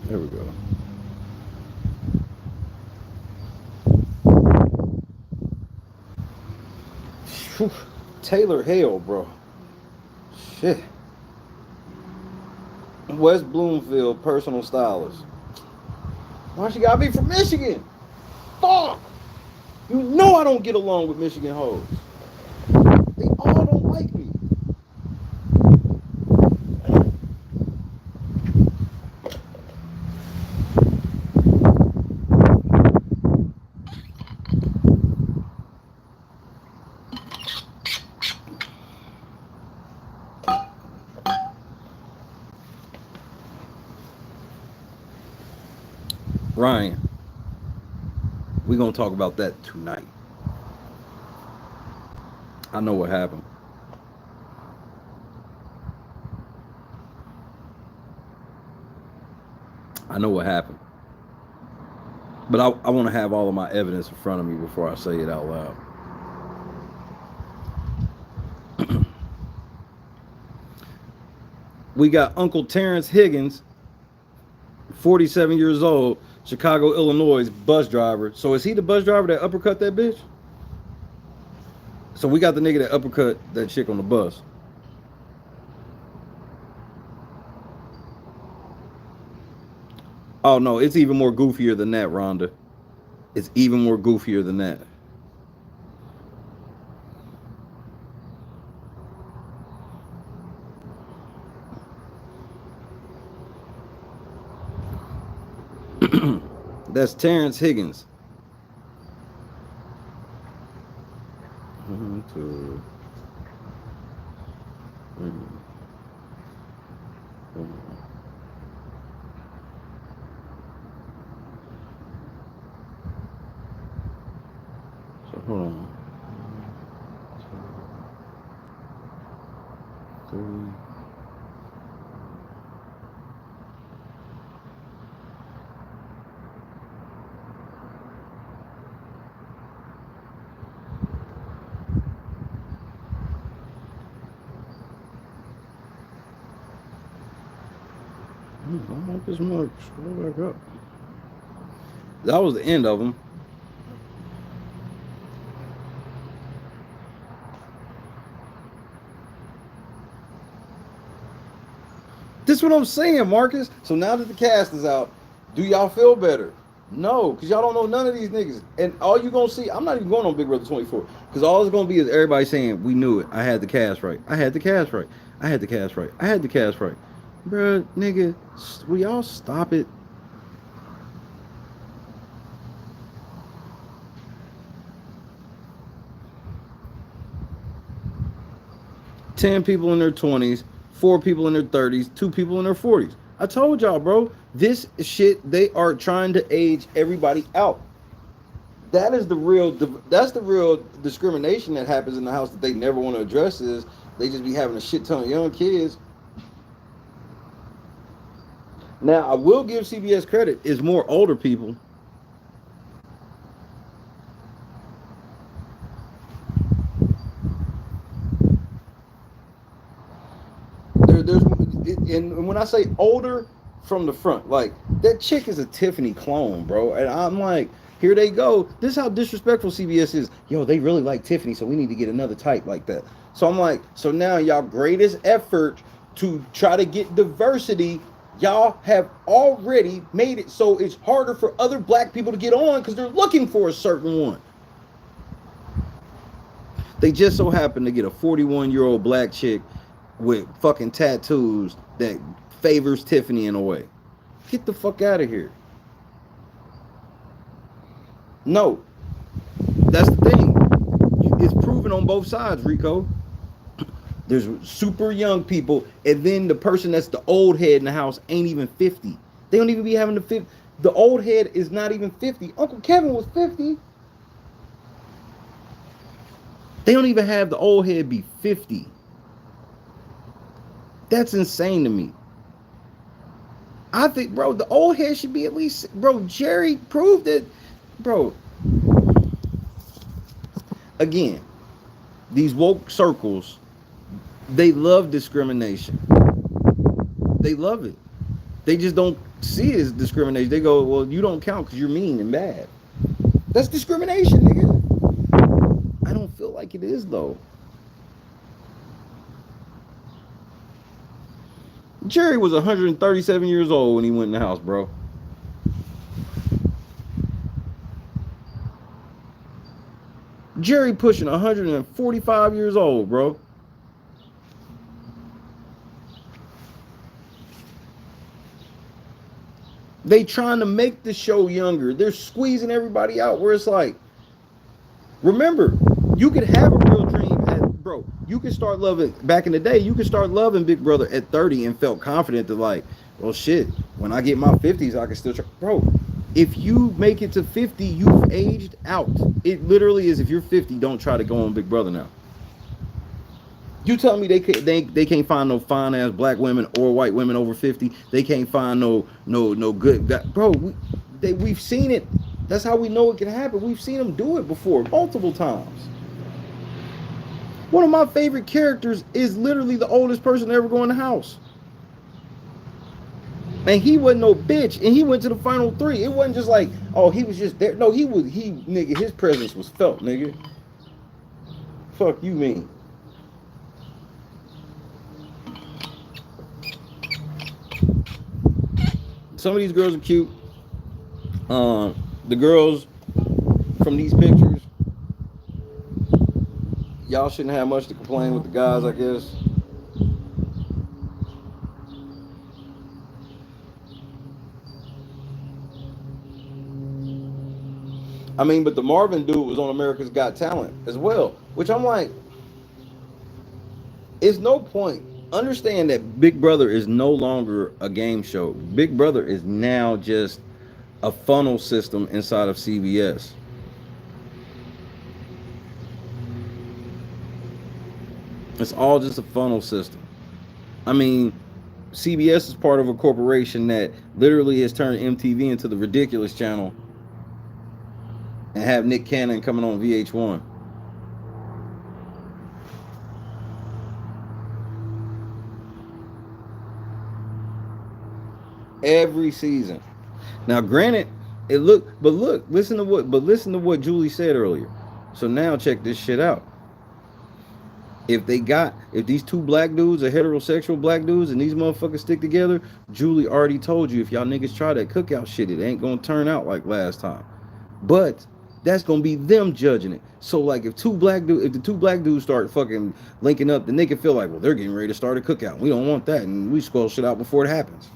There we go. Whew. Taylor Hale, bro. Shit. West Bloomfield, personal stylist. Why she gotta be from Michigan? Fuck! You know I don't get along with Michigan hoes. They all don't like me. Ryan, we're gonna talk about that tonight. I know what happened. I know what happened. But I want to have all of my evidence in front of me before I say it out loud. We got Uncle Terrence Higgins, 47 years old, Chicago, Illinois, bus driver. So is he the bus driver that uppercut that bitch? So we got the nigga that uppercut that chick on the bus. Oh no, it's even more goofier than that, Rhonda. It's even more goofier than that. That's Terrence Higgins. 1, 2, 3, 4. So hold on. 1, 2, 3. don't want this much. Go back up. That was the end of them. This is what I'm saying, Marcus. So now that the cast is out, do y'all feel better? No, because y'all don't know none of these niggas. And all you gonna see, I'm not even going on Big Brother 24. Because all it's gonna be is everybody saying, we knew it. I had the cast right. I had the cast right. I had the cast right. I had the cast right. Bruh, nigga, will y'all stop it? Ten people in their 20s, 4 people in their 30s, 2 people in their 40s. I told y'all, bro, this shit, they are trying to age everybody out. That's the real discrimination that happens in the house that they never want to address. Is they just be having a shit ton of young kids. Now I will give CBS credit, is more older people. And when I say older, from the front, like that chick is a Tiffany clone, bro. And I'm like, here they go. This is how disrespectful CBS is. Yo, they really like Tiffany, so we need to get another type like that. So I'm like, so now y'all greatest effort to try to get diversity, y'all have already made it so it's harder for other black people to get on because they're looking for a certain one. They just so happen to get a 41-year-old black chick with fucking tattoos that favors Tiffany in a way. Get the fuck out of here. No, that's the thing. It's proven on both sides, Rico. There's super young people, and then the person that's the old head in the house ain't even 50. They don't even be having the 50. The old head is not even 50. Uncle Kevin was 50. They don't even have the old head be 50. That's insane to me. I think, bro, the old head should be at least, bro, Jerry proved it. Bro, again, these woke circles, they love discrimination. They love it. They just don't see it as discrimination. They go, well, you don't count because you're mean and bad. That's discrimination, nigga. I don't feel like it is, though. Jerry was 137 years old when he went in the house, bro. Jerry pushing 145 years old, bro. They trying to make the show younger. They're squeezing everybody out where it's like, remember, you could have a real dream. Bro, you could start loving, back in the day, you could start loving Big Brother at 30 and felt confident that like, well, shit, when I get my 50s, I can still try. Bro, if you make it to 50, you've aged out. It literally is, if you're 50, don't try to go on Big Brother now. You telling me they can't find no fine ass black women or white women over 50? They can't find no good guy. Bro, we've seen it. That's how we know it can happen. We've seen them do it before multiple times. One of my favorite characters is literally the oldest person to ever go in the house. And he wasn't no bitch, and he went to the final 3. It wasn't just like, oh, he was just there. No, nigga, his presence was felt, nigga. Fuck you mean. Some of these girls are cute. The girls from these pictures, y'all shouldn't have much to complain with the guys, I guess. I mean, but the Marvin dude was on America's Got Talent as well, which I'm like, it's no point. Understand that Big Brother is no longer a game show. Big Brother is now just a funnel system inside of CBS. It's all just a funnel system. I mean, CBS is part of a corporation that literally has turned MTV into the ridiculous channel and have Nick Cannon coming on VH1. Every season. Now, granted, listen to what Julie said earlier. So now check this shit out. If these two black dudes are heterosexual black dudes and these motherfuckers stick together, Julie already told you if y'all niggas try that cookout shit, it ain't gonna turn out like last time. But that's gonna be them judging it. So like if the two black dudes start fucking linking up, then they can feel like, well, they're getting ready to start a cookout. We don't want that, and we squelch shit out before it happens.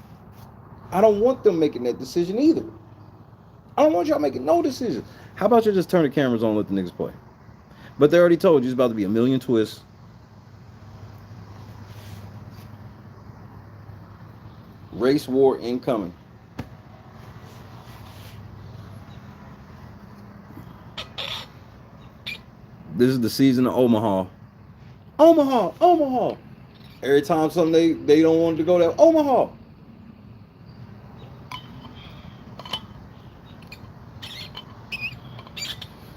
I don't want them making that decision either. I don't want y'all making no decision. How about you just turn the cameras on and let the niggas play? But they already told you it's about to be a million twists. Race war incoming. This is the season of Omaha. Omaha. Every time something they don't want to go there, Omaha.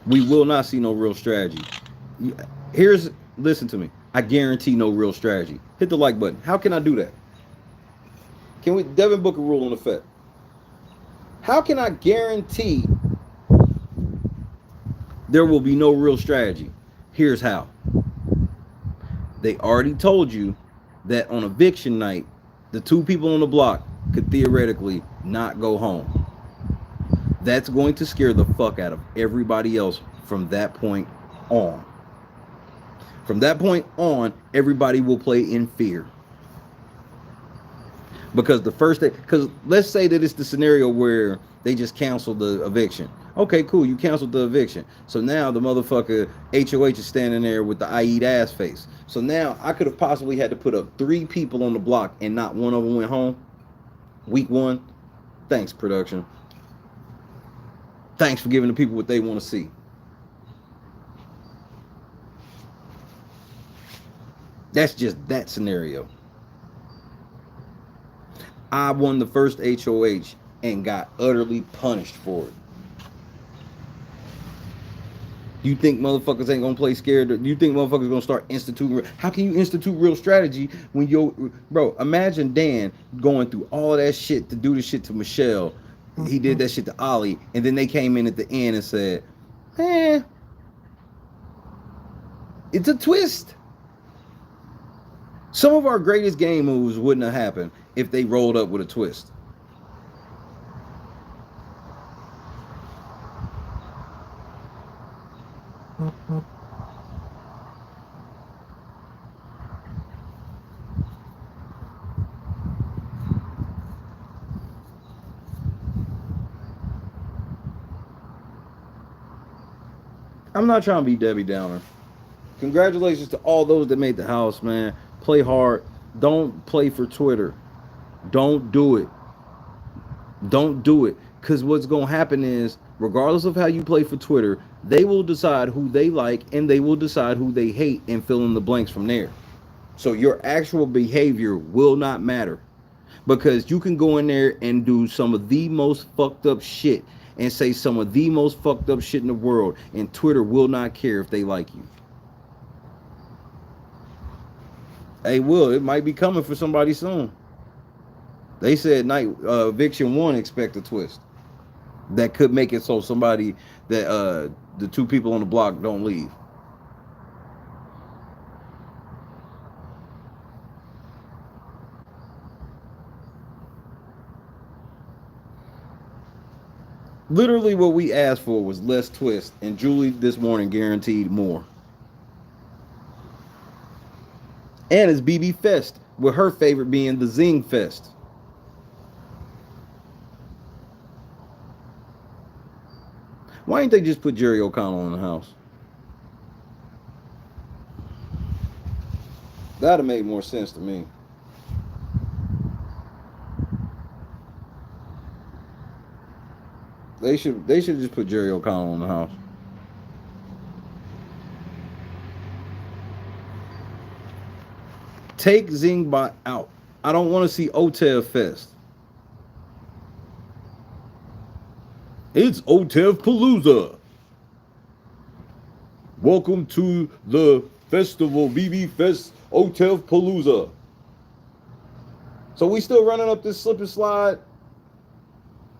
We will not see no real strategy. Listen to me. I guarantee no real strategy. Hit the like button. How can I do that? Can we, Devin Booker rule in effect? How can I guarantee there will be no real strategy? Here's how. They already told you that on eviction night, the two people on the block could theoretically not go home. That's going to scare the fuck out of everybody else from that point on. From that point on, everybody will play in fear. Because let's say that it's the scenario where they just canceled the eviction. Okay, cool, you canceled the eviction. So now the motherfucker HOH is standing there with the I eat ass face. So now I could have possibly had to put up 3 people on the block and not one of them went home. Week 1. Thanks, production. Thanks for giving the people what they want to see. That's just that scenario. I won the first HOH and got utterly punished for it. You think motherfuckers ain't gonna play scared? You think motherfuckers gonna start instituting? How can you institute real strategy when bro? Imagine Dan going through all of that shit to do the shit to Michelle. He did that shit to Ollie, and then they came in at the end and said, it's a twist. Some of our greatest game moves wouldn't have happened if they rolled up with a twist. I'm not trying to be Debbie Downer. Congratulations to all those that made the house, man. Play hard. Don't play for Twitter. Don't do it. Don't do it. Because what's going to happen is, regardless of how you play for Twitter, they will decide who they like and they will decide who they hate and fill in the blanks from there. So your actual behavior will not matter. Because you can go in there and do some of the most fucked up shit and say some of the most fucked up shit in the world, and Twitter will not care if they like you. Hey, it might be coming for somebody soon. They said eviction 1 expect a twist. That could make it so somebody that the 2 people on the block don't leave. Literally what we asked for was less twist, and Julie this morning guaranteed more. And it's BB Fest, with her favorite being the Zing Fest. Why didn't they just put Jerry O'Connell in the house? That'd have made more sense to me. They should just put Jerry O'Connell in the house. Take Zingbot out. I don't want to see Otev Fest. It's Otev Palooza. Welcome to the festival, BB Fest, Otev Palooza. So we still running up this slip and slide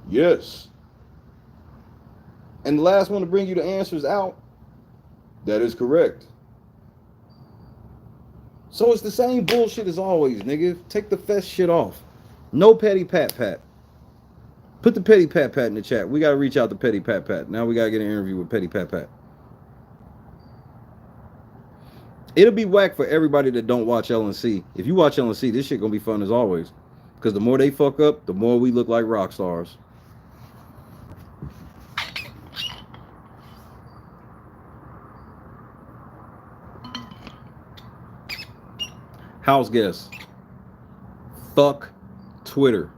Yes. And the last one to bring you the answers out. That is correct. So it's the same bullshit as always, nigga. Take the fest shit off. No petty pat pat. Put the petty pat pat in the chat. We gotta reach out to petty pat pat. Now we gotta get an interview with petty pat pat. It'll be whack for everybody that don't watch LNC. If you watch LNC, this shit gonna be fun as always. Because the more they fuck up, the more we look like rock stars. House guest. Fuck Twitter.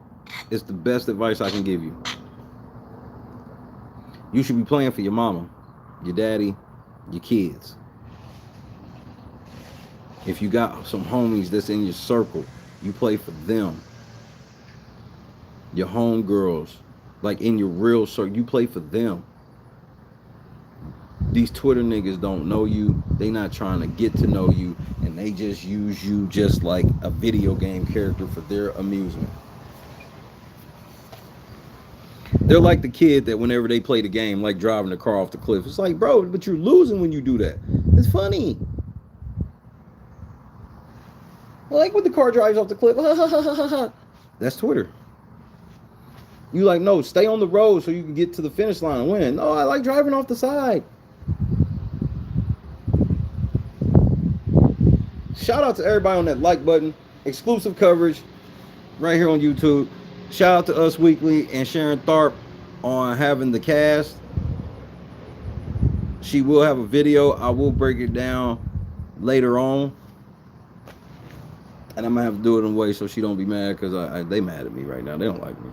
It's the best advice I can give you. You should be playing for your mama, your daddy, your kids. If you got some homies that's in your circle, you play for them. Your homegirls, like in your real circle, you play for them. These Twitter niggas don't know you. They not trying to get to know you, and they just use you just like a video game character for their amusement. They're like the kid that whenever they play the game, like driving the car off the cliff, it's like, bro, but you're losing when you do that. It's funny. I like when the car drives off the cliff. That's Twitter. You like, no, stay on the road so you can get to the finish line and win. No, I like driving off the side. Shout out to everybody on that like button. Exclusive coverage right here on YouTube. Shout out to Us Weekly and Sharon Tharp on having the cast. She will have a video. I will break it down later on. And I'm going to have to do it in a way so she don't be mad, because they mad at me right now. They don't like me.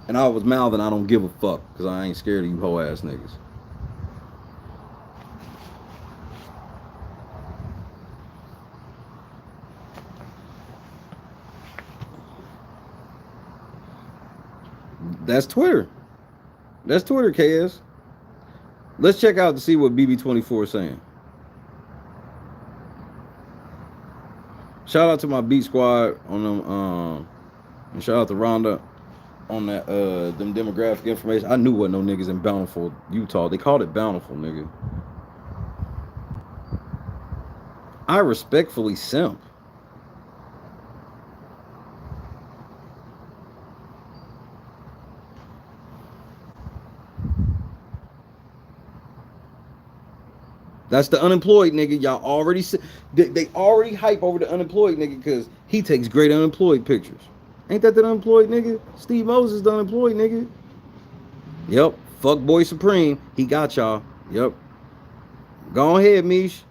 And I was mouthing, I don't give a fuck, because I ain't scared of you hoe ass niggas. That's Twitter. That's Twitter, KS. Let's check out to see what BB24 is saying. Shout out to my beat squad on them, and shout out to Rhonda on that them demographic information. I knew what no niggas in Bountiful, Utah. They called it Bountiful, nigga. I respectfully simp. That's the unemployed nigga. Y'all already they already hype over the unemployed nigga because he takes great unemployed pictures. Ain't that the unemployed nigga? Steve Moses, the unemployed nigga. Yep. Fuck boy supreme. He got y'all. Yep. Go ahead, Mish.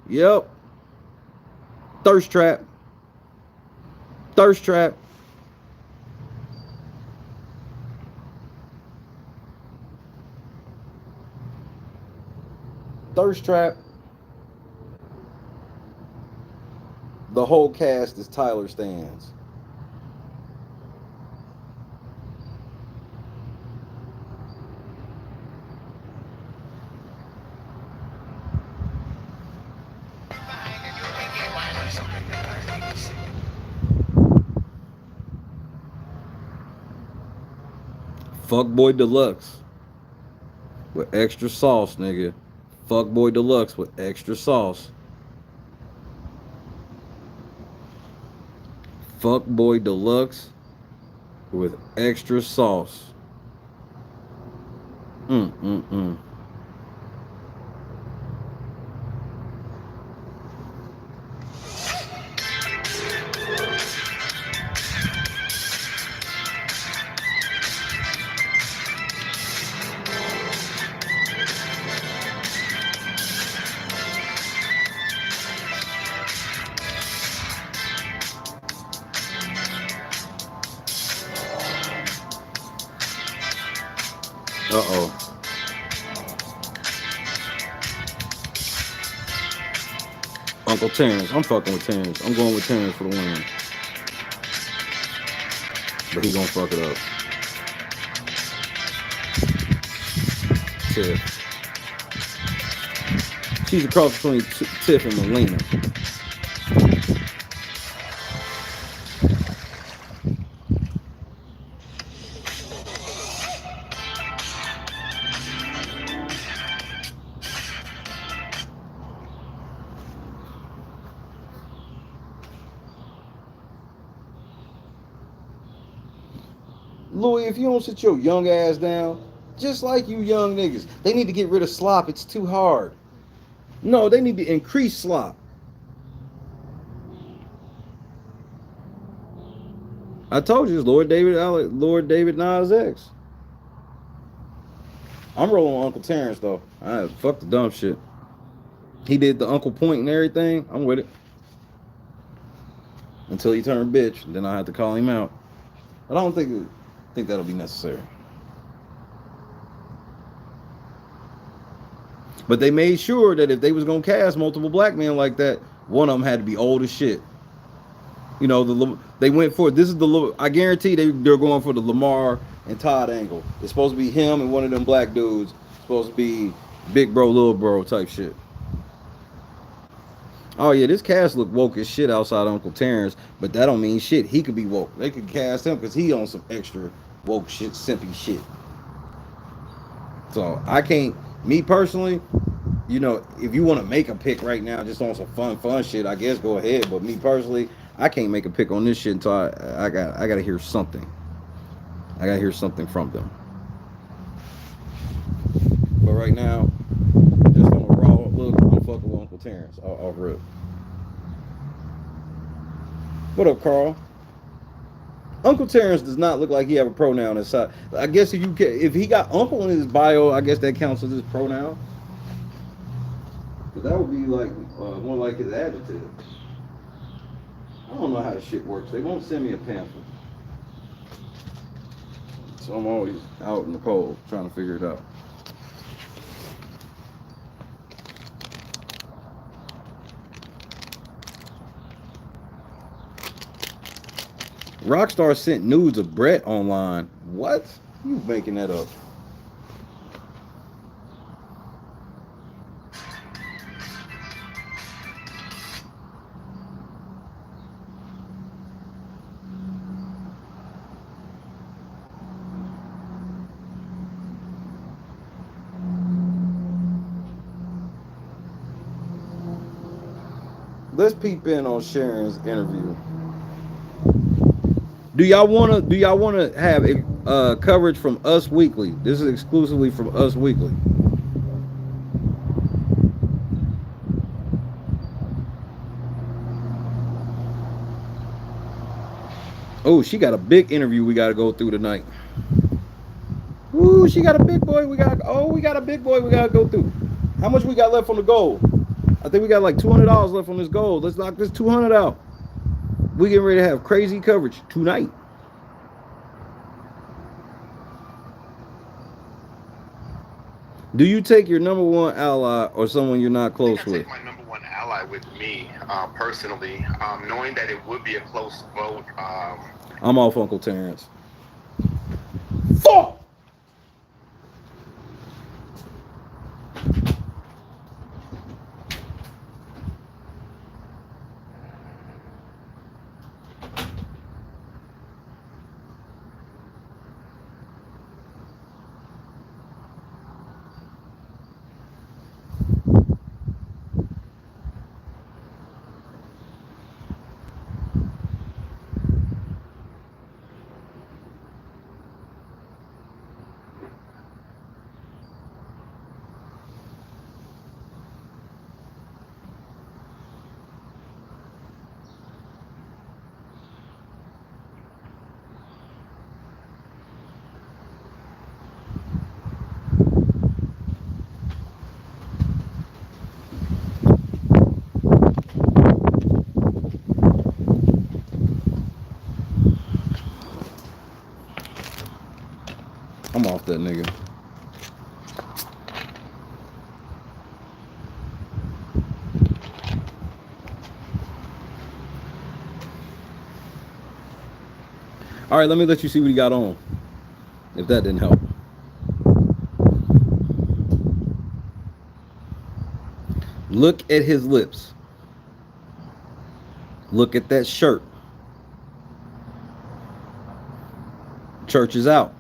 Yep. Thirst trap. Thirst trap. Thirst trap. The whole cast is Tyler Stans. Fuckboy Deluxe with extra sauce, nigga. Fuckboy Deluxe with extra sauce. Fuckboy Deluxe with extra sauce. Uh-oh. Uncle Terrence. I'm fucking with Terrence. I'm going with Terrence for the win. But he gonna fuck it up. Tiff. She's a cross between Tiff and Melina. Louis, if you don't sit your young ass down, just like you young niggas, they need to get rid of slop. It's too hard. No, they need to increase slop. I told you it's Lord David Nas X. I'm rolling with Uncle Terrence though. Fuck the dumb shit. He did the Uncle Point and everything. I'm with it. Until he turned bitch, then I have to call him out. But I don't think that'll be necessary. But they made sure that if they was gonna cast multiple black men like that, one of them had to be old as shit. You know, they went for this is the I guarantee they're going for the Lamar and Todd angle. It's supposed to be him and one of them black dudes. It's supposed to be big bro, little bro type shit. Oh yeah, this cast look woke as shit outside Uncle Terrence, but that don't mean shit. He could be woke. They could cast him because he on some extra woke shit, simpy shit. So I can't. Me personally, you know, if you want to make a pick right now, just on some fun shit, I guess go ahead. But me personally, I can't make a pick on this shit until I gotta hear something. I gotta hear something from them. But right now, just on a raw look, I'm fucking with Uncle Terrence. Off rip. What up, Carl? Uncle Terrence does not look like he have a pronoun inside. I guess if he got uncle in his bio, I guess that counts as his pronoun. But that would be like more like his adjective. I don't know how this shit works. They won't send me a pamphlet. So I'm always out in the cold trying to figure it out. Rockstar sent nudes of Brett online. What? You making that up? Let's peep in on Sharon's interview. Do y'all wanna have coverage from Us Weekly? This is exclusively from Us Weekly. Oh, she got a big interview we gotta go through tonight. Ooh, she got a big boy. We got a big boy we gotta go through. How much we got left on the gold? I think we got like $200 left on this gold. Let's knock this 200 out. We getting ready to have crazy coverage tonight. Do you take your number one ally or someone you're not close with? I take my number one ally with me, personally, knowing that it would be a close vote. I'm off Uncle Terrence. Fuck! I'm off that nigga. All right, let me let you see what he got on. If that didn't help. Look at his lips. Look at that shirt. Church is out.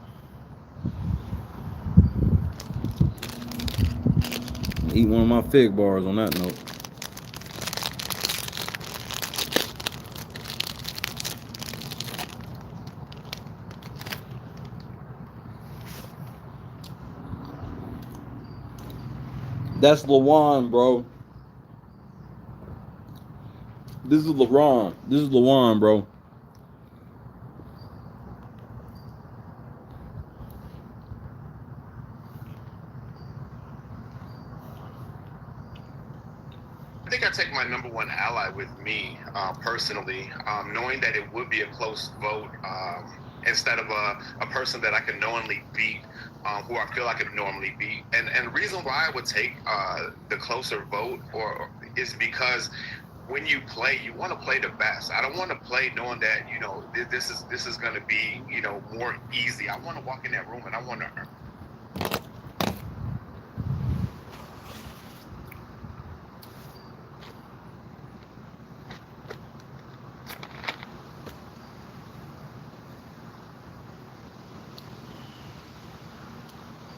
Eat one of my fig bars on that note. That's Lawan, bro. This is LeBron. This is Lawan, bro. I think I take my number one ally with me personally, knowing that it would be a close vote instead of a person that I can knowingly beat, who I feel I could normally beat. And the reason why I would take the closer vote is because when you play, you want to play the best. I don't want to play knowing that, you know, this is going to be, you know, more easy. I want to walk in that room and I want to earn.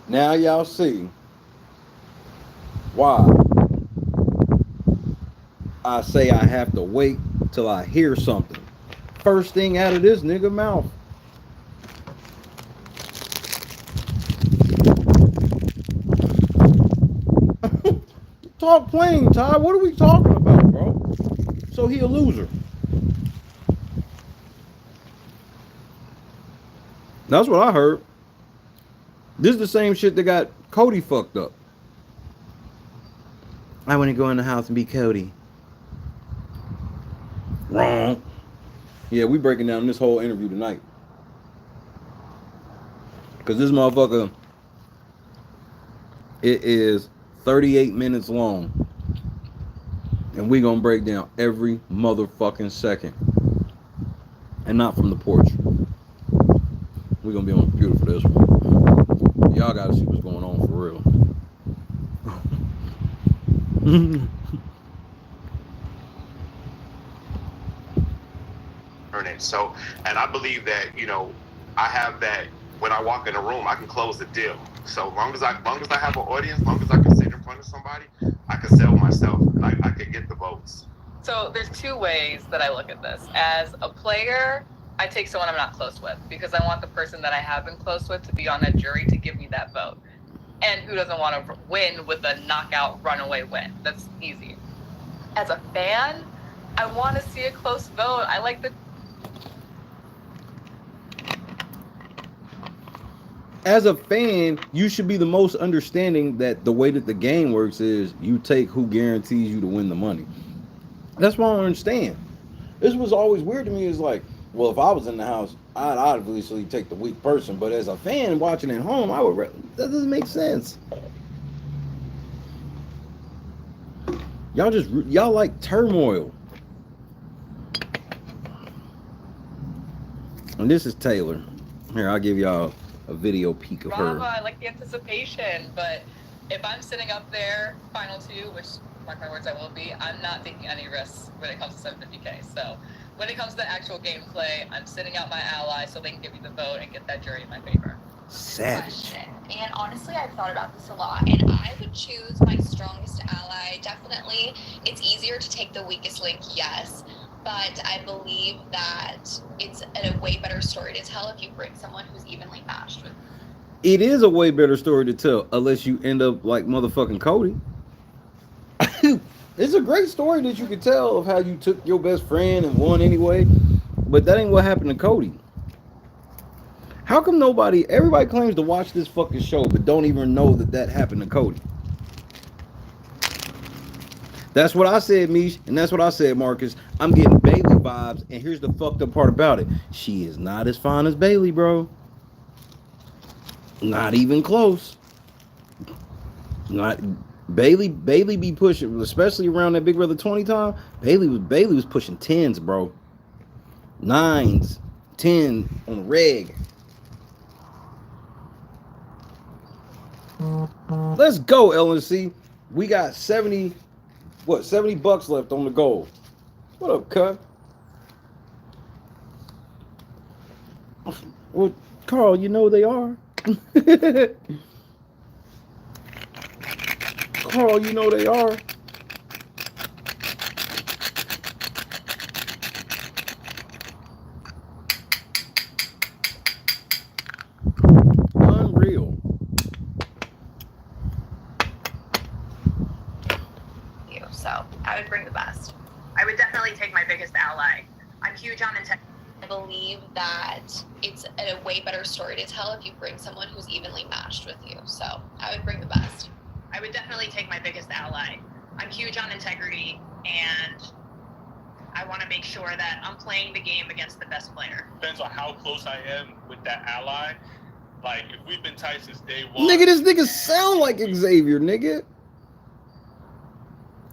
Now y'all see why I say I have to wait till I hear something. First thing out of this nigga mouth. Talk plain, Ty. What are we talking about, bro? So he a loser. That's what I heard. This is the same shit that got Cody fucked up. I want to go in the house and be Cody. Wrong. Yeah, we breaking down this whole interview tonight. Because this motherfucker, it is 38 minutes long. And we gonna break down every motherfucking second. And not from the porch. We gonna be on the computer for this one. Y'all gotta see what's going on for real. So, and I believe that, you know, I have that when I walk in a room, I can close the deal. So long as I have an audience, long as I can sit in front of somebody, I can sell myself and I can get the votes. So there's two ways that I look at this. As a player, I take someone I'm not close with because I want the person that I have been close with to be on that jury to give me that vote. And who doesn't want to win with a knockout runaway win? That's easy. As a fan, I want to see a close vote. I like the As a fan, you should be the most understanding that the way that the game works is you take who guarantees you to win the money. That's what I don't understand. This was always weird to me. Is like, well, if I was in the house, I'd obviously take the weak person. But as a fan watching at home, I would. That doesn't make sense. Y'all like turmoil. And this is Taylor. Here, I'll give y'all a video peek of her. drama. I like the anticipation, but if I'm sitting up there, final two, which mark my words, I will be, I'm not taking any risks when it comes to 750K. So when it comes to the actual gameplay, I'm sitting out my ally so they can give me the vote and get that jury in my favor. Savage. And honestly, I've thought about this a lot, and I would choose my strongest ally. Definitely, it's easier to take the weakest link, yes, but I believe that it's a way better story to tell if you bring someone who's evenly matched with. It is a way better story to tell, unless you end up like motherfucking Cody. It's a great story that you could tell of how you took your best friend and won anyway, but that ain't what happened to Cody. How come everybody claims to watch this fucking show, but don't even know that happened to Cody? That's what I said, Mish, and that's what I said, Marcus. I'm getting Bailey vibes, and here's the fucked up part about it. She is not as fine as Bailey, bro. Not even close. Not Bailey be pushing, especially around that Big Brother 20 time. Bailey was pushing 10s, bro. 9s, 10 on the reg. Let's go, LNC. We got 70 bucks left on the goal. What up, cut? Well, Carl, you know they are. Carl, you know they are. Unreal. I would bring the best. I would definitely take my biggest ally. I'm huge on integrity. I believe that it's a way better story to tell if you bring someone who's evenly matched with you. So I would bring the best. I would definitely take my biggest ally. I'm huge on integrity, and I want to make sure that I'm playing the game against the best player. Depends on how close I am with that ally. Like, if we've been tight since day one. Nigga, this nigga sound like Xavier, nigga.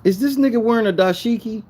Is this nigga wearing a dashiki?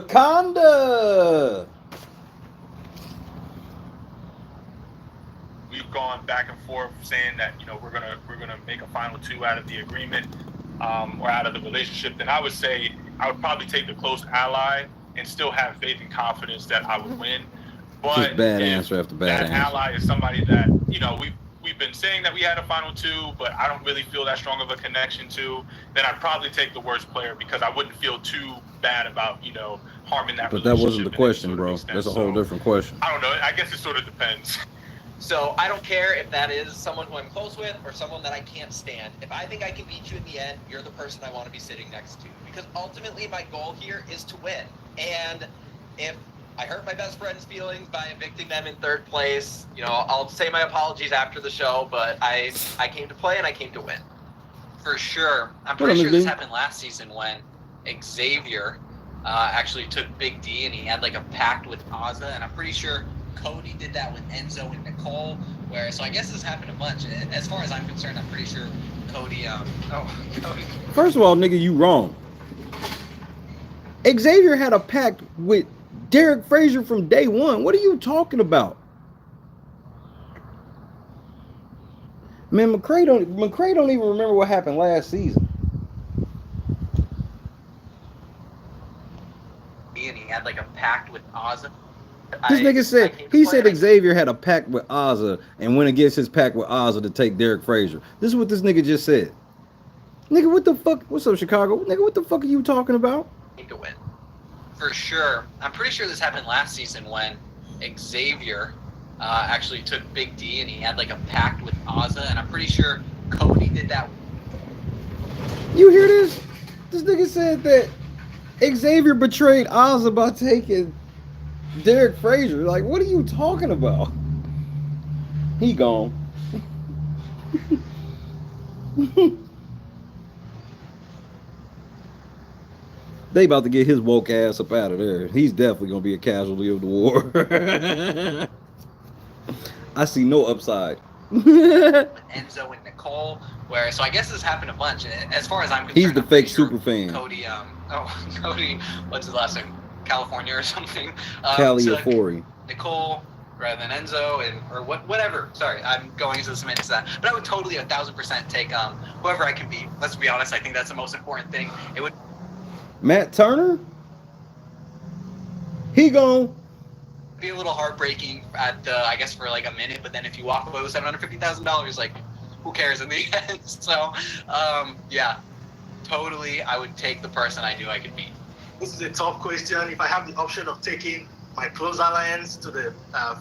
Wakanda. We've gone back and forth saying that, you know, we're gonna make a final two out of the agreement, or out of the relationship. Then I would say I would probably take the close ally and still have faith and confidence that I would win. But Just bad answer after bad that answer. ally is somebody that, you know, we've been saying that we had a final two, but I don't really feel that strong of a connection to, then I'd probably take the worst player because I wouldn't feel too bad about, you know, harming that But that relationship. wasn't the in any question, sort of bro. extent. That's a whole So, different question. I don't know. I guess it sort of depends. So I don't care if that is someone who I'm close with or someone that I can't stand. If I think I can beat you in the end, you're the person I want to be sitting next to. Because ultimately my goal here is to win. And if I hurt my best friend's feelings by evicting them in third place, you know, I'll say my apologies after the show, but I came to play and I came to win. For sure. I'm What up, pretty sure Miss this B? happened last season when Xavier actually took Big D and he had like a pact with Ozza, and I'm pretty sure Cody did that with Enzo and Nicole, where, so I guess this happened a bunch. As far as I'm concerned, I'm pretty sure Cody, Cody. First of all, nigga, you wrong. Xavier had a pact with Derek Frazier from day one. What are you talking about? Man, McCray don't even remember what happened last season. And he had like a pact with Ozza. This nigga said Xavier had a pact with Ozza and went against his pact with Ozza to take Derek Frazier. This is what this nigga just said. Nigga, what the fuck? What's up, Chicago? Nigga, what the fuck are you talking about? To win. For sure. I'm pretty sure this happened last season when Xavier actually took Big D and he had like a pact with Ozza, and I'm pretty sure Cody did that. You hear this? This nigga said that Xavier betrayed Ozza by taking Derek Frazier. Like, what are you talking about? He gone. They about to get his woke ass up out of there. He's definitely gonna be a casualty of the war. I see no upside. Enzo and Nicole, where, so I guess this happened a bunch. And as far as I'm concerned, He's the I'm pretty fake sure super fan. Cody, Cody, what's his last name? California or something. Caliafori. Nicole rather than Enzo, and or whatever. Sorry, I'm going into some into that. But I would totally 1,000% take whoever I can beat. Let's be honest. I think that's the most important thing. It would Matt Turner? He gone. be a little heartbreaking at I guess for like a minute, but then if you walk away with $750,000, like who cares in the end? So yeah, totally, I would take the person I knew I could beat. This is a tough question. If I have the option of taking my close alliance to the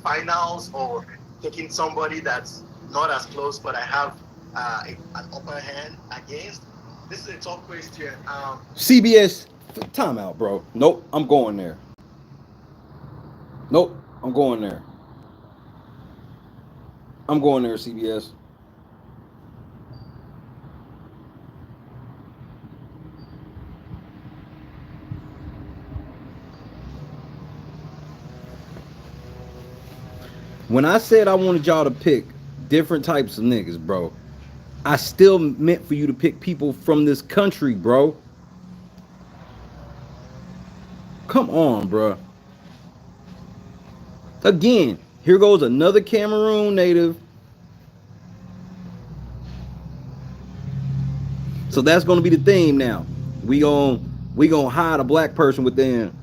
finals or taking somebody that's not as close but I have an upper hand against, this is a tough question. CBS, timeout, bro. Nope, I'm going there. Nope, I'm going there. I'm going there, CBS. When I said I wanted y'all to pick different types of niggas, bro, I still meant for you to pick people from this country, bro. Come on, bro. Again, here goes another Cameroon native. So that's gonna be the theme now. We gonna hide a black person within.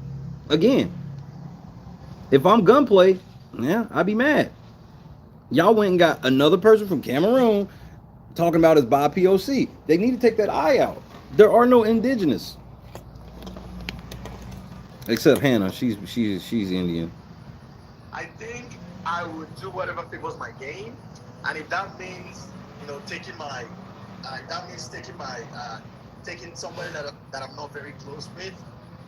Again, if I'm gunplay, yeah, I'd be mad. Y'all went and got another person from Cameroon talking about his bi POC. They need to take that eye out. There are no indigenous. Except Hannah, she's Indian. I think I would do whatever favors my game, and if that means, taking my, taking somebody that I'm not very close with,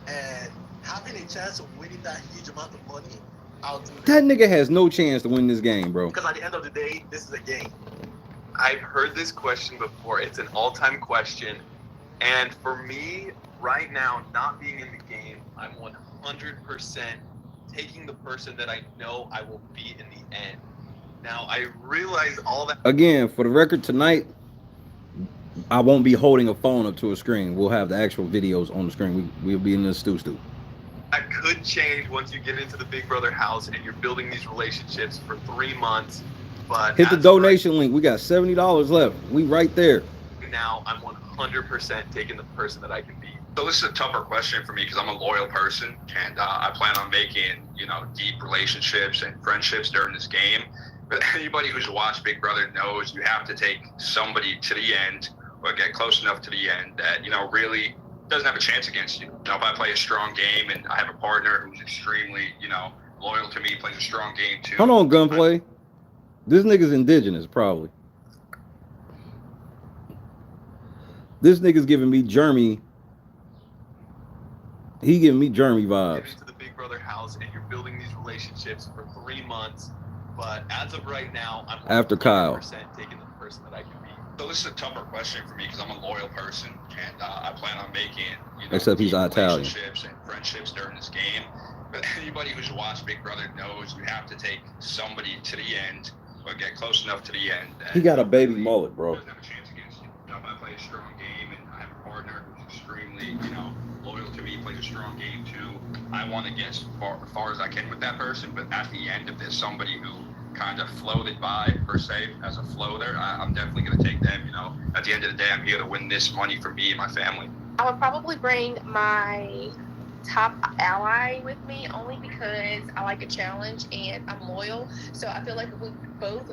and having a chance of winning that huge amount of money, I'll do That nigga has no chance to win this game, bro. Because at the end of the day, this is a game. I've heard this question before. It's an all-time question. And for me, right now, not being in the game, I'm 100% taking the person that I know I will beat in the end. Now, I realize all that... Again, for the record, tonight, I won't be holding a phone up to a screen. We'll have the actual videos on the screen. We'll be in the stew. That could change once you get into the Big Brother house and you're building these relationships for 3 months. But hit the donation link. We got $70 left. We right there. Now I'm 100% taking the person that I can beat. So this is a tougher question for me because I'm a loyal person and I plan on making, deep relationships and friendships during this game. But anybody who's watched Big Brother knows you have to take somebody to the end or get close enough to the end that, really doesn't have a chance against you. If I play a strong game and I have a partner who's extremely, loyal to me, plays a strong game too. Hold on, gunplay. This nigga's indigenous, probably. This nigga's giving me Jeremy. He giving me Jeremy vibes. Get into the Big Brother house and you're building these relationships for 3 months. But as of right now, I'm after Kyle taking the person that I can beat. So this is a tougher question for me because I'm a loyal person and I plan on making, except he's Italian. Relationships and friendships during this game. But anybody who's watched Big Brother knows you have to take somebody to the end or get close enough to the end. He got a baby mullet, bro. Doesn't have a chance against you. If I play a strong game and I have a partner who's extremely, loyal to me, plays a strong game too, I want to get as far as I can with that person. But at the end, if there's somebody who kind of floated by, per se, as a floater, I'm definitely going to take them. At the end of the day, I'm here to win this money for me and my family. I would probably bring my top ally with me only because I like a challenge and I'm loyal. So I feel like if we both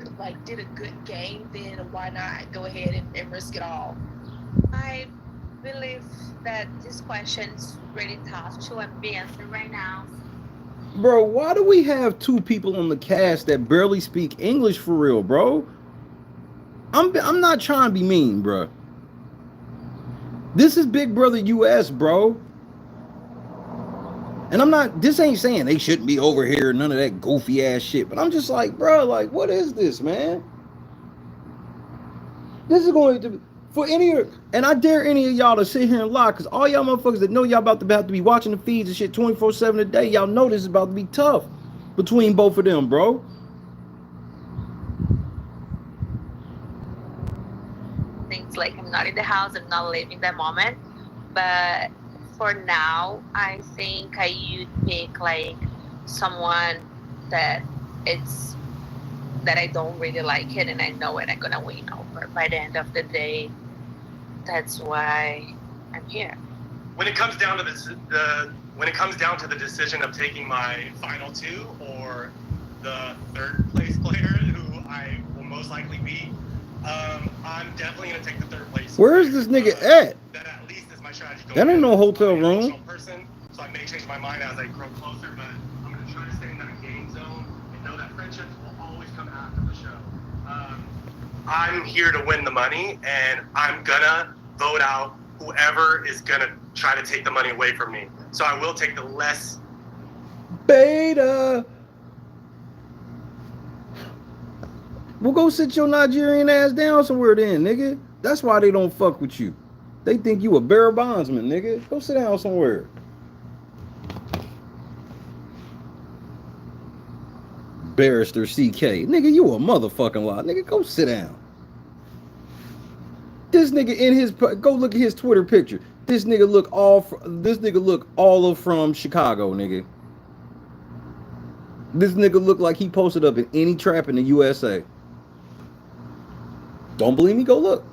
did a good game, then why not go ahead and risk it all? I believe that this question is really tough to be answered right now. Bro, why do we have 2 people on the cast that barely speak English for real, bro? I'm not trying to be mean, bro. This is Big Brother US, bro. And this ain't saying they shouldn't be over here, none of that goofy ass shit. But I'm just like, bro, what is this, man? This is going to, for and I dare any of y'all to sit here and lie, because all y'all motherfuckers that know y'all about to be watching the feeds and shit 24/7 a day, y'all know this is about to be tough between both of them, bro. Things like I'm not in the house, I'm not living that moment, but for now, I think I would pick someone that I don't really like it and I know it I'm gonna win over by the end of the day. That's why I'm here. When it comes down to the decision of taking my final 2 or the 3rd place player who I will most likely beat, I'm definitely gonna take the 3rd place. Where is this nigga at? That at least is my strategy. That ain't no hotel room. Person, so I may change my mind as I grow closer, but I'm gonna try to stay in that game zone and know that friendships will always come after the show. I'm here to win the money, and I'm gonna vote out whoever is gonna try to take the money away from me. So I will take the less beta. Well, go sit your Nigerian ass down somewhere then, nigga. That's why they don't fuck with you. They think you a bearer bondsman, nigga. Go sit down somewhere. Barrister CK. Nigga, you a motherfucking lie. Nigga, go sit down. This nigga in his, go look at his Twitter picture. This nigga look all of from Chicago, nigga. This nigga look like he posted up in any trap in the USA. Don't believe me? Go look.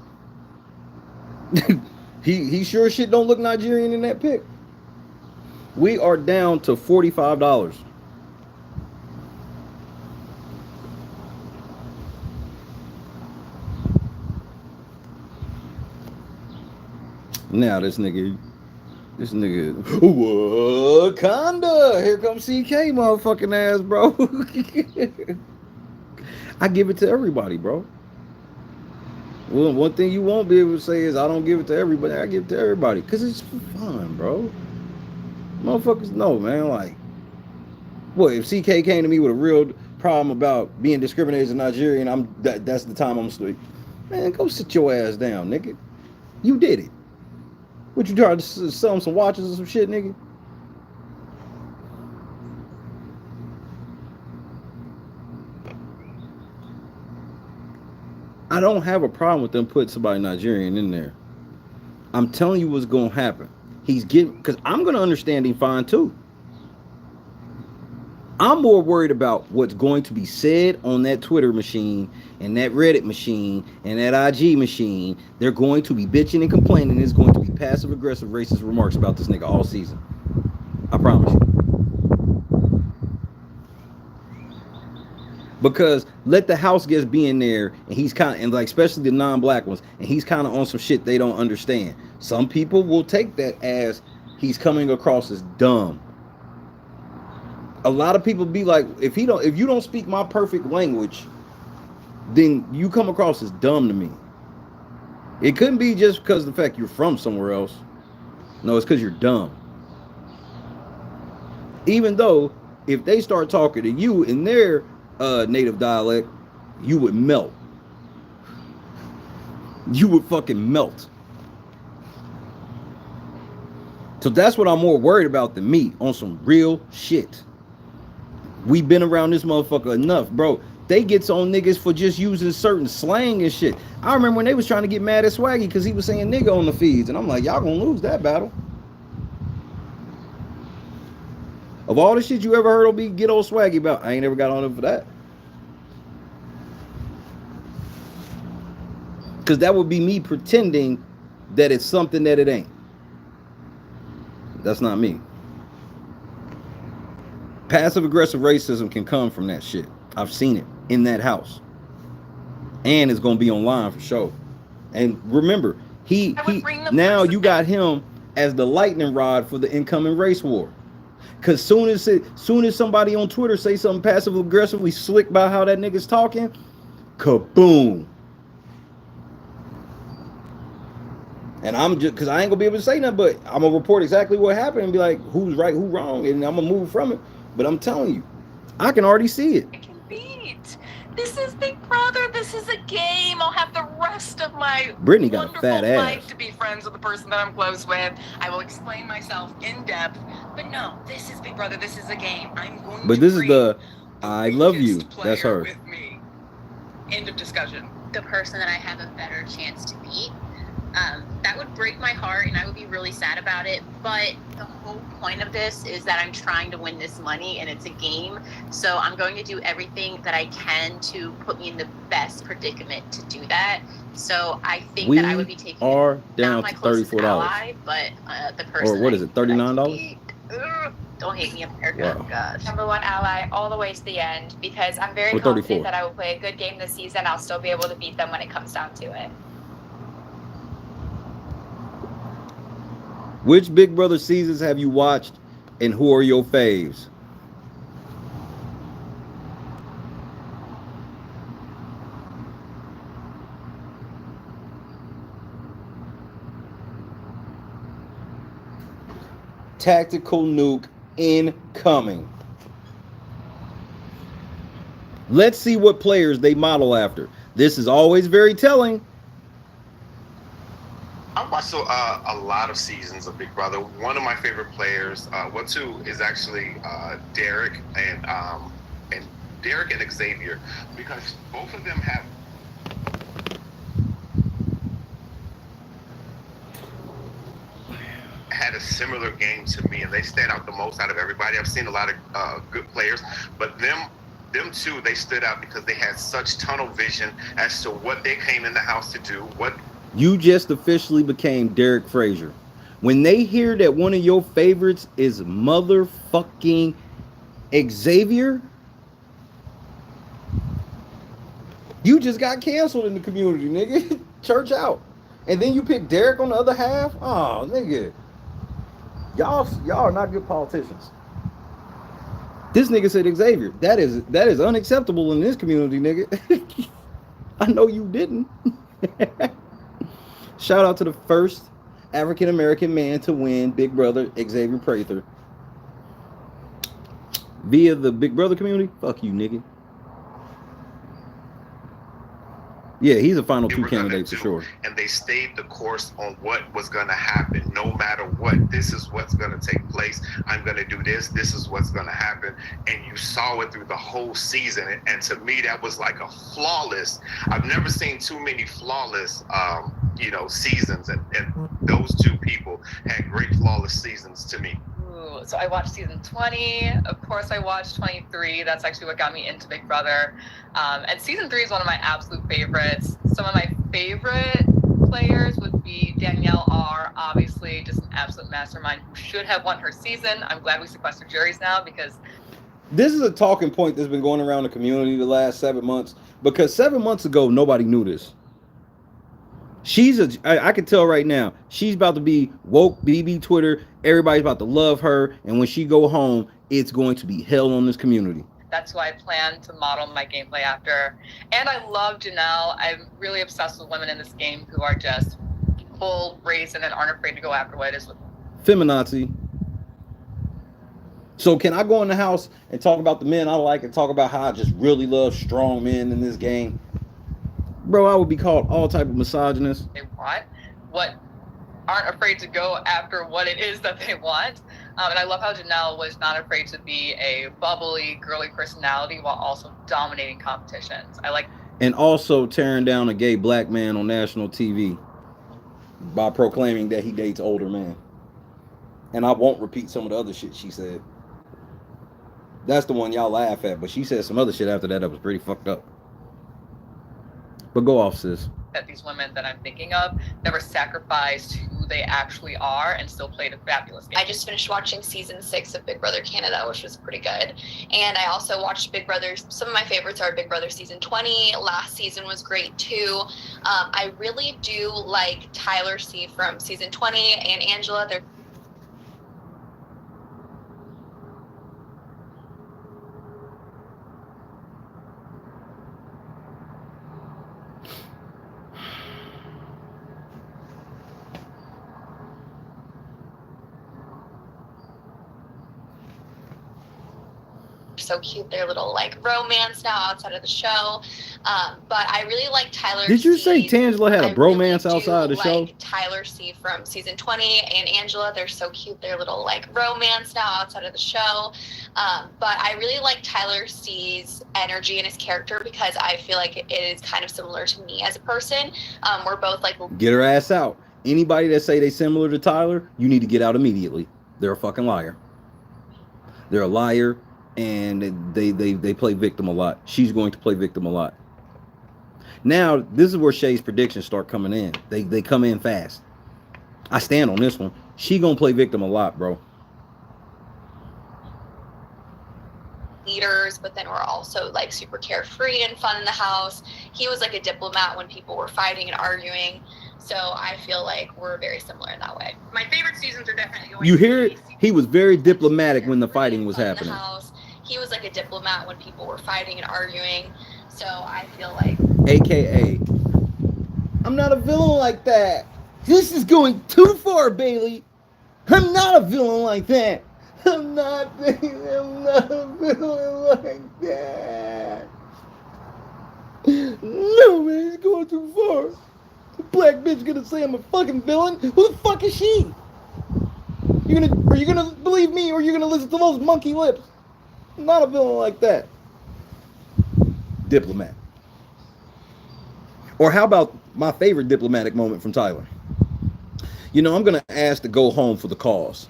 he sure shit don't look Nigerian in that pic. We are down to $45. Now this nigga Wakanda. Here comes CK motherfucking ass, bro. I give it to everybody, bro. Well, one thing you won't be able to say is I don't give it to everybody. I give it to everybody because it's for fun, bro. Motherfuckers know, man. Like, what if CK came to me with a real problem about being discriminated as a Nigerian? That's the time I'm asleep. Man, go sit your ass down, nigga. You did it. What, you tried to sell him some watches or some shit, nigga? I don't have a problem with them putting somebody Nigerian in there. I'm telling you what's going to happen. He's getting, because I'm going to understand him fine too. I'm more worried about what's going to be said on that Twitter machine and that Reddit machine and that IG machine. They're going to be bitching and complaining. There's going to be passive aggressive racist remarks about this nigga all season. I promise you. Because let the house guests be in there and he's kind of, and like especially the non-black ones, and he's kind of on some shit they don't understand. Some people will take that as he's coming across as dumb. A lot of people be like, if you don't speak my perfect language, then you come across as dumb to me. It couldn't be just because of the fact you're from somewhere else. No, it's because you're dumb. Even though if they start talking to you in their native dialect, you would melt. You would fucking melt. So that's what I'm more worried about than me on some real shit. We've been around this motherfucker enough, bro. They gets on niggas for just using certain slang and shit. I remember when they was trying to get mad at Swaggy because he was saying nigga on the feeds. And I'm like, y'all gonna lose that battle. Of all the shit you ever heard of me get on Swaggy about, I ain't ever got on him for that. Because that would be me pretending that it's something that it ain't. That's not me. Passive aggressive racism can come from that shit. I've seen it in that house. And it's going to be online for sure. And remember, he now you got him as the lightning rod for the incoming race war. Because soon as somebody on Twitter say something passive aggressively slick about how that nigga's talking, kaboom. And I'm just, because I ain't gonna be able to say nothing, but I'm gonna report exactly what happened and be like, who's right, who's wrong, and I'm gonna move from it. But I'm telling you, I can already see it. I can beat. This is Big Brother. This is a game. I'll have the rest of my Brittany got a fat ass. life to be friends with the person that I'm close with. I will explain myself in depth. But no, this is Big Brother. This is a game. I'm going But to this is the I love you. That's her. with me. End of discussion. The person that I have a better chance to beat. That would break my heart and I would be really sad about it. But the whole point of this is that I'm trying to win this money and it's a game. So I'm going to do everything that I can to put me in the best predicament to do that. So I think that I would be taking down to $34. Ally, but the person or what is it, $39? Don't hate me, America. Wow. Gosh. Number one ally all the way to the end because I'm very Or 34. confident that I will play a good game this season. I'll still be able to beat them when it comes down to it. Which Big Brother seasons have you watched and who are your faves? Tactical nuke incoming. Let's see what players they model after. This is always very telling. I've watched a lot of seasons of Big Brother. One of my favorite players, two, is actually Derek and Derek and Xavier, because both of them have had a similar game to me, and they stand out the most out of everybody. I've seen a lot of good players, but them two, they stood out because they had such tunnel vision as to what they came in the house to do, what You just officially became Derek Frazier. When they hear that one of your favorites is motherfucking Xavier, you just got canceled in the community, nigga. Church out. And then you pick Derek on the other half? Oh, nigga. Y'all are not good politicians. This nigga said Xavier. That is unacceptable in this community, nigga. I know you didn't. Shout out to the first African American man to win Big Brother, Xavier Prather. Via the Big Brother community? Fuck you, nigga. Yeah, he's a final two candidate for sure. And they stayed the course on what was going to happen, no matter what. This is what's going to take place. I'm going to do this. This is what's going to happen. And you saw it through the whole season. And to me, that was like a flawless. I've never seen too many flawless, seasons. And those two people had great flawless seasons to me. So I watched season 20. Of course, I watched 23. That's actually what got me into Big Brother. And season 3 is one of my absolute favorites. Some of my favorite players would be Danielle R. Obviously, just an absolute mastermind who should have won her season. I'm glad we sequestered juries now because this is a talking point that's been going around the community the last 7 months. Because 7 months ago, nobody knew this. I can tell right now, she's about to be woke BB Twitter. Everybody's about to love her. And when she go home, it's going to be hell on this community. That's who I plan to model my gameplay after. And I love Janelle. I'm really obsessed with women in this game who are just full brazen and aren't afraid to go after what it is. Feminazi. So can I go in the house and talk about the men I like and talk about how I just really love strong men in this game? Bro, I would be called all type of misogynist. They want, what aren't afraid to go after what it is that they want. And I love how Janelle was not afraid to be a bubbly, girly personality while also dominating competitions. And also tearing down a gay black man on national TV by proclaiming that he dates older men. And I won't repeat some of the other shit she said. That's the one y'all laugh at, but she said some other shit after that was pretty fucked up. But go off, sis. That these women that I'm thinking of never sacrificed who they actually are and still played a fabulous game. I just finished watching season 6 of Big Brother Canada, which was pretty good. And I also watched Big Brother. Some of my favorites are Big Brother season 20. Last season was great too. I really do like Tyler C from season 20 and Angela. They're so cute. Their little romance now outside of the show. But I really like Tyler. Did you say Tangela had a bromance outside of the show? Tyler C from season 20 and Angela. They're so cute. Their little romance now outside of the show. But I really like Tyler C's energy and his character because I feel like it is kind of similar to me as a person. We're both get her ass out. Anybody that say they similar to Tyler, you need to get out immediately. They're a fucking liar. They're a liar. And they play victim a lot. She's going to play victim a lot. Now, this is where Shay's predictions start coming in. They come in fast. I stand on this one. She gonna play victim a lot, bro. Leaders, but then we're also super carefree and fun in the house. He was like a diplomat when people were fighting and arguing. So I feel like we're very similar in that way. My favorite seasons are definitely going You hear it? He was very diplomatic when the fighting was happening. He was like a diplomat when people were fighting and arguing. So I feel like AKA I'm not a villain like that. This is going too far, Bailey. I'm not a villain like that. I'm not a villain like that. No, man, it's going too far. The black bitch gonna say I'm a fucking villain? Who the fuck is she? Are you gonna believe me or are you gonna listen to those monkey lips? I'm not a villain like that. Diplomat. Or how about my favorite diplomatic moment from Tyler? I'm gonna ask to go home for the cause.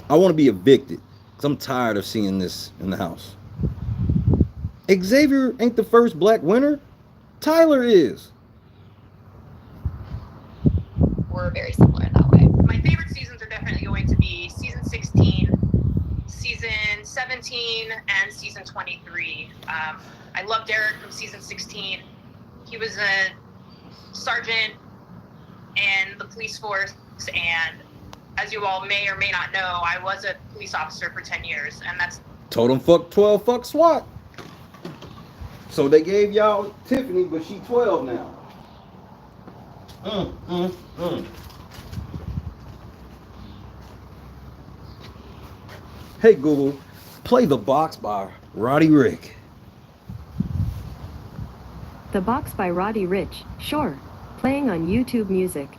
I want to be evicted because I'm tired of seeing this in the house. Xavier ain't the first black winner. Tyler is. We're very similar in that way. My favorite seasons are definitely going to be season 16, season 17, and season 23. I loved Derek from season 16. He was a sergeant in the police force, and as you all may or may not know, I was a police officer for 10 years, and that's... Told him fuck 12, fuck SWAT. So they gave y'all Tiffany, but she 12 now. Hey Google, play The Box by Roddy Rick. The Box by Roddy Ricch. Sure. Playing on YouTube Music.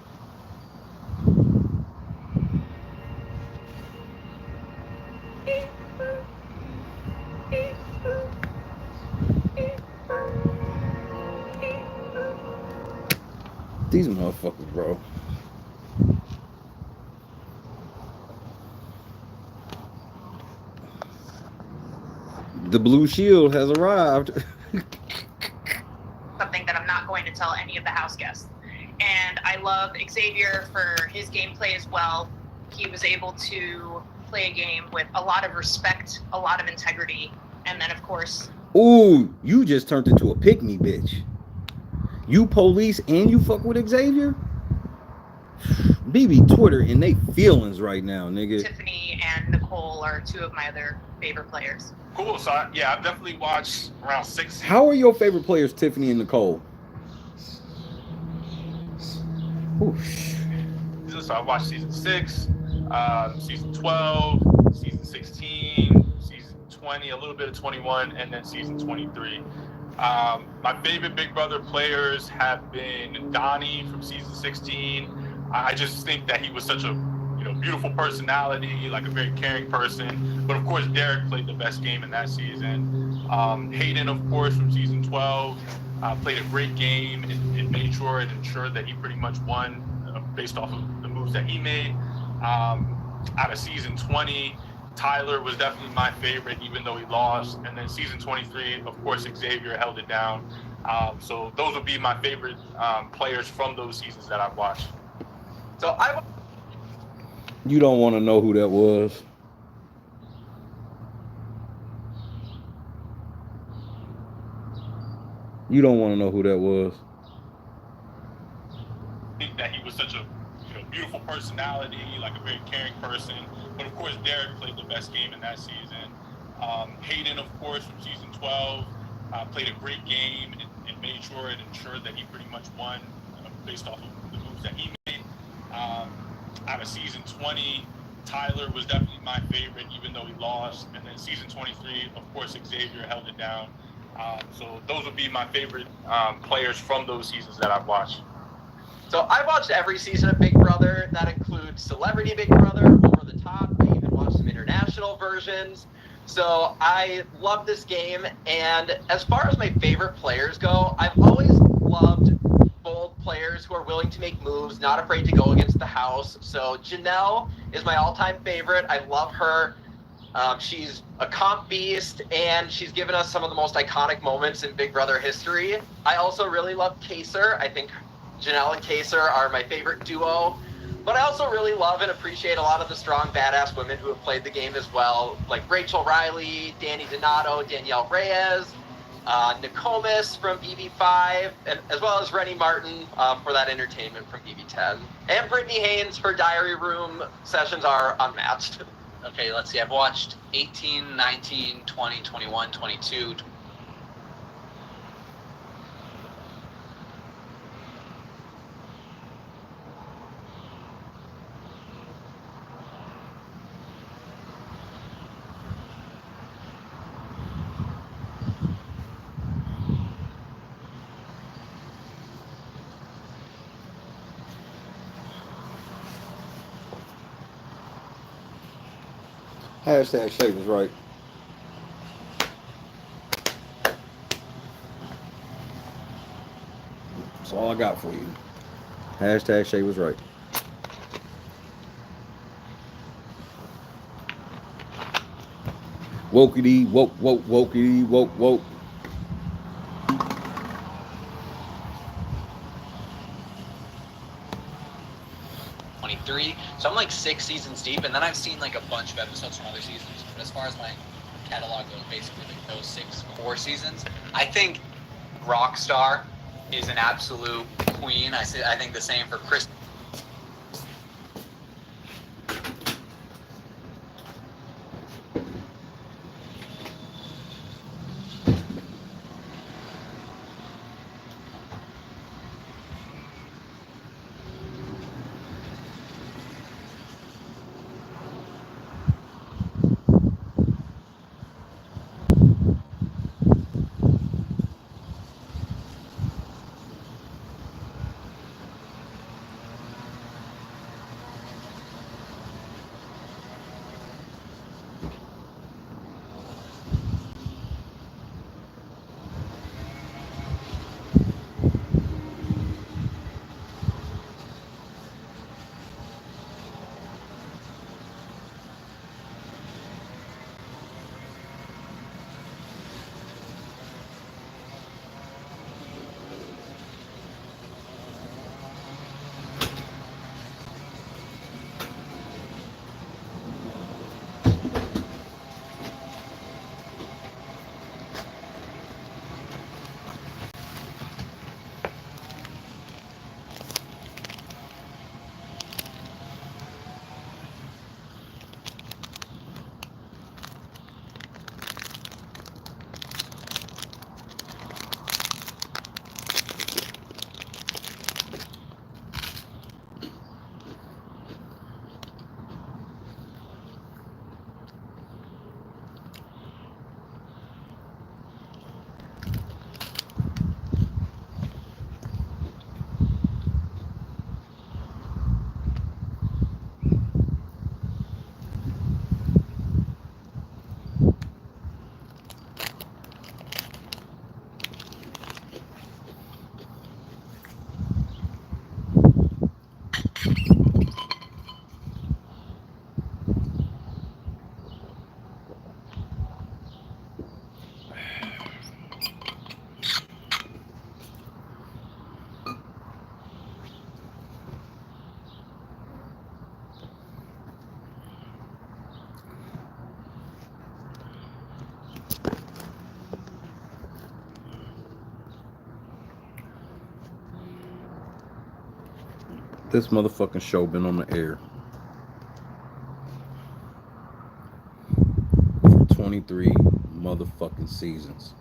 These motherfuckers, bro. The Blue Shield has arrived. Something that I'm not going to tell any of the house guests. And I love Xavier for his gameplay as well. He was able to play a game with a lot of respect, a lot of integrity, and then of course... Ooh, you just turned into a pick-me bitch. You police and you fuck with Xavier? BB Twitter in they feelings right now, nigga. Tiffany and Nicole are two of my other favorite players. Cool. So I've definitely watched around 6. How are your favorite players, Tiffany and Nicole? So I watched season 6, season 12, season 16, season 20, a little bit of 21, and then season 23. My favorite Big Brother players have been Donnie from season 16. I just think that he was such a beautiful personality, like a very caring person. But of course, Derek played the best game in that season. Hayden, of course, from season 12, played a great game and made sure and ensured that he pretty much won based off of the moves that he made. Out of season 20, Tyler was definitely my favorite, even though he lost. And then season 23, of course, Xavier held it down. So those would be my favorite players from those seasons that I've watched. So You don't want to know who that was. You don't want to know who that was. I think that he was such a beautiful personality, like a very caring person. But of course, Derek played the best game in that season. Hayden, of course, from season 12, played a great game and made sure and ensured that he pretty much won based off of the moves that he made. Out of season 20, Tyler was definitely my favorite, even though he lost. And then season 23, of course, Xavier held it down. So those would be my favorite players from those seasons that I've watched. So I've watched every season of Big Brother. That includes Celebrity Big Brother, Over the Top. I even watched some international versions. So I love this game. And as far as my favorite players go, I've always loved bold players who are willing to make moves, not afraid to go against the house. So Janelle is my all-time favorite. I love her. She's a comp beast, and she's given us some of the most iconic moments in Big Brother history. I also really love Kaser. I think Janelle and Kaser are my favorite duo. But I also really love and appreciate a lot of the strong, badass women who have played the game as well, like Rachel Riley, Danny Donato, Danielle Reyes, Nokomis from BB5, and as well as Rennie Martin for that entertainment from BB10. And Brittany Haynes for Diary Room sessions are unmatched. Okay, let's see. I've watched 18, 19, 20, 21, 22. Hashtag Shay was right. That's all I got for you. Hashtag Shay was right. Wokey woke, woke, wokey woke, woke. 23. So I'm like 6 seasons deep, and then I've seen like a bunch of episodes from other seasons. But as far as my catalog goes, basically like those 6 core seasons, I think Rockstar is an absolute queen. I think the same for Chris. This motherfucking show been on the air for 23 motherfucking seasons.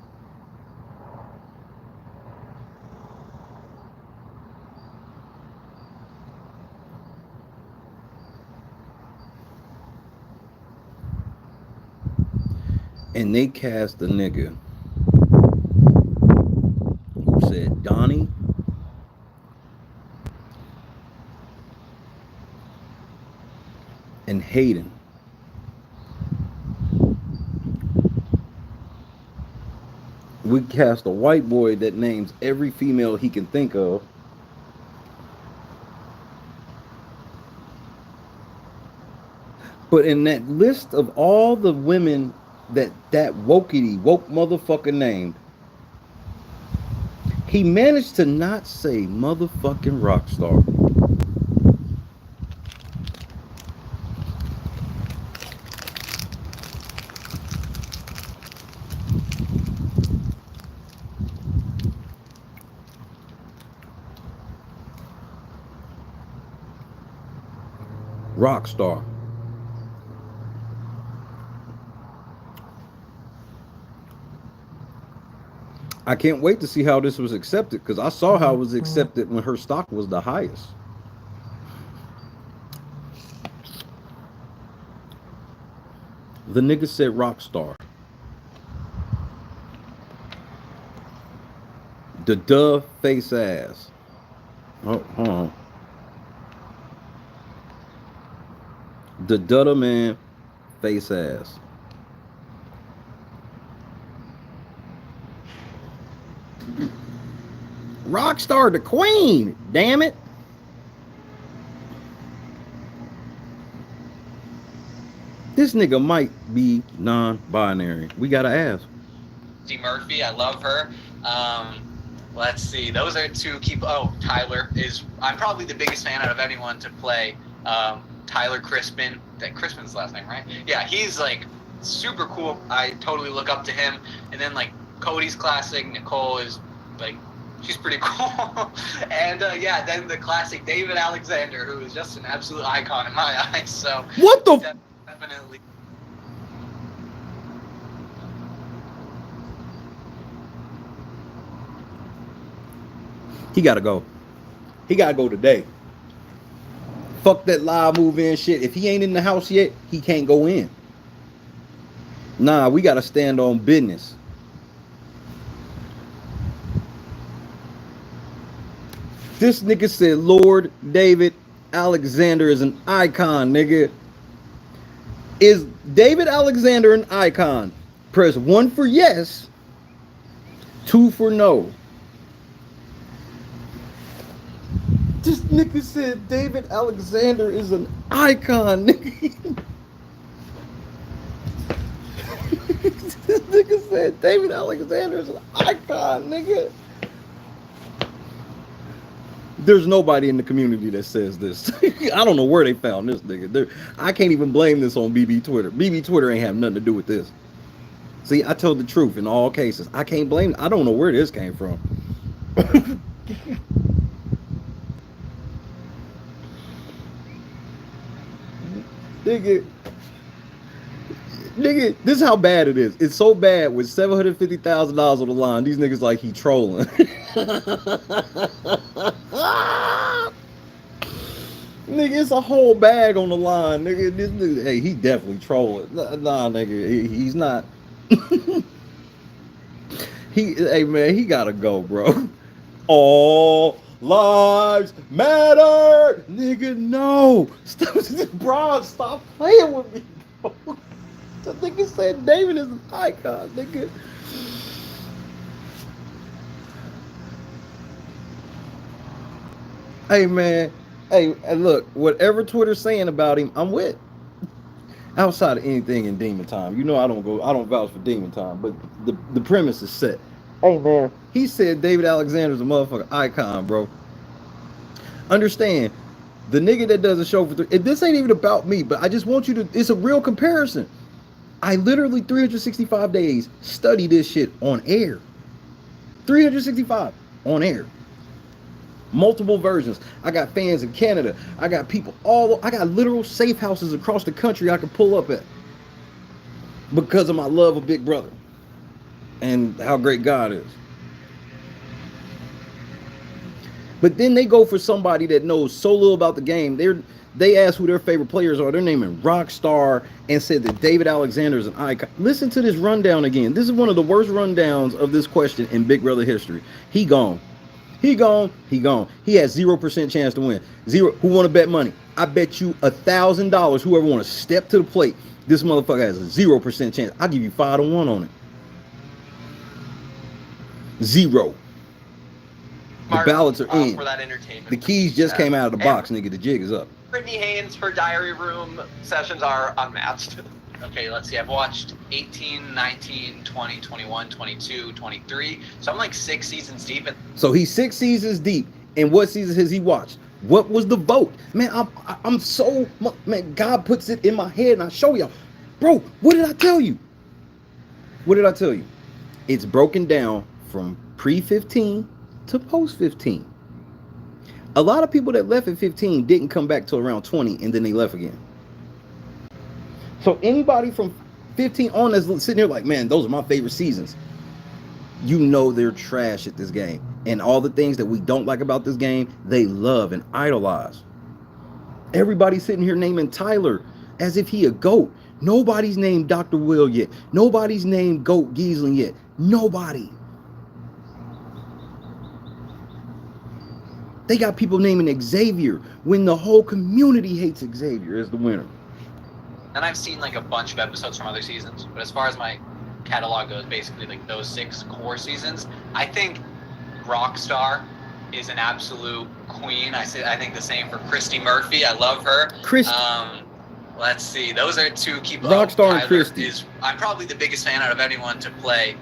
And they cast a nigga who said Donnie and Hayden. We cast a white boy that names every female he can think of. But in that list of all the women that woke motherfucker named, he managed to not say motherfucking Rockstar. Rockstar. I can't wait to see how this was accepted, because I saw how it was accepted when her stock was the highest. The nigga said Rockstar. The duh face ass. Oh, hold on. The Dutta man face ass. Rockstar the queen, damn it. This nigga might be non-binary. We gotta ask. Murphy, I love her. Let's see. Those are two keep. Oh, Tyler is. I'm probably the biggest fan out of anyone to play Tyler Crispin. That Crispin's last name, right? Yeah, he's like super cool. I totally look up to him. And then like Cody's classic. Nicole is like, she's pretty cool. And yeah, then the classic David Alexander, who is just an absolute icon in my eyes. So what the? Definitely. He gotta go. He gotta go today. Fuck that live move-in shit. If he ain't in the house yet, he can't go in. Nah, we gotta stand on business. This nigga said Lord David Alexander is an icon, nigga. Is David Alexander an icon? Press 1 for yes, 2 for no. This nigga said David Alexander is an icon, nigga. This nigga said David Alexander is an icon, nigga. There's nobody in the community that says this. I don't know where they found this nigga. I can't even blame this on BB Twitter. BB Twitter ain't have nothing to do with this. See, I told the truth in all cases. I can't blame. I don't know where this came from. Nigga, this is how bad it is. It's so bad with $750,000 on the line. These niggas like he trolling. Nigga, it's a whole bag on the line. Nigga, this nigga, hey, he definitely trolling. Nah, nigga, he's not. Hey man, he gotta go, bro. All lives matter, nigga. No, bro, stop playing with me, bro. The nigga said David is an icon, nigga. Hey man, hey, look, whatever Twitter's saying about him, I'm with. Outside of anything in Demon Time, you know I don't vouch for Demon Time, but the premise is set. Hey man, he said David Alexander's a motherfucking icon, bro. Understand, the nigga that does a show for this ain't even about me, but I just want you to. It's a real comparison. I literally 365 days study this shit on air. 365 on air. Multiple versions. I got fans in Canada. I got people I got literal safe houses across the country I can pull up at because of my love of Big Brother and how great God is. But then they go for somebody that knows so little about the game. They ask who their favorite players are. They're naming Rockstar and said that David Alexander is an icon. Listen to this rundown again. This is one of the worst rundowns of this question in Big Brother history. He gone. He gone. He gone. He has 0% chance to win. Zero. Who want to bet money? I bet you $1,000. Whoever want to step to the plate, this motherfucker has a 0% chance. I'll give you 5 to 1 on it. 0. The ballots are in. For that entertainment. The keys just came out of the box, nigga. The jig is up. Brittany Haynes, her diary room sessions are unmatched. Okay, let's see. I've watched 18, 19, 20, 21, 22, 23. So I'm like 6 seasons deep. So he's 6 seasons deep. And what seasons has he watched? What was the vote? Man, I'm so... Man, God puts it in my head and I show y'all. Bro, what did I tell you? What did I tell you? It's broken down from pre-15 to post-15. A lot of people that left at 15 didn't come back till around 20 and then they left again. So anybody from 15 on that's sitting here like, man, those are my favorite seasons. You know they're trash at this game. And all the things that we don't like about this game, they love and idolize. Everybody's sitting here naming Tyler as if he a GOAT. Nobody's named Dr. Will yet. Nobody's named GOAT Giesling yet. Nobody. They got people naming Xavier when the whole community hates Xavier as the winner. And I've seen like a bunch of episodes from other seasons, but as far as my catalog goes, basically like those 6 core seasons, I think Rockstar is an absolute queen. I think the same for Christy Murphy. I love her. Let's see. Those are 2 key. Rockstar and Christy. I'm probably the biggest fan out of anyone to play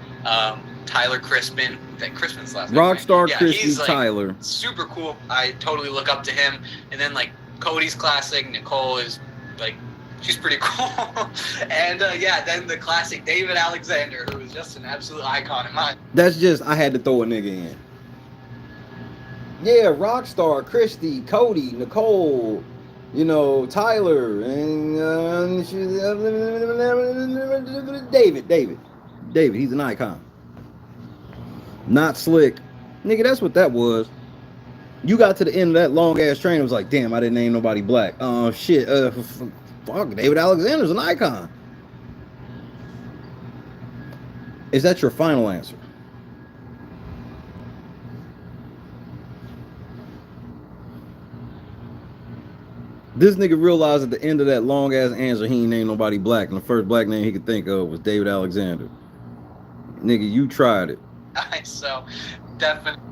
Tyler Crispin. That Crispin's last name. Rockstar, yeah, Christy, he's, like, Tyler. Super cool. I totally look up to him. And then like Cody's classic. Nicole is like, she's pretty cool. And yeah, then the classic David Alexander, who is just an absolute icon in my. That's just, I had to throw a nigga in. Yeah, Rockstar, Christy, Cody, Nicole, you know, Tyler, and David. He's an icon. Not Slick. Nigga, that's what that was. You got to the end of that long ass train. It was like, damn, I didn't name nobody black. Oh shit. Fuck, David Alexander's an icon. Is that your final answer? This nigga realized at the end of that long ass answer he ain't named nobody black, and the first black name he could think of was David Alexander. Nigga, you tried it. So definitely,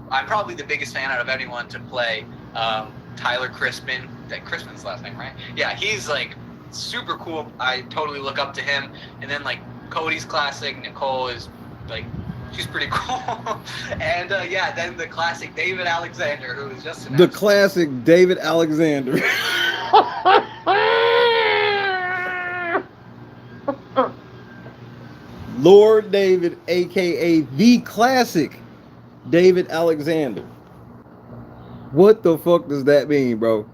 I'm probably the biggest fan out of anyone to play Tyler Crispin. Crispin's last name, right? Yeah, he's like super cool. I totally look up to him. And then like Cody's classic. Nicole is like, she's pretty cool. And yeah, then the classic David Alexander, who is just the classic David Alexander. Lord David, aka the classic David Alexander. What the fuck does that mean, bro?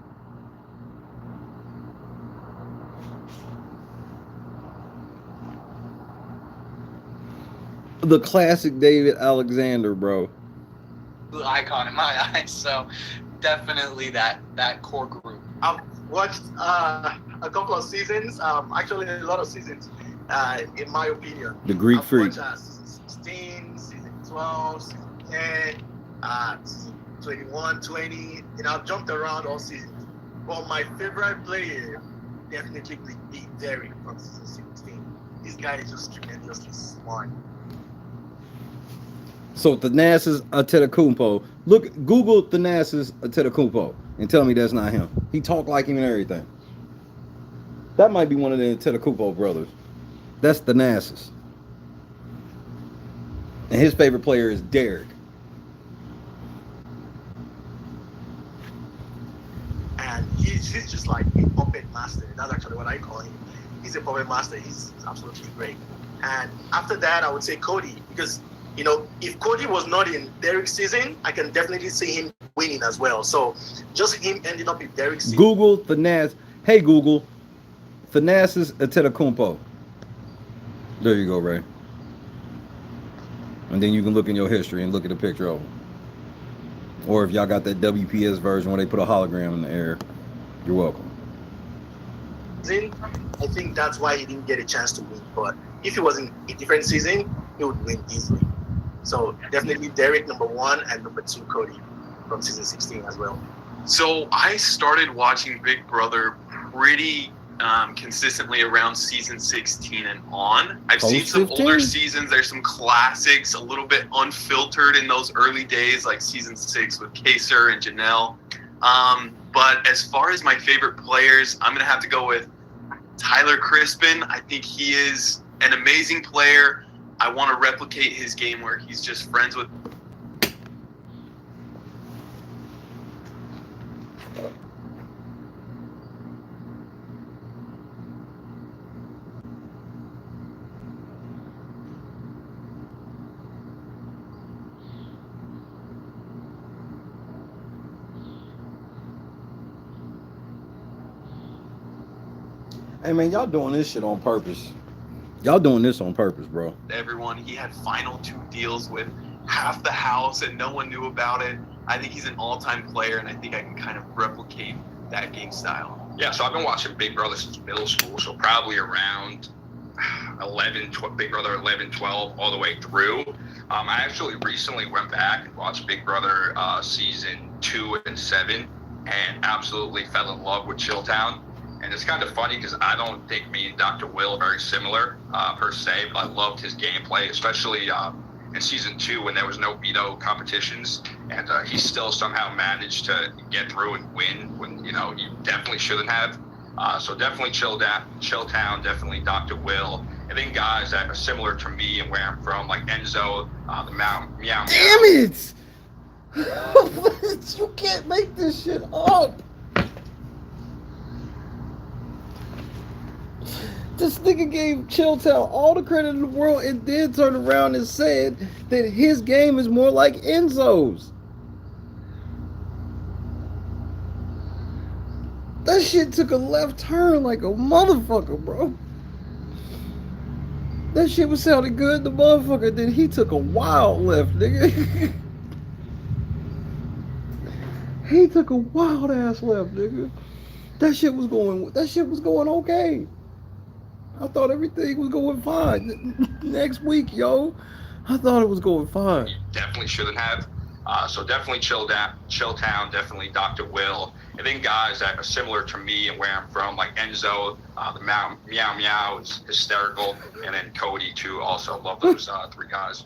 The classic David Alexander, bro. Icon in my eyes. So definitely that core group. I've watched a couple of seasons, actually a lot of seasons, in my opinion. The Greek Freak. Season 16, season 12, season 10, season 21, 20. You know, I've jumped around all seasons. But my favorite player definitely would be Derek from season 16. This guy is just tremendously smart. So Thanasis Antetokounmpo. Look, Google Thanasis Antetokounmpo and tell me that's not him. He talked like him and everything. That might be one of the Antetokounmpo brothers. That's Thanasis. And his favorite player is Derek. And he's just like a puppet master. That's actually what I call him. He's a puppet master. He's absolutely great. And after that, I would say Cody, because you know, if Cody was not in Derek's season, I can definitely see him winning as well. So just him ending up in Derek's season. Google Thanasis. Hey Google, Thanasis Antetokounmpo. There you go, Ray. And then you can look in your history and look at a picture of him. Or if y'all got that WPS version where they put a hologram in the air, you're welcome. I think that's why he didn't get a chance to win. But if he was in a different season, he would win easily. So definitely Derek number 1 and number 2 Cody from season 16 as well. So I started watching Big Brother pretty consistently around season 16 and on. I've seen some older seasons. There's some classics, a little bit unfiltered in those early days, like season 6 with Kaser and Janelle. But as far as my favorite players, I'm going to have to go with Tyler Crispin. I think he is an amazing player. I want to replicate his game where he's just friends with. Hey man, y'all doing this shit on purpose. Y'all doing this on purpose, bro. Everyone, he had final 2 deals with half the house and no one knew about it. I think he's an all-time player, and I think I can kind of replicate that game style. Yeah, so I've been watching Big Brother since middle school, so probably around 11, Big Brother 11, 12, all the way through. I actually recently went back and watched Big Brother season 2 and 7 and absolutely fell in love with Chilltown. And it's kind of funny because I don't think me and Dr. Will are very similar per se, but I loved his gameplay, especially in season 2 when there was no veto competitions, and he still somehow managed to get through and win when, you know, you definitely shouldn't have. So definitely Chilltown, definitely Dr. Will, and then guys that are similar to me and where I'm from, like Enzo, the Meow. Damn it! You can't make this shit up. This nigga gave Chilltown all the credit in the world and then turned around and said that his game is more like Enzo's. That shit took a left turn like a motherfucker, bro. That shit was sounding good, the motherfucker. Then he took a wild left, nigga. He took a wild ass left, nigga. That shit was going okay. I thought everything was going fine. Next week, yo, I thought it was going fine. Definitely shouldn't have. So definitely Chilltown, definitely Dr. Will. And then guys that are similar to me and where I'm from, like Enzo, the Meow Meow is hysterical. And then Cody too, also love those three guys.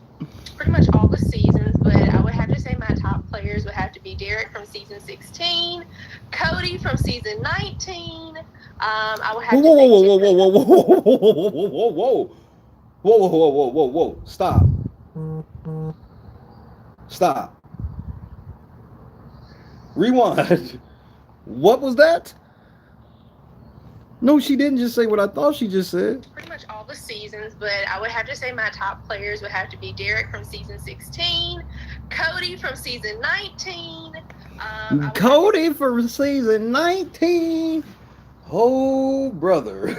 Pretty much all the seasons, but I would have to say my top players would have to be Derek from season 16, Cody from season 19. I would have to say Whoa. Stop. Rewind. What was that? No, she didn't just say what I thought she just said. Pretty much all the seasons, but I would have to say my top players would have to be Derek from season 16, Cody from season 19. Cody from season 19. Oh, brother.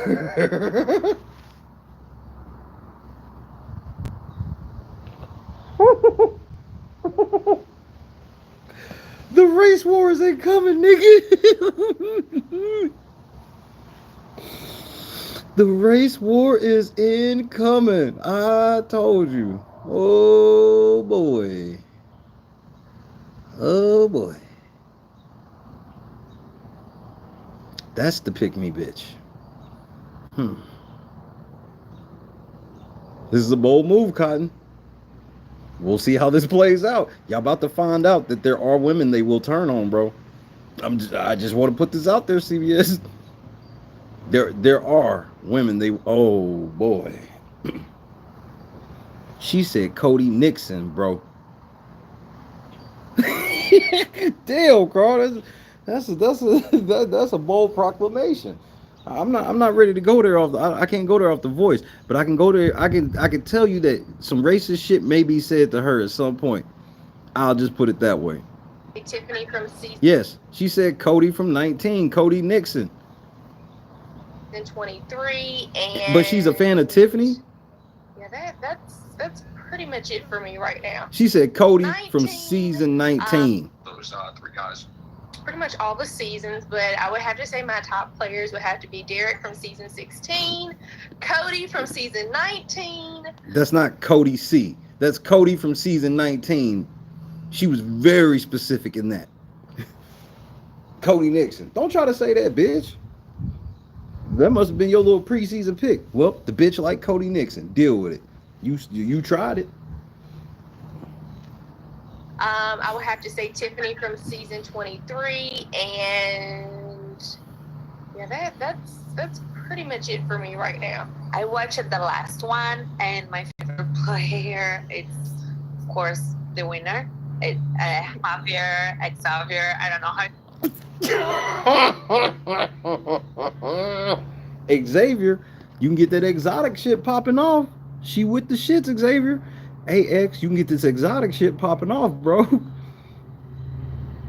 The race war is incoming, nigga. The race war is incoming. I told you. Oh boy. Oh boy. That's the pick me bitch. This is a bold move, Cotton. We'll see how this plays out. Y'all about to find out that there are women they will turn on, bro. I just want to put this out there, CBS. There are women they. Oh boy. She said Cody Nixon, bro. Damn, Carl. That's a bold proclamation. I'm not ready to go there off the. I can't go there off the voice, but I can go there. I can tell you that some racist shit may be said to her at some point. I'll just put it that way. Tiffany from season. Yes, she said Cody from 19, Cody Nixon. 23, and. But she's a fan of Tiffany. Yeah, that's pretty much it for me right now. She said Cody 19, from season 19. Those three guys. Pretty much all the seasons, but I would have to say my top players would have to be Derek from season 16, Cody from season 19. That's not Cody C. That's Cody from season 19. She was very specific in that. Cody Nixon. Don't try to say that, bitch. That must have been your little preseason pick. Well, the bitch like Cody Nixon. Deal with it. You tried it. I would have to say Tiffany from season 23, and yeah, that's pretty much it for me right now. I watched the last one, and my favorite player is, of course, the winner. It's Javier, Xavier. I don't know how. Xavier, you can get that exotic shit popping off. She with the shits, Xavier. Hey X, you can get this exotic shit popping off, bro.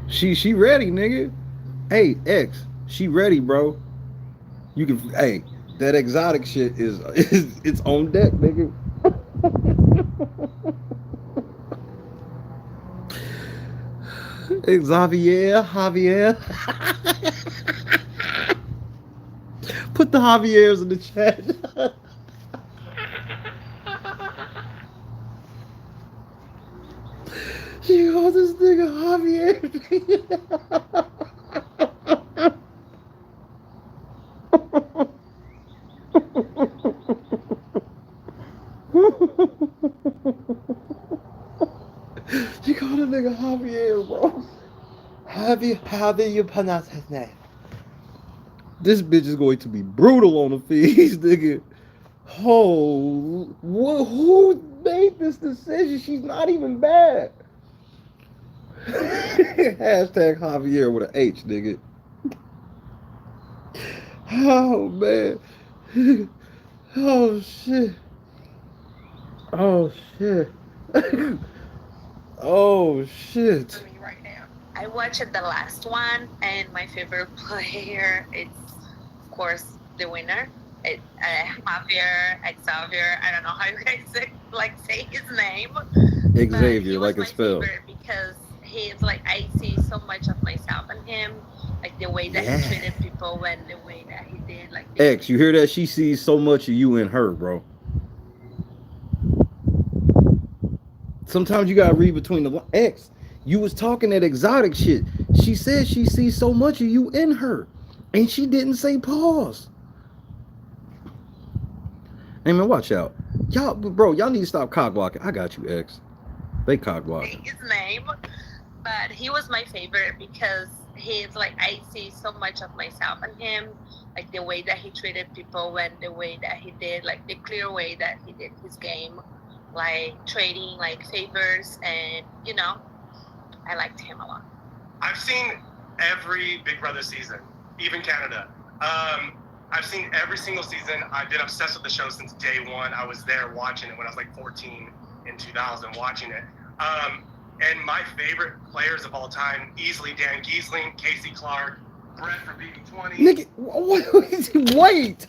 She ready, nigga. Hey X, she ready, bro. You can. Hey, that exotic shit is it's on deck, nigga. Javier. Put the Javiers in the chat. You call this nigga Javier. You call the nigga Javier, bro. How do you pronounce his name? This bitch is going to be brutal on the feeds, nigga. Oh, who made this decision? She's not even bad. Hashtag Javier with an H, nigga. Oh man. Oh shit. Oh shit. Oh shit. I watched the last one, and my favorite player is, of course, the winner. It, Javier, Xavier. I don't know how you guys say his name. Xavier, like it's spelled. Because he's like, I see so much of myself in him, like the way that he treated people and the way that he did, like. X, you hear that? She sees so much of you in her, bro. Sometimes you gotta read between the X. You was talking that exotic shit. She said she sees so much of you in her, and she didn't say pause. Hey man, watch out, y'all, bro. Y'all need to stop cock blocking. I got you, X. They cock blocking. His name, but he was my favorite because he's like, I see so much of myself in him, like the way that he treated people and the way that he did, like the clear way that he did his game, like trading like favors, and I liked him a lot. I've seen every Big Brother season, even Canada. I've seen every single season. I've been obsessed with the show since day one. I was there watching it when I was like 14 in 2000, watching it. And my favorite players of all time, easily Dan Giesling, Casey Clark, Brett from BB20. Nigga, wait.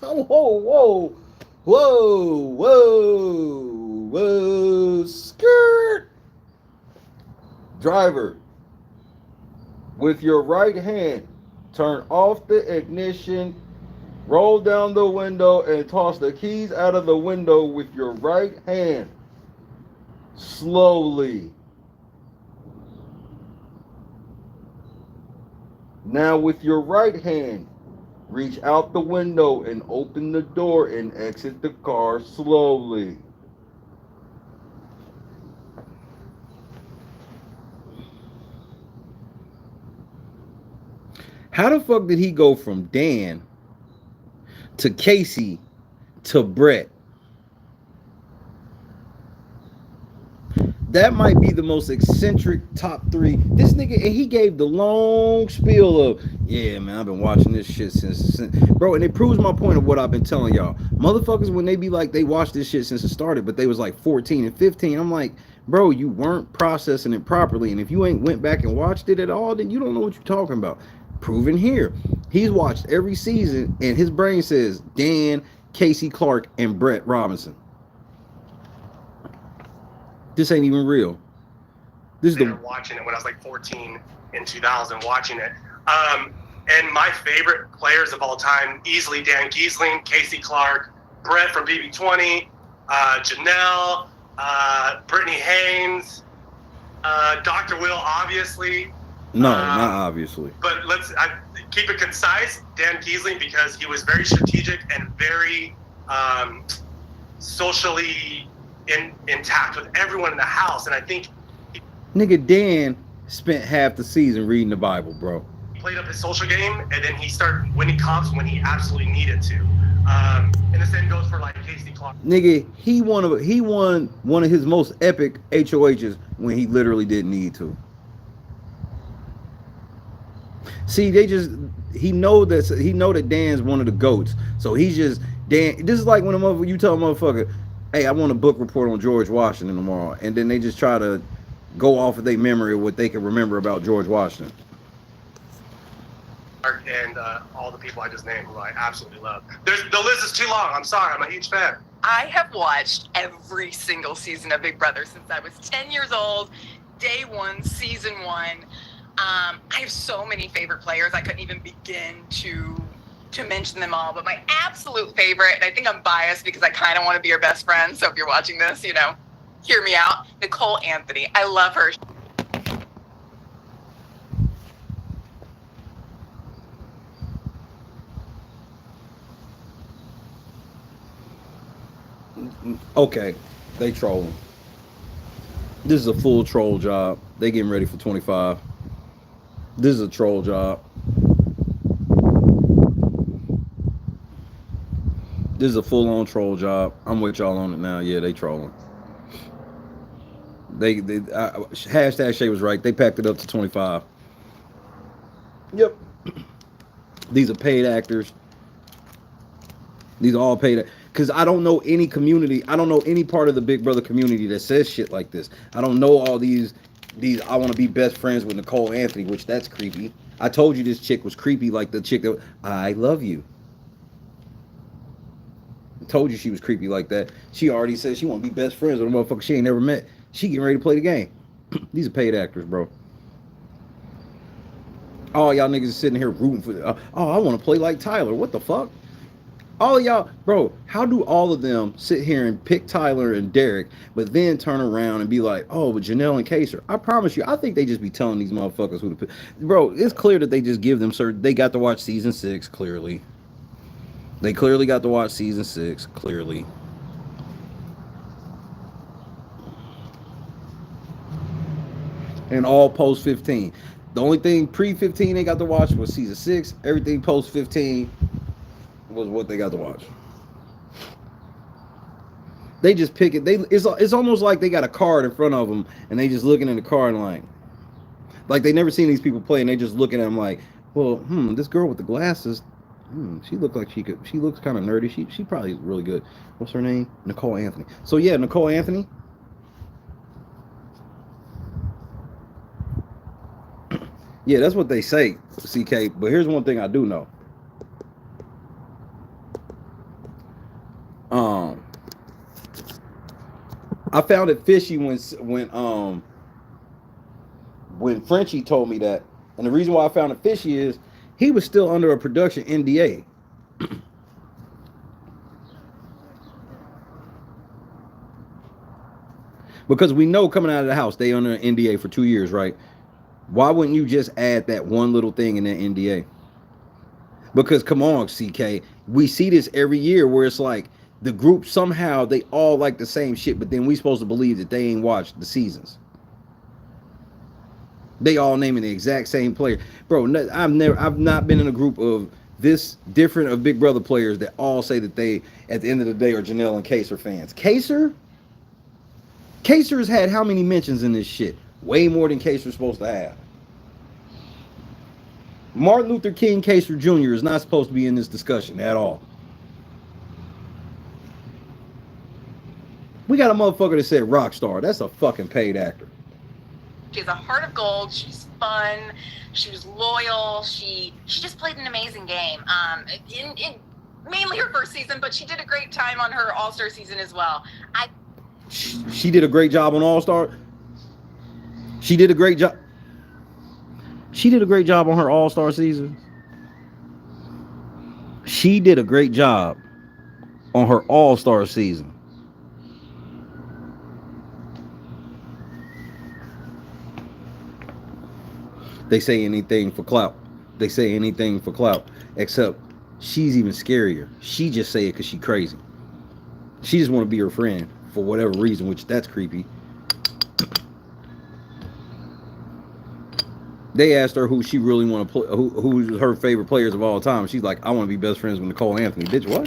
Whoa. Skirt. Driver, with your right hand, turn off the ignition, roll down the window, and toss the keys out of the window with your right hand. Slowly. Now with your right hand, reach out the window and open the door and exit the car slowly. How the fuck did he go from Dan to Casey to Brett? That might be the most eccentric top three. This nigga, and he gave the long spiel of, yeah, man, I've been watching this shit since bro, and it proves my point of what I've been telling y'all. Motherfuckers, when they be like, they watched this shit since it started, but they was like 14 and 15. I'm like, bro, you weren't processing it properly. And if you ain't went back and watched it at all, then you don't know what you're talking about. Proven here. He's watched every season, and his brain says Dan, Casey Clark, and Brett Robinson. This ain't even real. This is watching it when I was like 14 in 2000, watching it. And my favorite players of all time, easily Dan Giesling, Casey Clark, Brett from BB20, Janelle, Brittany Haynes, Dr. Will, obviously. No, not obviously. But let's keep it concise. Dan Giesling, because he was very strategic and very socially intact with everyone in the house. And I think nigga Dan spent half the season reading the Bible, bro. He played up his social game, and then he started winning comps when he absolutely needed to. And the same goes for like Casey Clark. Nigga, he won one of his most epic HOHs when he literally didn't need to. See, he know that Dan's one of the GOATs. So he's just Dan. This is like when you tell a motherfucker, hey, I want a book report on George Washington tomorrow, and then they just try to go off of their memory of what they can remember about George Washington. And all the people I just named, who I absolutely love. The list is too long. I'm sorry. I'm a huge fan. I have watched every single season of Big Brother since I was 10 years old, day one, season one. I have so many favorite players. I couldn't even begin to mention them all. But my absolute favorite, and I think I'm biased because I kind of want to be your best friend. So if you're watching this, hear me out. Nicole Anthony. I love her. Okay, they trolling. This is a full troll job. They getting ready for 25. This is a troll job. This is a full-on troll job. I'm with y'all on it now. Yeah, they trolling. They hashtag Shay was right. They packed it up to 25. Yep. These are paid actors. These are all paid. Because I don't know any community. I don't know any part of the Big Brother community that says shit like this. I don't know all these. I want to be best friends with Nicole Anthony, which that's creepy. I told you this chick was creepy, like the chick that I love you. I told you she was creepy like that. She already said she want to be best friends with a motherfucker she ain't never met. She getting ready to play the game. These are paid actors, bro. All y'all niggas is sitting here rooting for. Oh, I want to play like Tyler. What the fuck? All y'all, bro, how do all of them sit here and pick Tyler and Derek, but then turn around and be like, oh, but Janelle and Kaser? I promise you, I think they just be telling these motherfuckers who to pick. Bro, it's clear that they just give them certain. They got to watch season 6, clearly. They clearly got to watch season 6, clearly. And all post 15. The only thing pre 15 they got to watch was season 6. Everything post 15 was what they got to watch. They just pick it. It's almost like they got a card in front of them and they just looking in the card and like they never seen these people play and they just looking at them like, well, this girl with the glasses, she looked like she looks kind of nerdy. She probably is really good. What's her name? Nicole Anthony. So yeah, Nicole Anthony. Yeah, that's what they say, CK. But here's one thing I do know. I found it fishy when Frenchie told me that, and the reason why I found it fishy is he was still under a production NDA. Because we know coming out of the house they under an NDA for 2 years, right? Why wouldn't you just add that one little thing in that NDA? Because come on, CK, we see this every year where it's like the group somehow they all like the same shit, but then we supposed to believe that they ain't watched the seasons. They all naming the exact same player, bro. I've not been in a group of this different of Big Brother players that all say that they at the end of the day are Janelle and Kaser fans. Kaser's had how many mentions in this shit? Way more than Kaser's supposed to have. Martin Luther King Kaser Jr. is not supposed to be in this discussion at all. We got a motherfucker that said rock star. That's a fucking paid actor. She has a heart of gold. She's fun. She was loyal. She just played an amazing game. In mainly her first season, but she did a great time on her All-Star season as well. She did a great job on All-Star. She did a great job. She did a great job on her All-Star season. She did a great job on her All-Star season. They say anything for clout. They say anything for clout. Except she's even scarier. She just say it because she crazy. She just want to be her friend for whatever reason, which that's creepy. They asked her who she really want to play, who's her favorite players of all time. She's like, I want to be best friends with Nicole Anthony. Bitch, what?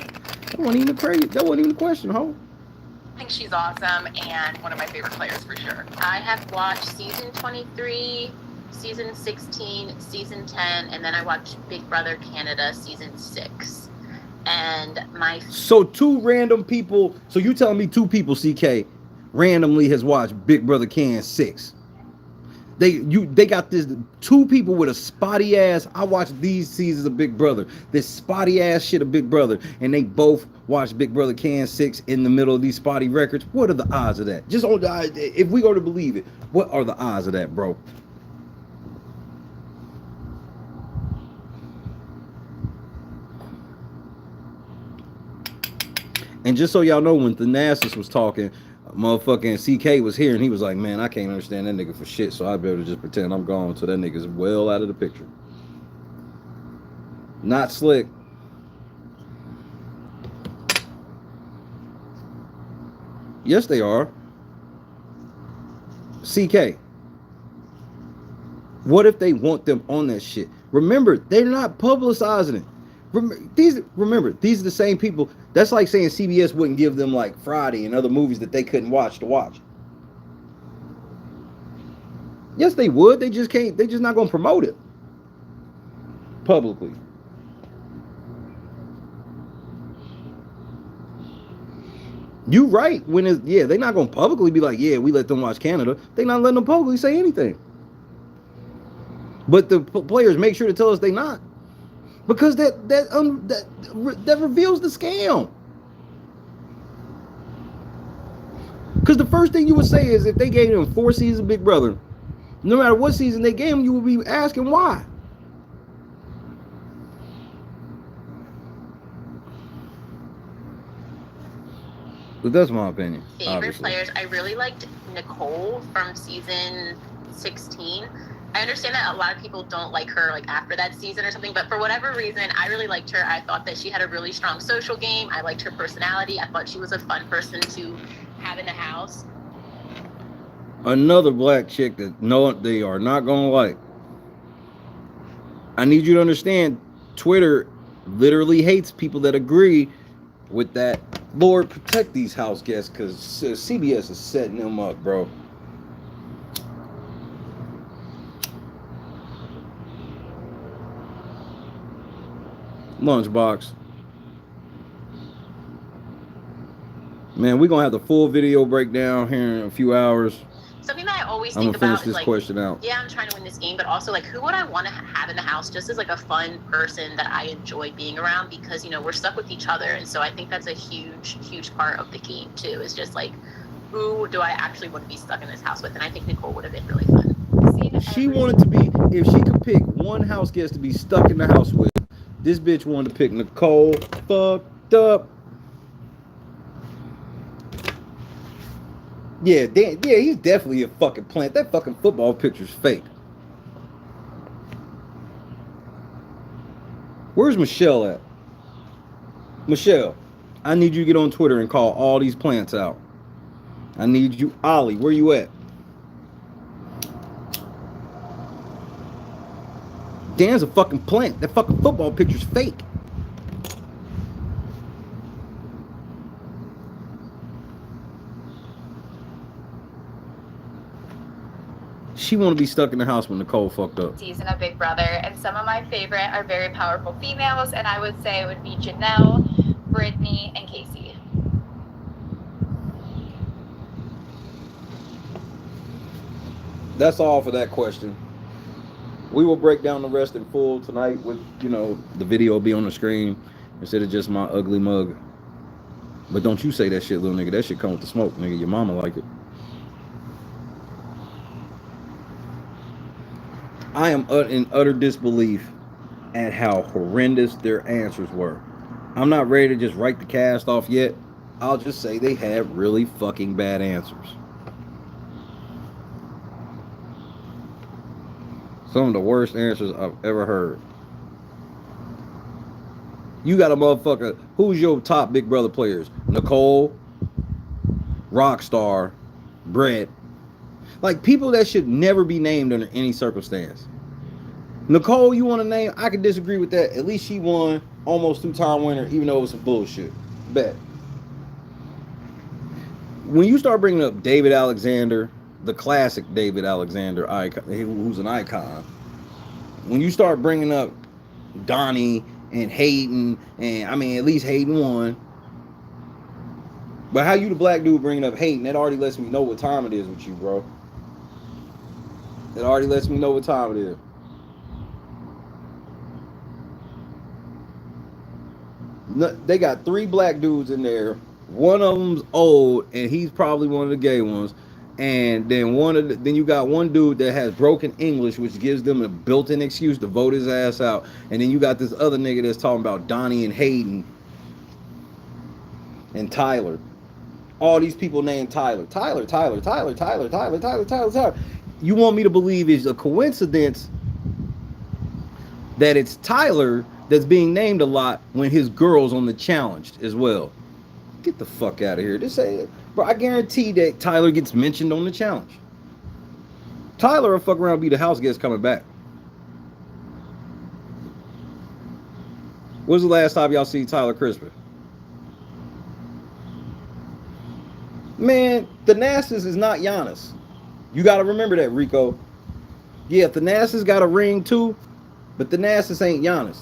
That wasn't even crazy. That wasn't even a question, ho. I think she's awesome and one of my favorite players for sure. I have watched season 23, season 16, season 10, and then I watched Big Brother Canada season 6. And so two random people. So you telling me two people, CK, randomly has watched Big Brother Can 6? They got this two people with a spotty ass. I watched these seasons of Big Brother, this spotty ass shit of Big Brother, and they both watched Big Brother Can 6 in the middle of these spotty records. What are the odds of that? Just on, if we go to believe it, what are the odds of that, bro? And just so y'all know, when Thanasis was talking, motherfucking CK was here and he was like, man, I can't understand that nigga for shit, so I better just pretend I'm gone so that nigga's well out of the picture. Not slick. Yes, they are. CK. What if they want them on that shit? Remember, they're not publicizing it. Remember, these are the same people. That's like saying CBS wouldn't give them like Friday and other movies that they couldn't watch to watch. Yes, they would. They just can't. They just not gonna promote it publicly. You right. When it's, yeah, they're not gonna publicly be like, yeah, we let them watch Canada. They're not letting them publicly say anything. But the players make sure to tell us they not, because that reveals the scam. Because the first thing you would say is if they gave them 4 seasons of Big Brother, no matter what season they gave them, you would be asking why. But that's my opinion. Favorite Obviously. players, I really liked Nicole from season 16. I understand that a lot of people don't like her like after that season or something, but for whatever reason, I really liked her. I thought that she had a really strong social game. I liked her personality. I thought she was a fun person to have in the house. Another black chick that no, they are not gonna like. I need you to understand, Twitter literally hates people that agree with that. Lord, protect these house guests, because CBS is setting them up, bro. Lunchbox. Man, we're going to have the full video breakdown here in a few hours. Something that I always I'm think gonna finish about this is like, question out. yeah, I'm trying to win this game, but also like, who would I want to have in the house just as like a fun person that I enjoy being around, because, you know, we're stuck with each other. And so I think that's a huge part of the game too, is just like, who do I actually want to be stuck in this house with? And I think Nicole would have been really fun. She wanted to be, if she could pick one house guest to be stuck in the house with, this bitch wanted to pick Nicole. Fucked up. Yeah, he's definitely a fucking plant. That fucking football picture's fake. Where's Michelle at? Michelle, I need you to get on Twitter and call all these plants out. I need you. Ollie, where you at? Dan's a fucking plant. That fucking football picture's fake. She want to be stuck in the house when Nicole fucked up. Season of Big Brother, and some of my favorite are very powerful females, and I would say it would be Janelle, Brittany, and Casey. That's all for that question. We will break down the rest in full tonight with, you know, the video be on the screen instead of just my ugly mug. But don't you say that shit, little nigga. That shit come with the smoke, nigga. Your mama like it. I am in utter disbelief at how horrendous their answers were. I'm not ready to just write the cast off yet. I'll just say they had really fucking bad answers. Some of the worst answers I've ever heard. You got a motherfucker. Who's your top Big Brother players? Nicole, Rockstar, Brett. Like, people that should never be named under any circumstance. Nicole, you want to name? I can disagree with that. At least she won, almost 2-time winner, even though it was some bullshit. Bet. When you start bringing up David Alexander, the classic David Alexander icon, who's an icon. When you start bringing up Donnie and Hayden, and I mean, at least Hayden won. But how you the black dude bringing up Hayden, that already lets me know what time it is with you, bro. It already lets me know what time it is. They got 3 black dudes in there. One of them's old, and he's probably one of the gay ones. And then then you got one dude that has broken English, which gives them a built-in excuse to vote his ass out. And then you got this other nigga that's talking about Donnie and Hayden and Tyler. All these people named Tyler. Tyler. You want me to believe it's a coincidence that it's Tyler that's being named a lot when his girl's on the challenge as well? Get the fuck out of here. This ain't, bro, I guarantee that Tyler gets mentioned on the challenge. Tyler will fuck around and be the house guest coming back. When's the last time y'all see Tyler Crispin? Man, Thanasis is not Giannis. You got to remember that, Rico. Yeah, Thanasis got a ring too, but Thanasis ain't Giannis.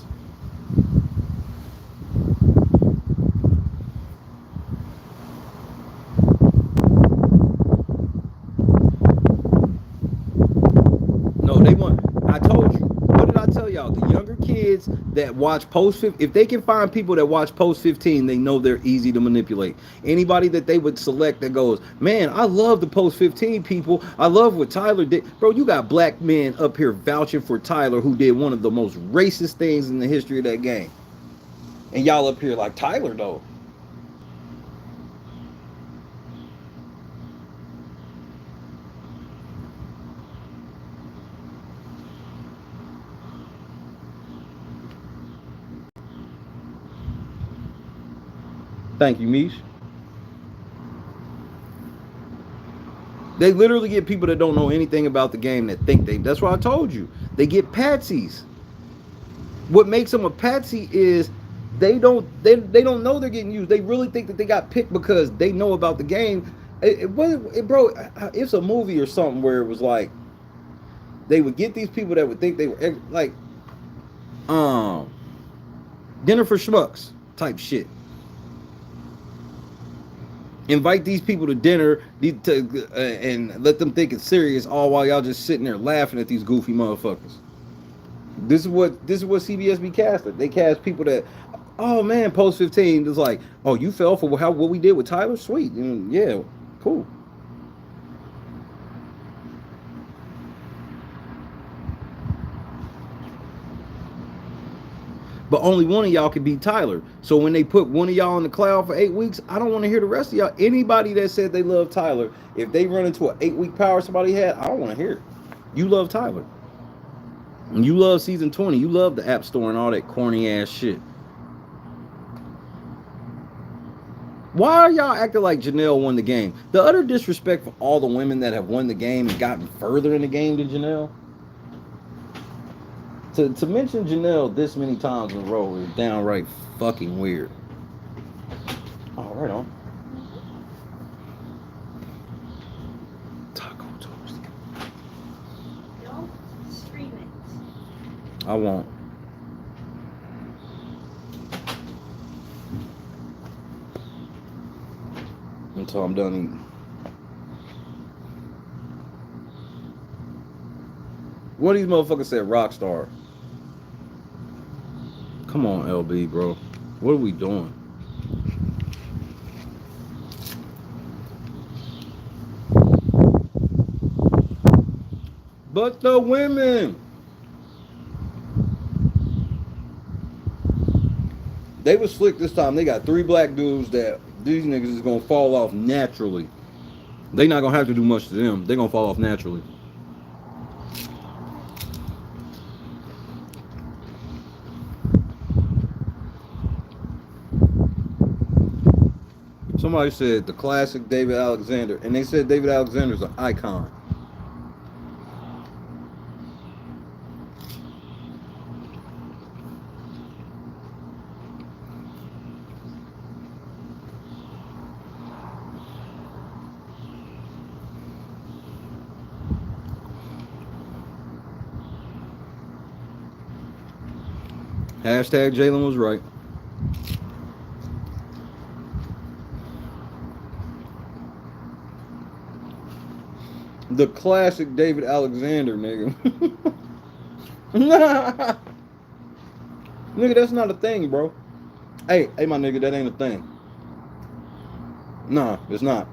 the younger kids that watch post 15, if they can find people that watch post 15, they know they're easy to manipulate. Anybody that they would select that goes, man, I love the post 15 people. I love what Tyler did. Bro, you got black men up here vouching for Tyler, who did one of the most racist things in the history of that game. And y'all up here like, Tyler, though. Thank you, Mish. They literally get people that don't know anything about the game that think they. That's why I told you. They get patsies. What makes them a patsy is they don't know they're getting used. They really think that they got picked because they know about the game. Bro, it's a movie or something where it was like they would get these people that would think they were like dinner for schmucks type shit. Invite these people to dinner and let them think it's serious, all while y'all just sitting there laughing at these goofy motherfuckers. This is what CBS be casting. They cast people that, oh man, post 15 is like, oh, you fell for what we did with Tyler? Sweet. And yeah, cool. But only one of y'all can beat Tyler. So when they put one of y'all in the cloud for 8 weeks, I don't want to hear the rest of y'all. Anybody that said they love Tyler, if they run into an 8-week power somebody had, I don't want to hear it. You love Tyler. And you love season 20. You love the App Store and all that corny ass shit. Why are y'all acting like Janelle won the game? The utter disrespect for all the women that have won the game and gotten further in the game than Janelle. To mention Janelle this many times in a row is downright fucking weird. Oh, right on. Taco toast. Don't scream it. I won't. Until I'm done eating. What these motherfuckers said, Rockstar. Come on, LB, bro. What are we doing? But the women. They was slick this time. They got 3 black dudes that these niggas is gonna fall off naturally. They not gonna have to do much to them. They gonna fall off naturally. Somebody said the classic David Alexander, and they said David Alexander's an icon. Hashtag Jalen was right. The classic David Alexander, nigga. Nigga, that's not a thing, bro. Hey, my nigga, that ain't a thing. Nah, it's not.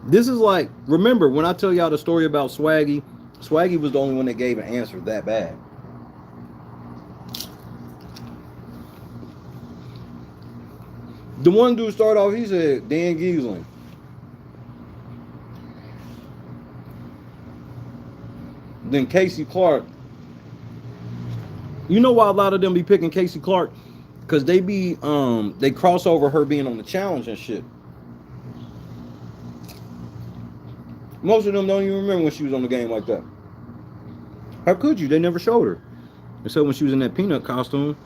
This is like, remember when I tell y'all the story about Swaggy? Swaggy was the only one that gave an answer that bad. The one dude started off, he said, Dan Giesling. Then Casey Clark. You know why a lot of them be picking Casey Clark? Because they be, they cross over her being on the challenge and shit. Most of them don't even remember when she was on the game like that. How could you? They never showed her. Except when she was in that peanut costume.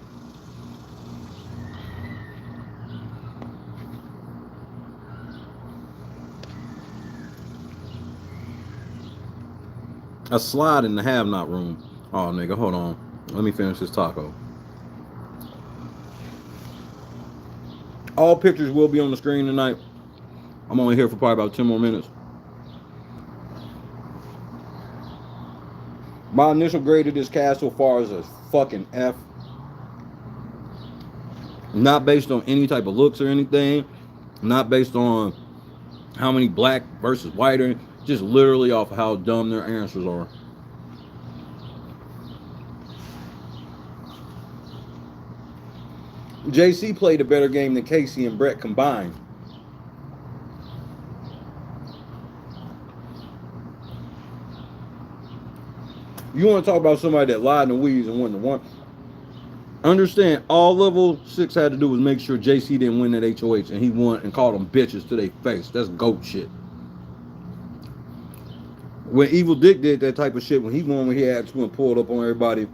A slide in the have-not room. Oh, nigga, hold on. Let me finish this taco. All pictures will be on the screen tonight. I'm only here for probably about 10 more minutes. My initial grade of this cast so far is a fucking F. Not based on any type of looks or anything. Not based on how many black versus white, or just literally off of how dumb their answers are. JC played a better game than Casey and Brett combined. You want to talk about somebody that lied and wheezed and won the one? Understand, all level 6 had to do was make sure JC didn't win that HOH, and he won and called them bitches to their face. That's GOAT shit. When Evil Dick did that type of shit, when he won, when he had to and pulled up on everybody,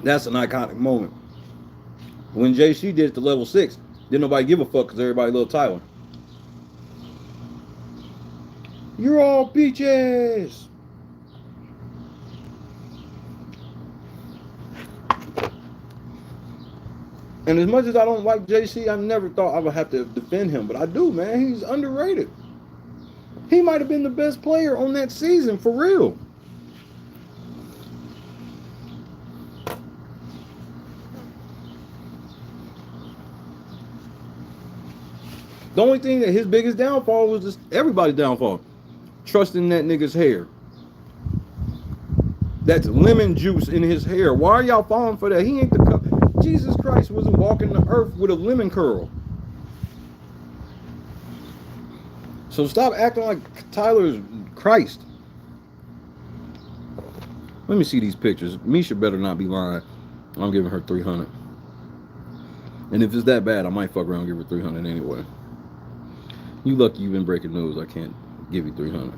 that's an iconic moment. When JC did it to level 6, didn't nobody give a fuck because everybody loved Tyler. You're all bitches. And as much as I don't like JC, I never thought I would have to defend him, but I do, man. He's underrated. He might have been the best player on that season, for real. The only thing that his biggest downfall was just everybody's downfall. Trusting that nigga's hair. That's lemon juice in his hair. Why are y'all falling for that? He ain't the Jesus Christ wasn't walking the earth with a lemon curl. So stop acting like Tyler's Christ. Let me see these pictures. Misha better not be lying. I'm giving her 300. And if it's that bad, I might fuck around and give her 300 anyway. You lucky you've been breaking news. I can't give you 300.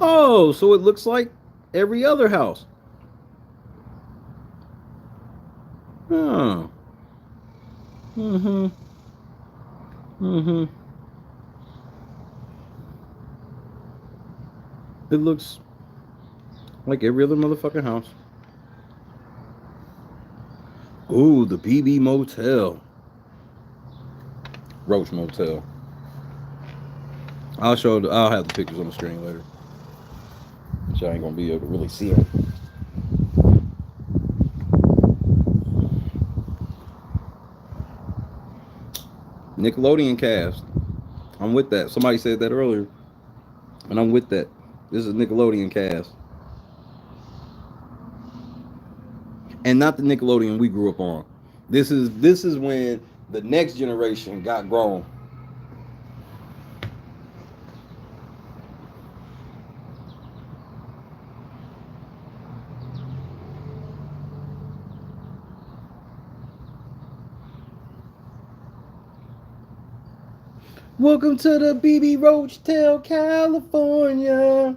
Oh, so it looks like every other house. Oh. It looks like every other motherfucking house. Ooh, the BB Motel. Roach Motel. I'll have the pictures on the screen later. So I ain't gonna be able to really see them. Nickelodeon cast. I'm with that. Somebody said that earlier. And I'm with that. This is Nickelodeon cast. And not the Nickelodeon we grew up on. This is when the next generation got grown. Welcome to the BB Roach Tale, California.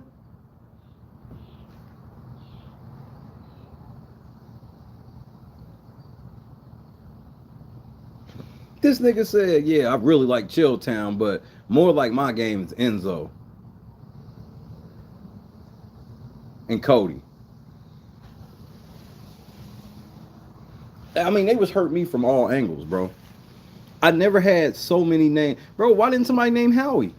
This nigga said, yeah, I really like Chilltown, but more like my game is Enzo and Cody. I mean, they was hurt me from all angles, bro. I never had so many names. Bro, why didn't somebody name Howie?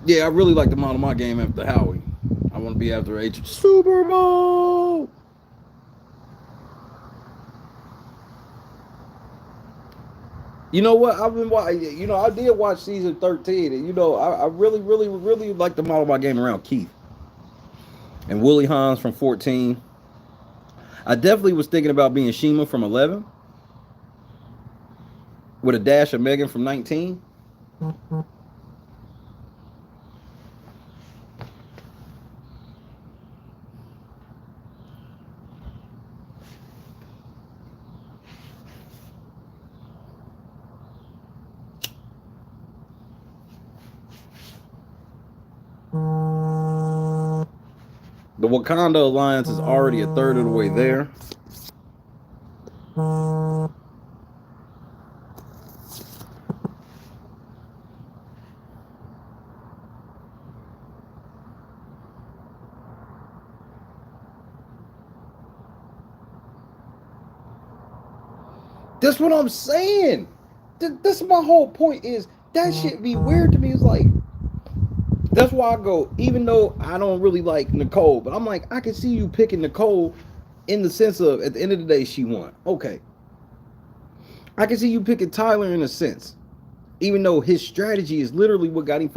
Yeah, I really like to model my game after Howie. I want to be after H. Super Bowl. You know what? I've been watching. You know, I did watch season 13, and you know, I really, really, really like to model my game around Keith and Willie Hans from 14. I definitely was thinking about being Shima from 11 with a dash of Megan from 19. The Wakanda Alliance is already a third of the way there. That's what I'm saying. That's my whole point is That shit be weird to me. It's like, that's why I go, even though I don't really like Nicole, but I'm like, I can see you picking Nicole in the sense of, at the end of the day, she won. Okay. I can see you picking Tyler in a sense, even though his strategy is literally what got him.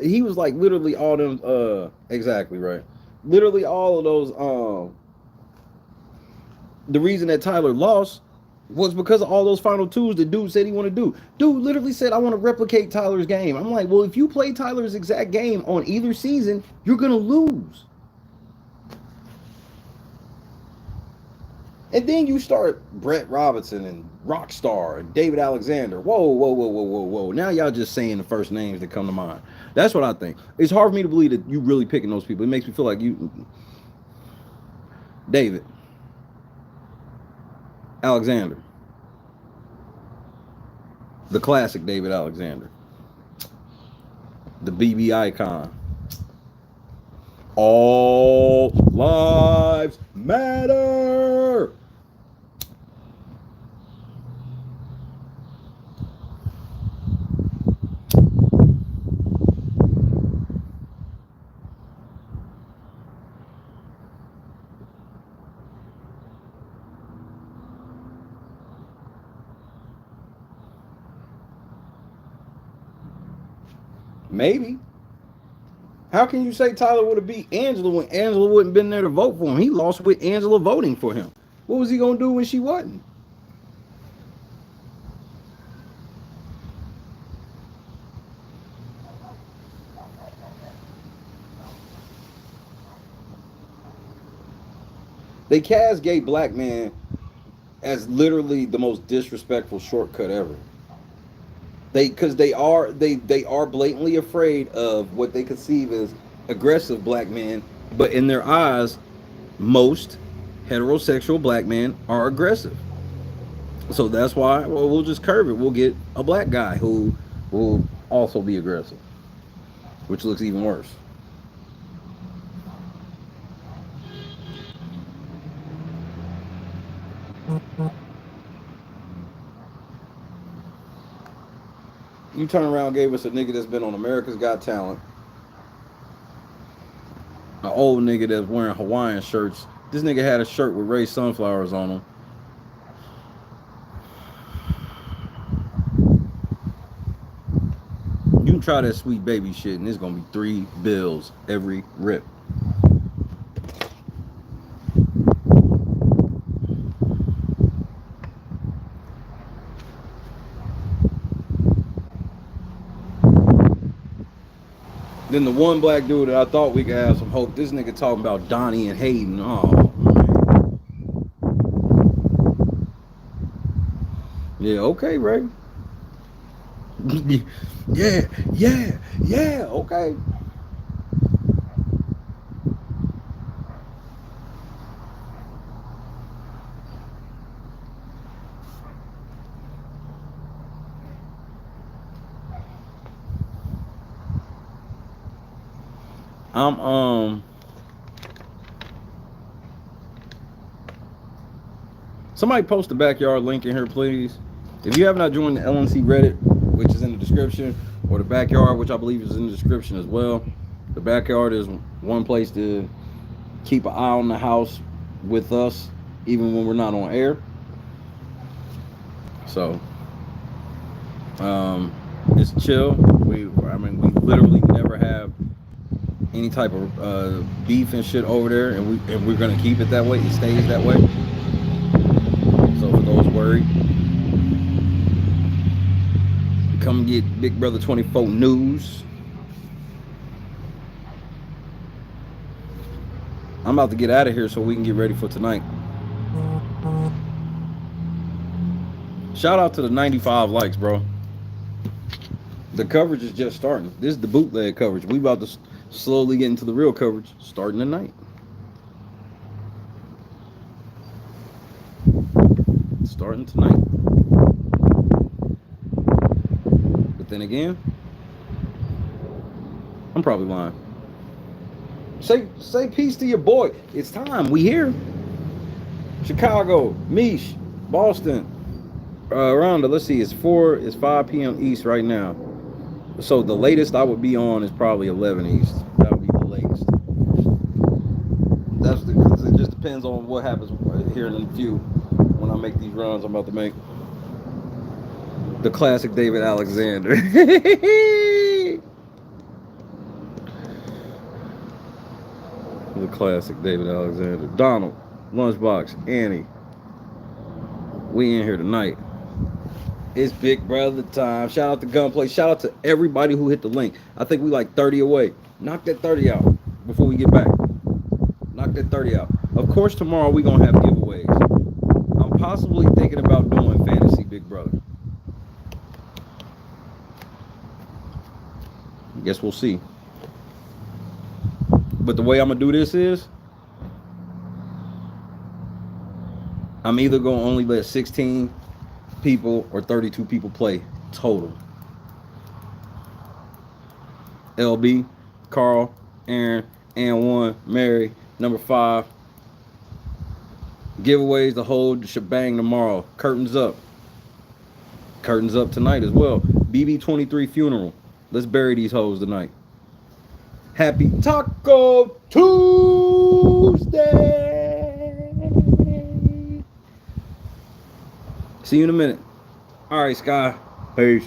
He was like literally all them. Exactly right. Literally all of those. The reason that Tyler lost was because of all those final twos the dude said he want to do. Dude literally said, I want to replicate Tyler's game. I'm like, well, if you play Tyler's exact game on either season, you're gonna lose. And then you start Brett Robinson and Rockstar and David Alexander. Whoa, whoa, whoa, whoa, whoa, whoa. Now y'all just saying the first names that come to mind. That's what I think. It's hard for me to believe that you really picking those people. It makes me feel like you, David Alexander, the classic David Alexander, the BB icon. All lives matter. Maybe. How can you say Tyler would have beat Angela when Angela wouldn't been there to vote for him? He lost with Angela voting for him. What was he gonna do when she wasn't? They cast gay black man as literally the most disrespectful shortcut ever. Because they are blatantly afraid of what they conceive as aggressive black men, but in their eyes, most heterosexual black men are aggressive. So that's why, well, we'll just curve it. We'll get a black guy who will also be aggressive, which looks even worse. You turn around and gave us a nigga that's been on America's Got Talent, an old nigga that's wearing Hawaiian shirts. This nigga had a shirt with raised sunflowers on him. You can try that Sweet Baby shit and it's gonna be $3 every rip. Then the one black dude that I thought we could have some hope, this nigga talking about Donnie and Hayden. Oh, man. Yeah, okay, Ray. Yeah, okay. Somebody post the backyard link in here, please. If you have not joined the LNC Reddit, which is in the description, or the backyard, which I believe is in the description as well. The backyard is one place to keep an eye on the house with us, even when we're not on air. So, it's chill. We literally never have any type of beef and shit over there, and we're gonna keep it that way. It stays that way. So for those worried, come get Big Brother 24 news. I'm about to get out of here so we can get ready for tonight. Shout out to the 95 likes, bro. The coverage is just starting. This is the bootleg coverage. We about to slowly get into the real coverage starting tonight. Starting tonight. But then again, I'm probably lying. Say peace to your boy. It's time. We here. Chicago, Mish, Boston, Rhonda. Let's see. It's 5 p.m. East right now. So the latest I would be on is probably 11 East. That would be the latest. Because it just depends on what happens here in a few when I make these runs I'm about to make. The classic David Alexander. The classic David Alexander. Donald, Lunchbox, Annie. We in here tonight. It's Big Brother time. Shout out to Gunplay. Shout out to everybody who hit the link. I think we like 30 away. Knock that 30 out before we get back. Knock that 30 out. Of course, tomorrow we're going to have giveaways. I'm possibly thinking about doing Fantasy Big Brother. Guess we'll see. But the way I'm going to do this is I'm either going to only let 16 people or 32 people play total. LB, Carl, Aaron, and 1, Mary, number 5. Giveaways, the whole shebang tomorrow. Curtains up. Curtains up tonight as well. BB23 funeral. Let's bury these hoes tonight. Happy Taco Tuesday. See you in a minute. All right, Sky. Peace.